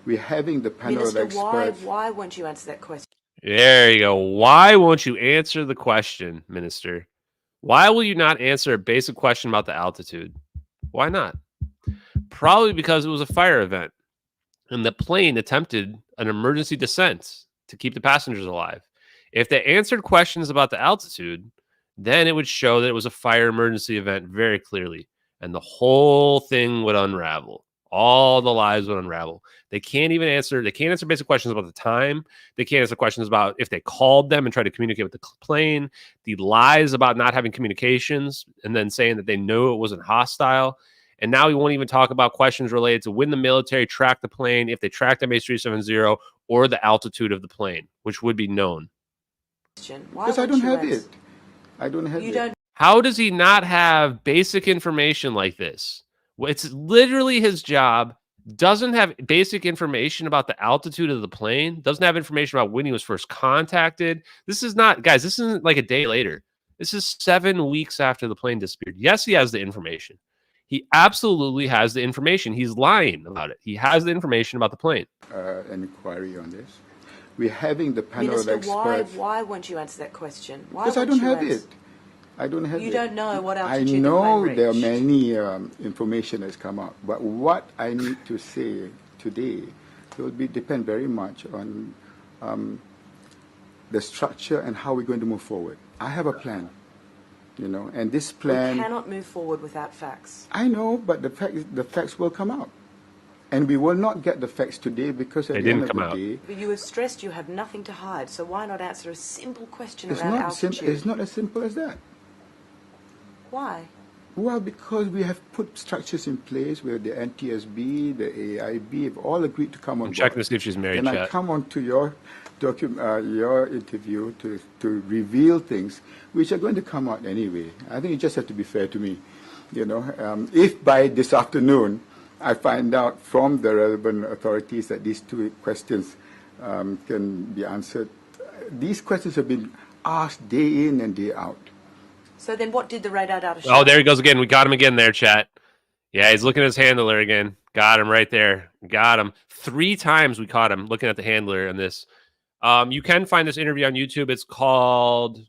S6: We're having the panel
S5: Minister,
S6: of experts.
S5: why won't you answer that question?
S2: There you go. Why won't you answer the question, Minister? Why will you not answer a basic question about the altitude? Why not? Probably because it was a fire event and the plane attempted an emergency descent to keep the passengers alive. If they answered questions about the altitude, then it would show that it was a fire emergency event very clearly, and the whole thing would unravel. All the lies would unravel. They can't answer basic questions about the time. They can't answer questions about if they called them and tried to communicate with the plane. The lies about not having communications and then saying that they knew it wasn't hostile. And now we won't even talk about questions related to when the military tracked the plane, if they tracked MH370, or the altitude of the plane, which would be known.
S6: Because I don't have it. I don't have it.
S2: How does he not have basic information like this? It's literally his job. Doesn't have basic information about the altitude of the plane. Doesn't have information about when he was first contacted. This is not, guys, this isn't like a day later. This is 7 weeks after the plane disappeared. Yes, he has the information. He absolutely has the information. He's lying about it. He has the information about the plane.
S6: An inquiry on this. We're having the panel
S5: Minister,
S6: of experts.
S5: why won't you answer that question?
S6: Because I don't have it. I don't have it.
S5: You don't know what
S6: I
S5: altitude
S6: know
S5: the plane
S6: there are
S5: reached.
S6: many information that's come out, but what I need to say today will depend very much on the structure and how we're going to move forward. I have a plan, and this plan.
S5: We cannot move forward without facts.
S6: I know, but the facts will come out, and we will not get the facts today because at the end of the day.
S5: But you have stressed you have nothing to hide, so why not answer a simple question
S6: It's
S5: about
S6: not
S5: altitude?
S6: it's not as simple as that.
S5: Why?
S6: Well, because we have put structures in place where the NTSB, the AIB have all agreed to come on board.
S2: Checking to see if she's married,
S6: and I come on to your interview to reveal things which are going to come out anyway. I think you just have to be fair to me. If by this afternoon I find out from the relevant authorities that these two questions can be answered, these questions have been asked day in and day out.
S5: So then what did the radar data show?
S2: Oh, there he goes again. We got him again there, chat. Yeah, he's looking at his handler again. Got him right there. Got him. 3 times we caught him looking at the handler in this. You can find this interview on YouTube. It's called,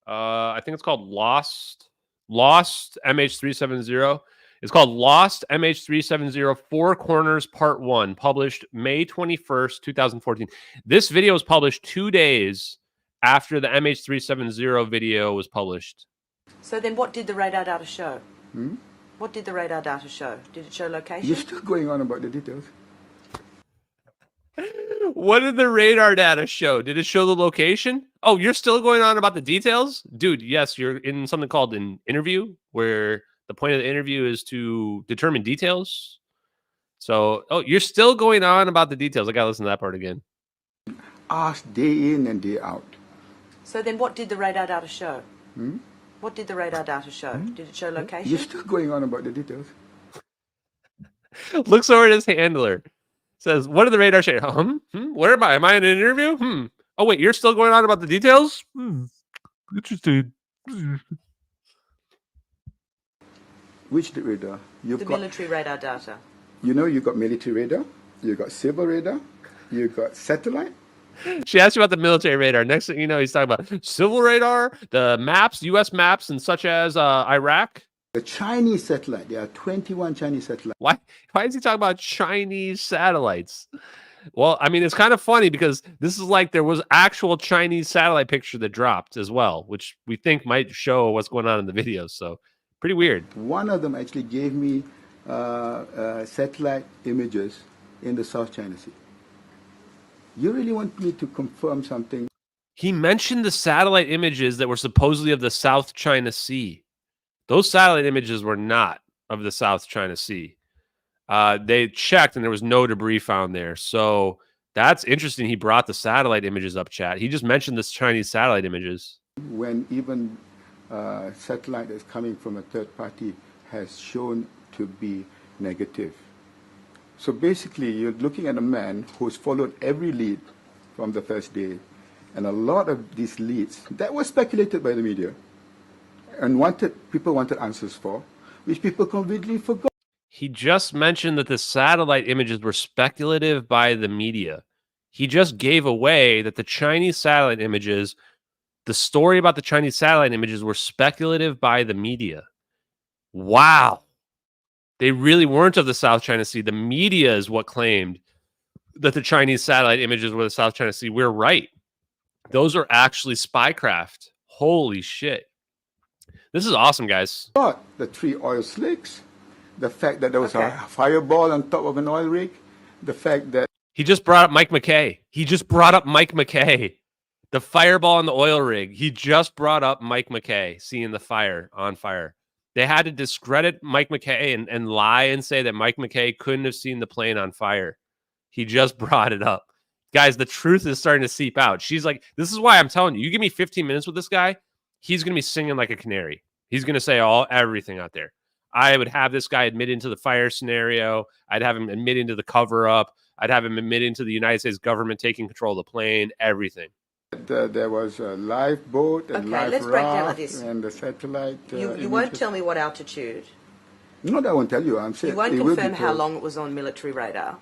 S2: I think it's called Lost MH370. It's called Lost MH370 4 Corners Part 1, published May 21st, 2014. This video was published 2 days after the MH370 video was published.
S5: So then what did the radar data show? What did the radar data show? Did it show location?
S6: You're still going on about the details.
S2: What did the radar data show? Did it show the location? Oh, you're still going on about the details? Dude, yes, you're in something called an interview where the point of the interview is to determine details. So, you're still going on about the details. I got to listen to that part again.
S6: Asked day in and day out.
S5: So then what did the radar data show? What did the radar data show? Did it show location?
S6: You're still going on about the details.
S2: Looks over at his handler. Says, what did the radar show? Where am I? Am I in an interview? Oh, wait, you're still going on about the details? Interesting.
S6: Which radar?
S5: The military radar data.
S6: You've got military radar, you've got civil radar, you've got satellite.
S2: She asked you about the military radar. Next thing you know, he's talking about civil radar, the maps, U.S. maps, and such as Iraq.
S6: The Chinese satellite. There are 21 Chinese satellites.
S2: Why is he talking about Chinese satellites? Well, I mean, it's kind of funny because this is like there was actual Chinese satellite picture that dropped as well, which we think might show what's going on in the video. So pretty weird.
S6: One of them actually gave me satellite images in the South China Sea. You really want me to confirm something?
S2: He mentioned the satellite images that were supposedly of the South China Sea. Those satellite images were not of the South China Sea. They checked and there was no debris found there. So that's interesting. He brought the satellite images up, chat. He just mentioned this Chinese satellite images.
S6: When even satellite that's coming from a third party has shown to be negative. So basically, you're looking at a man who's followed every lead from the first day, and a lot of these leads that were speculated by the media and people wanted answers for, which people completely forgot.
S2: He just mentioned that the satellite images were speculative by the media. He just gave away that the Chinese satellite images, the story about the Chinese satellite images were speculative by the media. Wow. They really weren't of the South China Sea. The media is what claimed that the Chinese satellite images were the South China Sea. We're right. Those are actually spycraft. Holy shit. This is awesome, guys.
S6: The 3 oil slicks, the fact that there was a fireball on top of an oil rig, the fact that...
S2: He just brought up Mike McKay. The fireball on the oil rig. He just brought up Mike McKay seeing the fire on fire. They had to discredit Mike McKay and lie and say that Mike McKay couldn't have seen the plane on fire. He just brought it up. Guys, the truth is starting to seep out. She's like, this is why I'm telling you, you give me 15 minutes with this guy, he's going to be singing like a canary. He's going to say everything out there. I would have this guy admit into the fire scenario. I'd have him admit into the cover up. I'd have him admit into the United States government taking control of the plane, everything.
S6: There was a lifeboat and life raft and the satellite.
S5: You won't tell me what altitude.
S6: No, I won't tell you. I'm saying
S5: you won't confirm how long it was on military radar.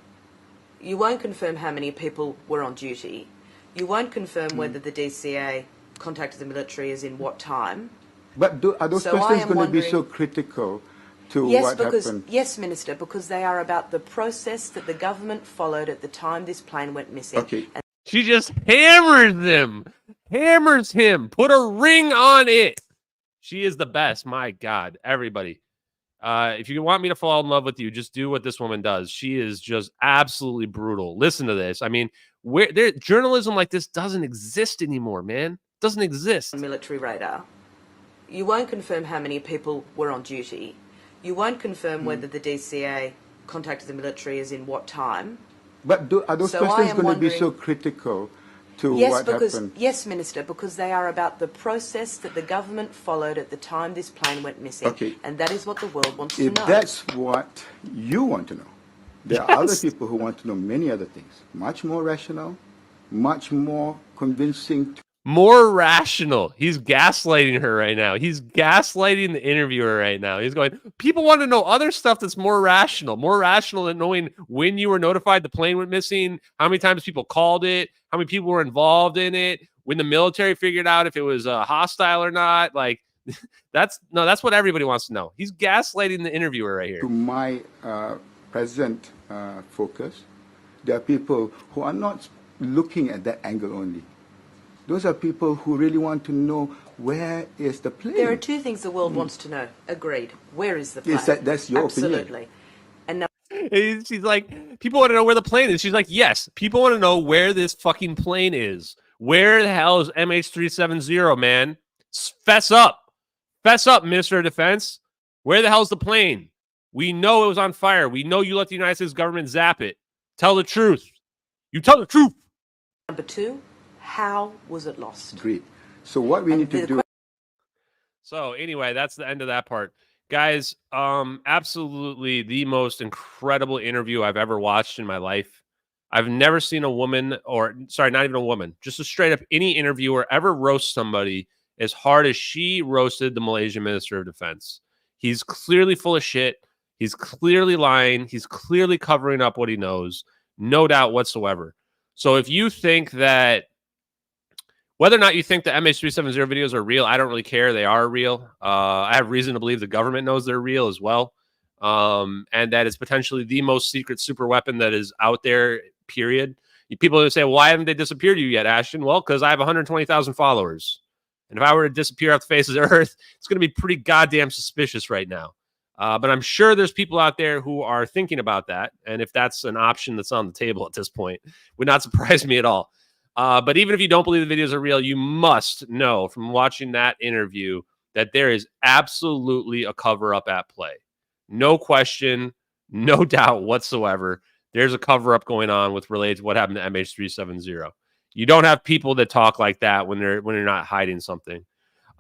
S5: You won't confirm how many people were on duty. You won't confirm whether the DCA contacted the military as in what time.
S6: But are those questions going to be so critical to what happened?
S5: Yes, Minister, because they are about the process that the government followed at the time this plane went missing.
S6: Okay.
S2: She just hammers him, put a ring on it. She is the best. My God, everybody. If you want me to fall in love with you, just do what this woman does. She is just absolutely brutal. Listen to this. I mean, journalism like this doesn't exist anymore, man. It doesn't exist.
S5: Military radar. You won't confirm how many people were on duty. You won't confirm whether the DCA contacted the military as in what time.
S6: But are those questions going to be so critical to what happened?
S5: Yes, Minister, because they are about the process that the government followed at the time this plane went missing. Okay. And that is what the world wants to know.
S6: If that's what you want to know, there are other people who want to know many other things. Much more rational, much more convincing.
S2: More rational. He's gaslighting her right now. He's gaslighting the interviewer right now. He's going, people want to know other stuff that's more rational than knowing when you were notified the plane went missing, how many times people called it, how many people were involved in it, when the military figured out if it was hostile or not. Like, that's what everybody wants to know. He's gaslighting the interviewer right here.
S6: To my present focus, there are people who are not looking at that angle only. Those are people who really want to know, where is the plane?
S5: There are two things the world wants to know. Agreed. Where is the plane?
S6: Yes, that's your opinion.
S5: Absolutely. And now
S2: she's like, people want to know where the plane is. She's like, yes, people want to know where this fucking plane is. Where the hell is MH370, man? Fess up. Fess up, Minister of Defense. Where the hell's the plane? We know it was on fire. We know you let the United States government zap it. Tell the truth. You tell the truth.
S5: number two, how was it lost?
S6: Great. So what we need to do.
S2: So anyway, that's the end of that part. Guys, absolutely the most incredible interview I've ever watched in my life. I've never seen a woman, or sorry, not even a woman, just a straight up any interviewer ever roast somebody as hard as she roasted the Malaysian Minister of Defense. He's clearly full of shit. He's clearly lying. He's clearly covering up what he knows. No doubt whatsoever. So if you think that, whether or not you think the MH370 videos are real, I don't really care. They are real. I have reason to believe the government knows they're real as well. And that it's potentially the most secret super weapon that is out there, period. People who say, well, why haven't they disappeared you yet, Ashton? Well, because I have 120,000 followers. And if I were to disappear off the face of the earth, it's going to be pretty goddamn suspicious right now. But I'm sure there's people out there who are thinking about that. And if that's an option that's on the table at this point, would not surprise me at all. But even if you don't believe the videos are real, you must know from watching that interview that there is absolutely a cover-up at play. No question, no doubt whatsoever. There's a cover-up going on with related to what happened to MH370. You don't have people that talk like that when they're not hiding something.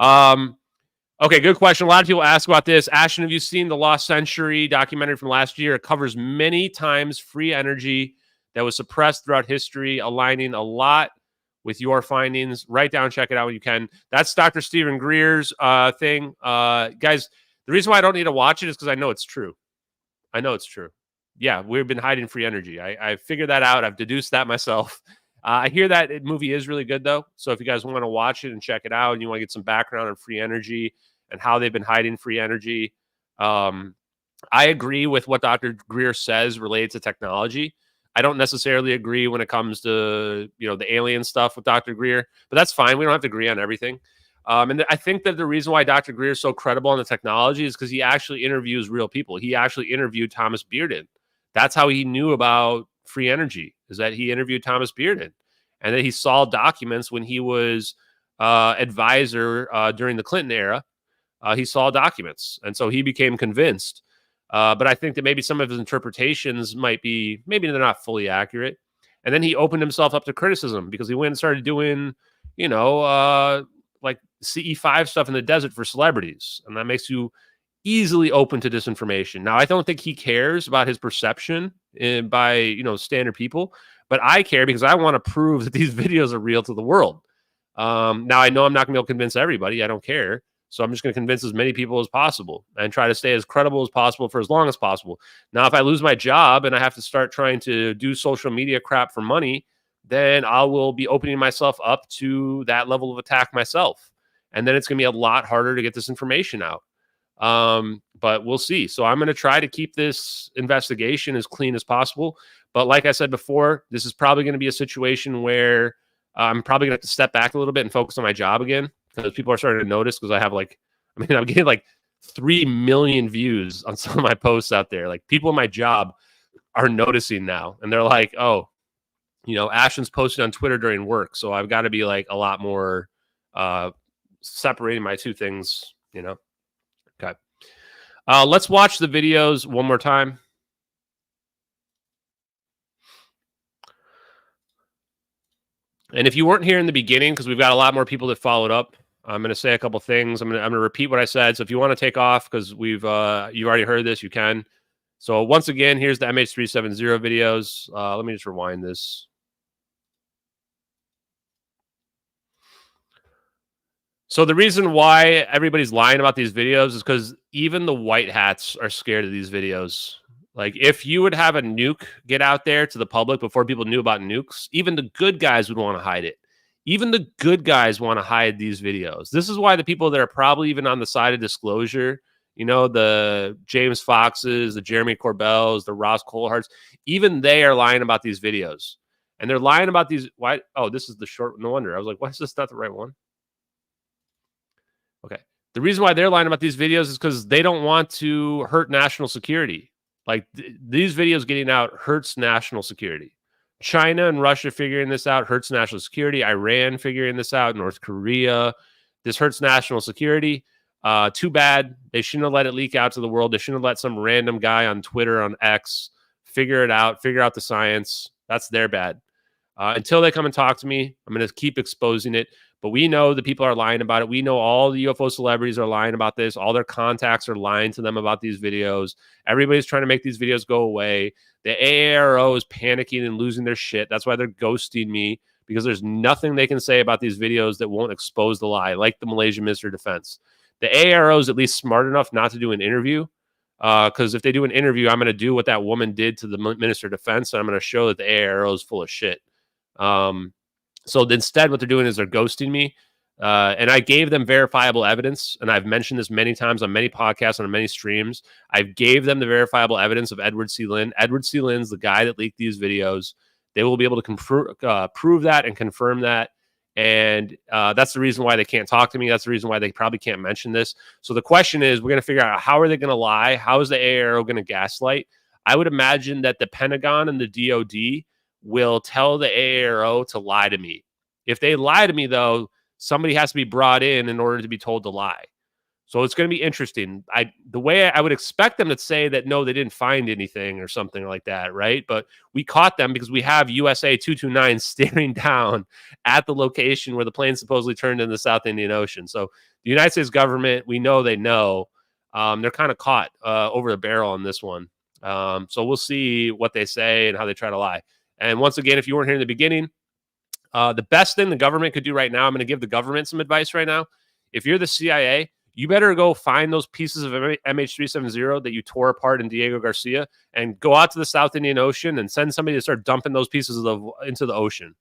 S2: Okay, good question. A lot of people ask about this. Ashton, have you seen the Lost Century documentary from last year? It covers many times free energy that was suppressed throughout history, aligning a lot with your findings. Write down, check it out when you can. That's Dr. Stephen Greer's thing. Guys, the reason why I don't need to watch it is because I know it's true. I know it's true. Yeah, we've been hiding free energy. I figured that out. I've deduced that myself. I hear that movie is really good, though. So if you guys want to watch it and check it out and you want to get some background on free energy and how they've been hiding free energy, I agree with what Dr. Greer says related to technology. I don't necessarily agree when it comes to, the alien stuff with Dr. Greer, but that's fine. We don't have to agree on everything. And I think that the reason why Dr. Greer is so credible on the technology is because he actually interviews real people. He actually interviewed Thomas Bearden. That's how he knew about free energy, is that he interviewed Thomas Bearden, and that he saw documents when he was advisor during the Clinton era. He saw documents, and so he became convinced. But I think that maybe some of his interpretations maybe they're not fully accurate. And then he opened himself up to criticism because he went and started doing, like CE5 stuff in the desert for celebrities. And that makes you easily open to disinformation. Now, I don't think he cares about his perception by, standard people, but I care because I want to prove that these videos are real to the world. Now, I know I'm not going to be able to convince everybody. I don't care. So I'm just going to convince as many people as possible and try to stay as credible as possible for as long as possible. Now, if I lose my job and I have to start trying to do social media crap for money, then I will be opening myself up to that level of attack myself. And then it's going to be a lot harder to get this information out. But we'll see. So I'm going to try to keep this investigation as clean as possible. But like I said before, this is probably going to be a situation where I'm probably going to have to step back a little bit and focus on my job again, because people are starting to notice, because I have I'm getting like 3 million views on some of my posts out there. Like, people in my job are noticing now, and they're like, oh, Ashton's posted on Twitter during work. So I've got to be like a lot more separating my two things, Okay. Let's watch the videos one more time. And if you weren't here in the beginning, because we've got a lot more people that followed up, I'm going to say a couple things. I'm going to repeat what I said. So if you want to take off, because you've already heard this, you can. So once again, here's the MH370 videos. Let me just rewind this. So the reason why everybody's lying about these videos is because even the white hats are scared of these videos. Like, if you would have a nuke get out there to the public before people knew about nukes, even the good guys would want to hide it. Even the good guys want to hide these videos. This is why the people that are probably even on the side of disclosure, the James Foxes, the Jeremy Corbells, the Ross Coulharts, even they are lying about these videos. And they're lying about these. Why? Oh, this is the short. No wonder. I was like, why is this not the right one? Okay. The reason why they're lying about these videos is because they don't want to hurt national security. Like, these videos getting out hurts national security. China and Russia figuring this out hurts national security. Iran figuring this out. North Korea. This hurts national security. Too bad. They shouldn't have let it leak out to the world. They shouldn't have let some random guy on Twitter, on X, figure it out, figure out the science. That's their bad. Until they come and talk to me, I'm going to keep exposing it. But we know the people are lying about it. We know all the UFO celebrities are lying about this. All their contacts are lying to them about these videos. Everybody's trying to make these videos go away. The AARO is panicking and losing their shit. That's why they're ghosting me, because there's nothing they can say about these videos that won't expose the lie, like the Malaysian Minister of Defense. The AARO is at least smart enough not to do an interview, because if they do an interview, I'm going to do what that woman did to the Minister of Defense, and I'm going to show that the AARO is full of shit. So instead, what they're doing is they're ghosting me. And I gave them verifiable evidence. And I've mentioned this many times on many podcasts and on many streams. I gave them the verifiable evidence of Edward C. Lin. Edward C. Lin's the guy that leaked these videos. They will be able to prove that and confirm that. And that's the reason why they can't talk to me. That's the reason why they probably can't mention this. So the question is, we're going to figure out, how are they going to lie? How is the AARO going to gaslight? I would imagine that the Pentagon and the DOD will tell the AARO to lie to me. If they lie to me, though, somebody has to be brought in order to be told to lie. So it's going to be interesting. The way I would expect them to say that, no, they didn't find anything or something like that, right? But we caught them because we have USA 229 staring down at the location where the plane supposedly turned in the South Indian Ocean. So the United States government, we know they know. They're kind of caught over the barrel on this one. So we'll see what they say and how they try to lie. And once again, if you weren't here in the beginning, the best thing the government could do right now, I'm going to give the government some advice right now. If you're the CIA, you better go find those pieces of MH370 that you tore apart in Diego Garcia and go out to the South Indian Ocean and send somebody to start dumping those pieces into the ocean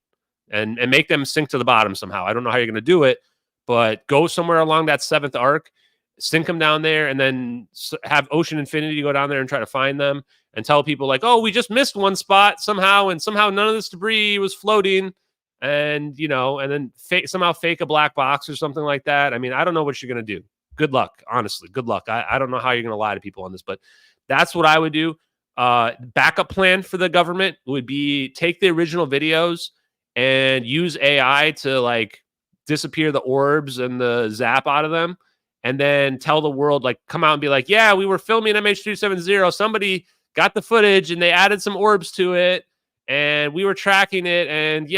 S2: and make them sink to the bottom somehow. I don't know how you're going to do it, but go somewhere along that seventh arc, sink them down there, and then have Ocean Infinity go down there and try to find them and tell people like, oh, we just missed one spot somehow, and somehow none of this debris was floating. And, and then somehow fake a black box or something like that. I mean, I don't know what you're going to do. Good luck, honestly. Good luck. I don't know how you're going to lie to people on this, but that's what I would do. Backup plan for the government would be take the original videos and use AI to like disappear the orbs and the zap out of them, and then tell the world, like, come out and be like, yeah, we were filming MH370. Somebody got the footage and they added some orbs to it, and we were tracking it, and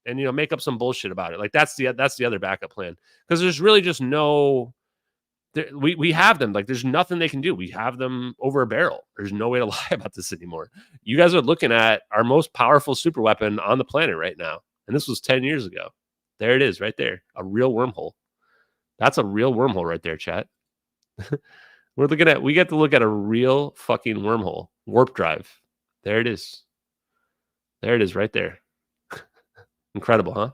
S2: and make up some bullshit about it. Like that's the other backup plan, because there's really just we have them. Like there's nothing they can do. We have them over a barrel. There's no way to lie about this anymore. You guys are looking at our most powerful super weapon on the planet right now, and this was 10 years ago. There it is, right there, a real wormhole. That's a real wormhole right there, chat. We get to look at a real fucking wormhole, warp drive. There it is. There it is right there. Incredible, huh?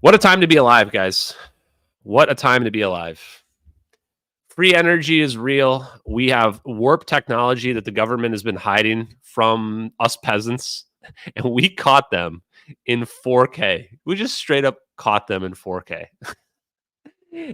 S2: What a time to be alive, guys. What a time to be alive. Free energy is real. We have warp technology that the government has been hiding from us peasants, and we caught them in 4K. We just straight up caught them in 4K.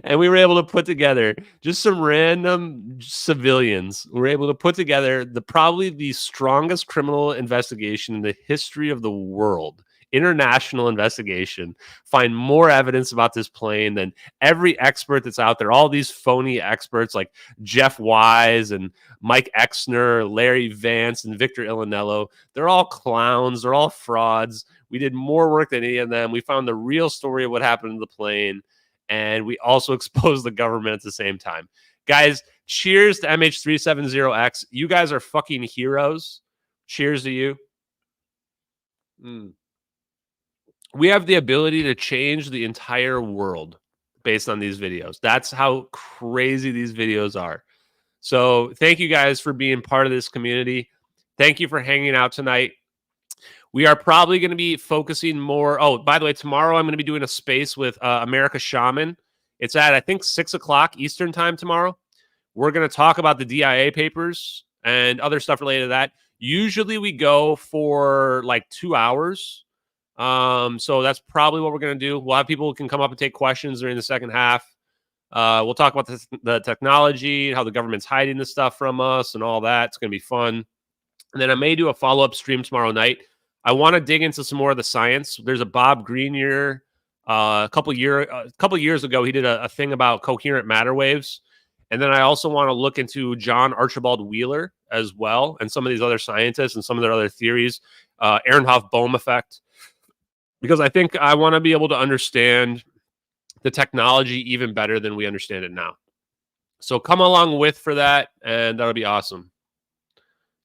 S2: And we were able to put together just some random civilians. We were able to put together probably the strongest criminal investigation in the history of the world. International investigation. Find more evidence about this plane than every expert that's out there. All these phony experts like Jeff Wise and Mike Exner, Larry Vance, and Victor Iannello. They're all clowns. They're all frauds. We did more work than any of them. We found the real story of what happened to the plane. And we also exposed the government at the same time. Guys, cheers to MH370X. You guys are fucking heroes. Cheers to you. We have the ability to change the entire world based on these videos. That's how crazy these videos are. So thank you guys for being part of this community. Thank you for hanging out tonight. We are probably going to be focusing more. Oh, by the way, tomorrow I'm going to be doing a space with America Shaman. It's at, I think, 6 o'clock Eastern time tomorrow. We're going to talk about the DIA papers and other stuff related to that. Usually we go for like 2 hours. So that's probably what we're going to do. We'll have people who can come up and take questions during the second half. We'll talk about the technology, how the government's hiding this stuff from us and all that. It's going to be fun. And then I may do a follow-up stream tomorrow night. I want to dig into some more of the science. There's a Bob Greenier, a couple years ago, he did a thing about coherent matter waves. And then I also want to look into John Archibald Wheeler as well, and some of these other scientists and some of their other theories, Ehrenhoff-Bohm effect, because I think I want to be able to understand the technology even better than we understand it now. So come along for that, and that'll be awesome.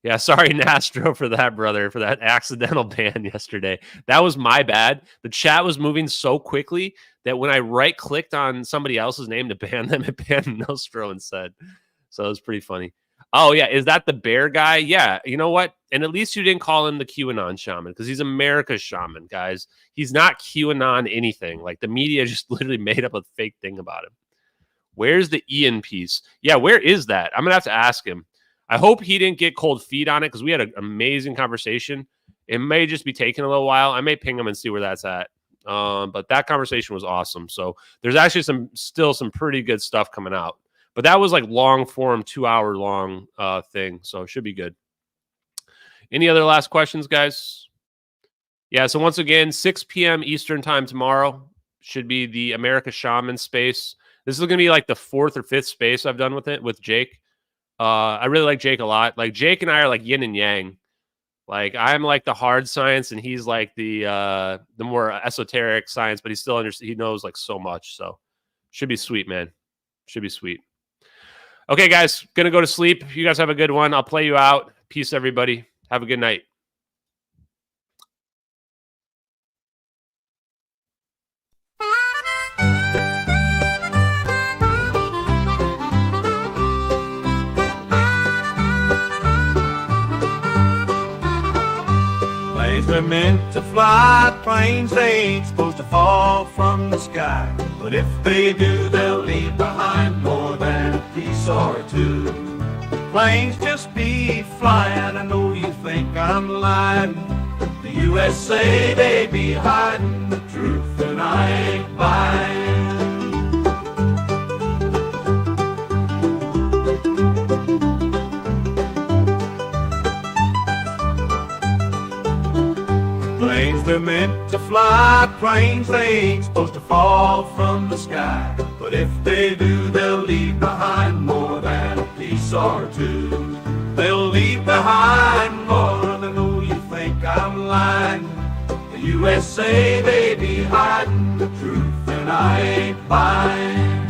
S2: Yeah, sorry, Nastro, for that, brother, for that accidental ban yesterday. That was my bad. The chat was moving so quickly that when I right-clicked on somebody else's name to ban them, it banned Nostro instead. So it was pretty funny. Oh, yeah, is that the bear guy? Yeah, you know what? And at least you didn't call him the QAnon shaman, because he's America's shaman, guys. He's not QAnon anything. Like, the media just literally made up a fake thing about him. Where's the Ian piece? Yeah, where is that? I'm going to have to ask him. I hope he didn't get cold feet on it, because we had an amazing conversation, It may just be taking a little while. I may ping him and see where that's at. But that conversation was awesome. So there's actually still some pretty good stuff coming out. But that was like long form, 2-hour long thing. So it should be good. Any other last questions, guys? Yeah, so once again, 6 p.m. Eastern time tomorrow should be the America Shaman space. This is going to be like the 4th or 5th space I've done with Jake. I really like Jake a lot. Like Jake and I are like yin and yang. Like I'm like the hard science and he's like the more esoteric science, but he knows like so much. So should be sweet, man. Should be sweet. Okay, guys, gonna go to sleep. You guys have a good one. I'll play you out. Peace, everybody. Have a good night.
S1: Planes are meant to fly, planes they ain't supposed to fall from the sky. But if they do, they'll leave behind more than a piece or two. Planes just be flying, I know you think I'm lying. The USA, they be hiding the truth, and I ain't buying. Planes, they're meant to fly, planes, they ain't supposed to fall from the sky. But if they do, they'll leave behind more than a piece or two. They'll leave behind more than I know you think I'm lying. The USA, they be hiding the truth, and I ain't buying.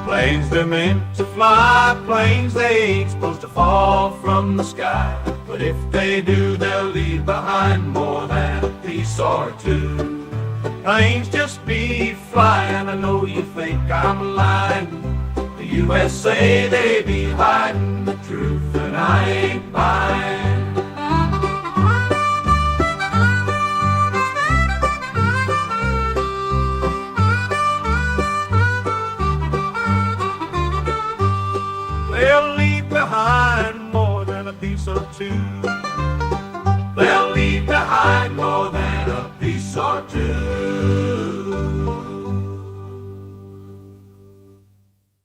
S1: Planes, they're meant to fly, planes, they ain't supposed to fall from the sky. But if they do, they'll leave behind more than a piece or two. Planes just be flying, I know you think I'm lying. The USA, they be hiding the truth, and I ain't buying. They'll leave behind more than a piece or two. They'll leave behind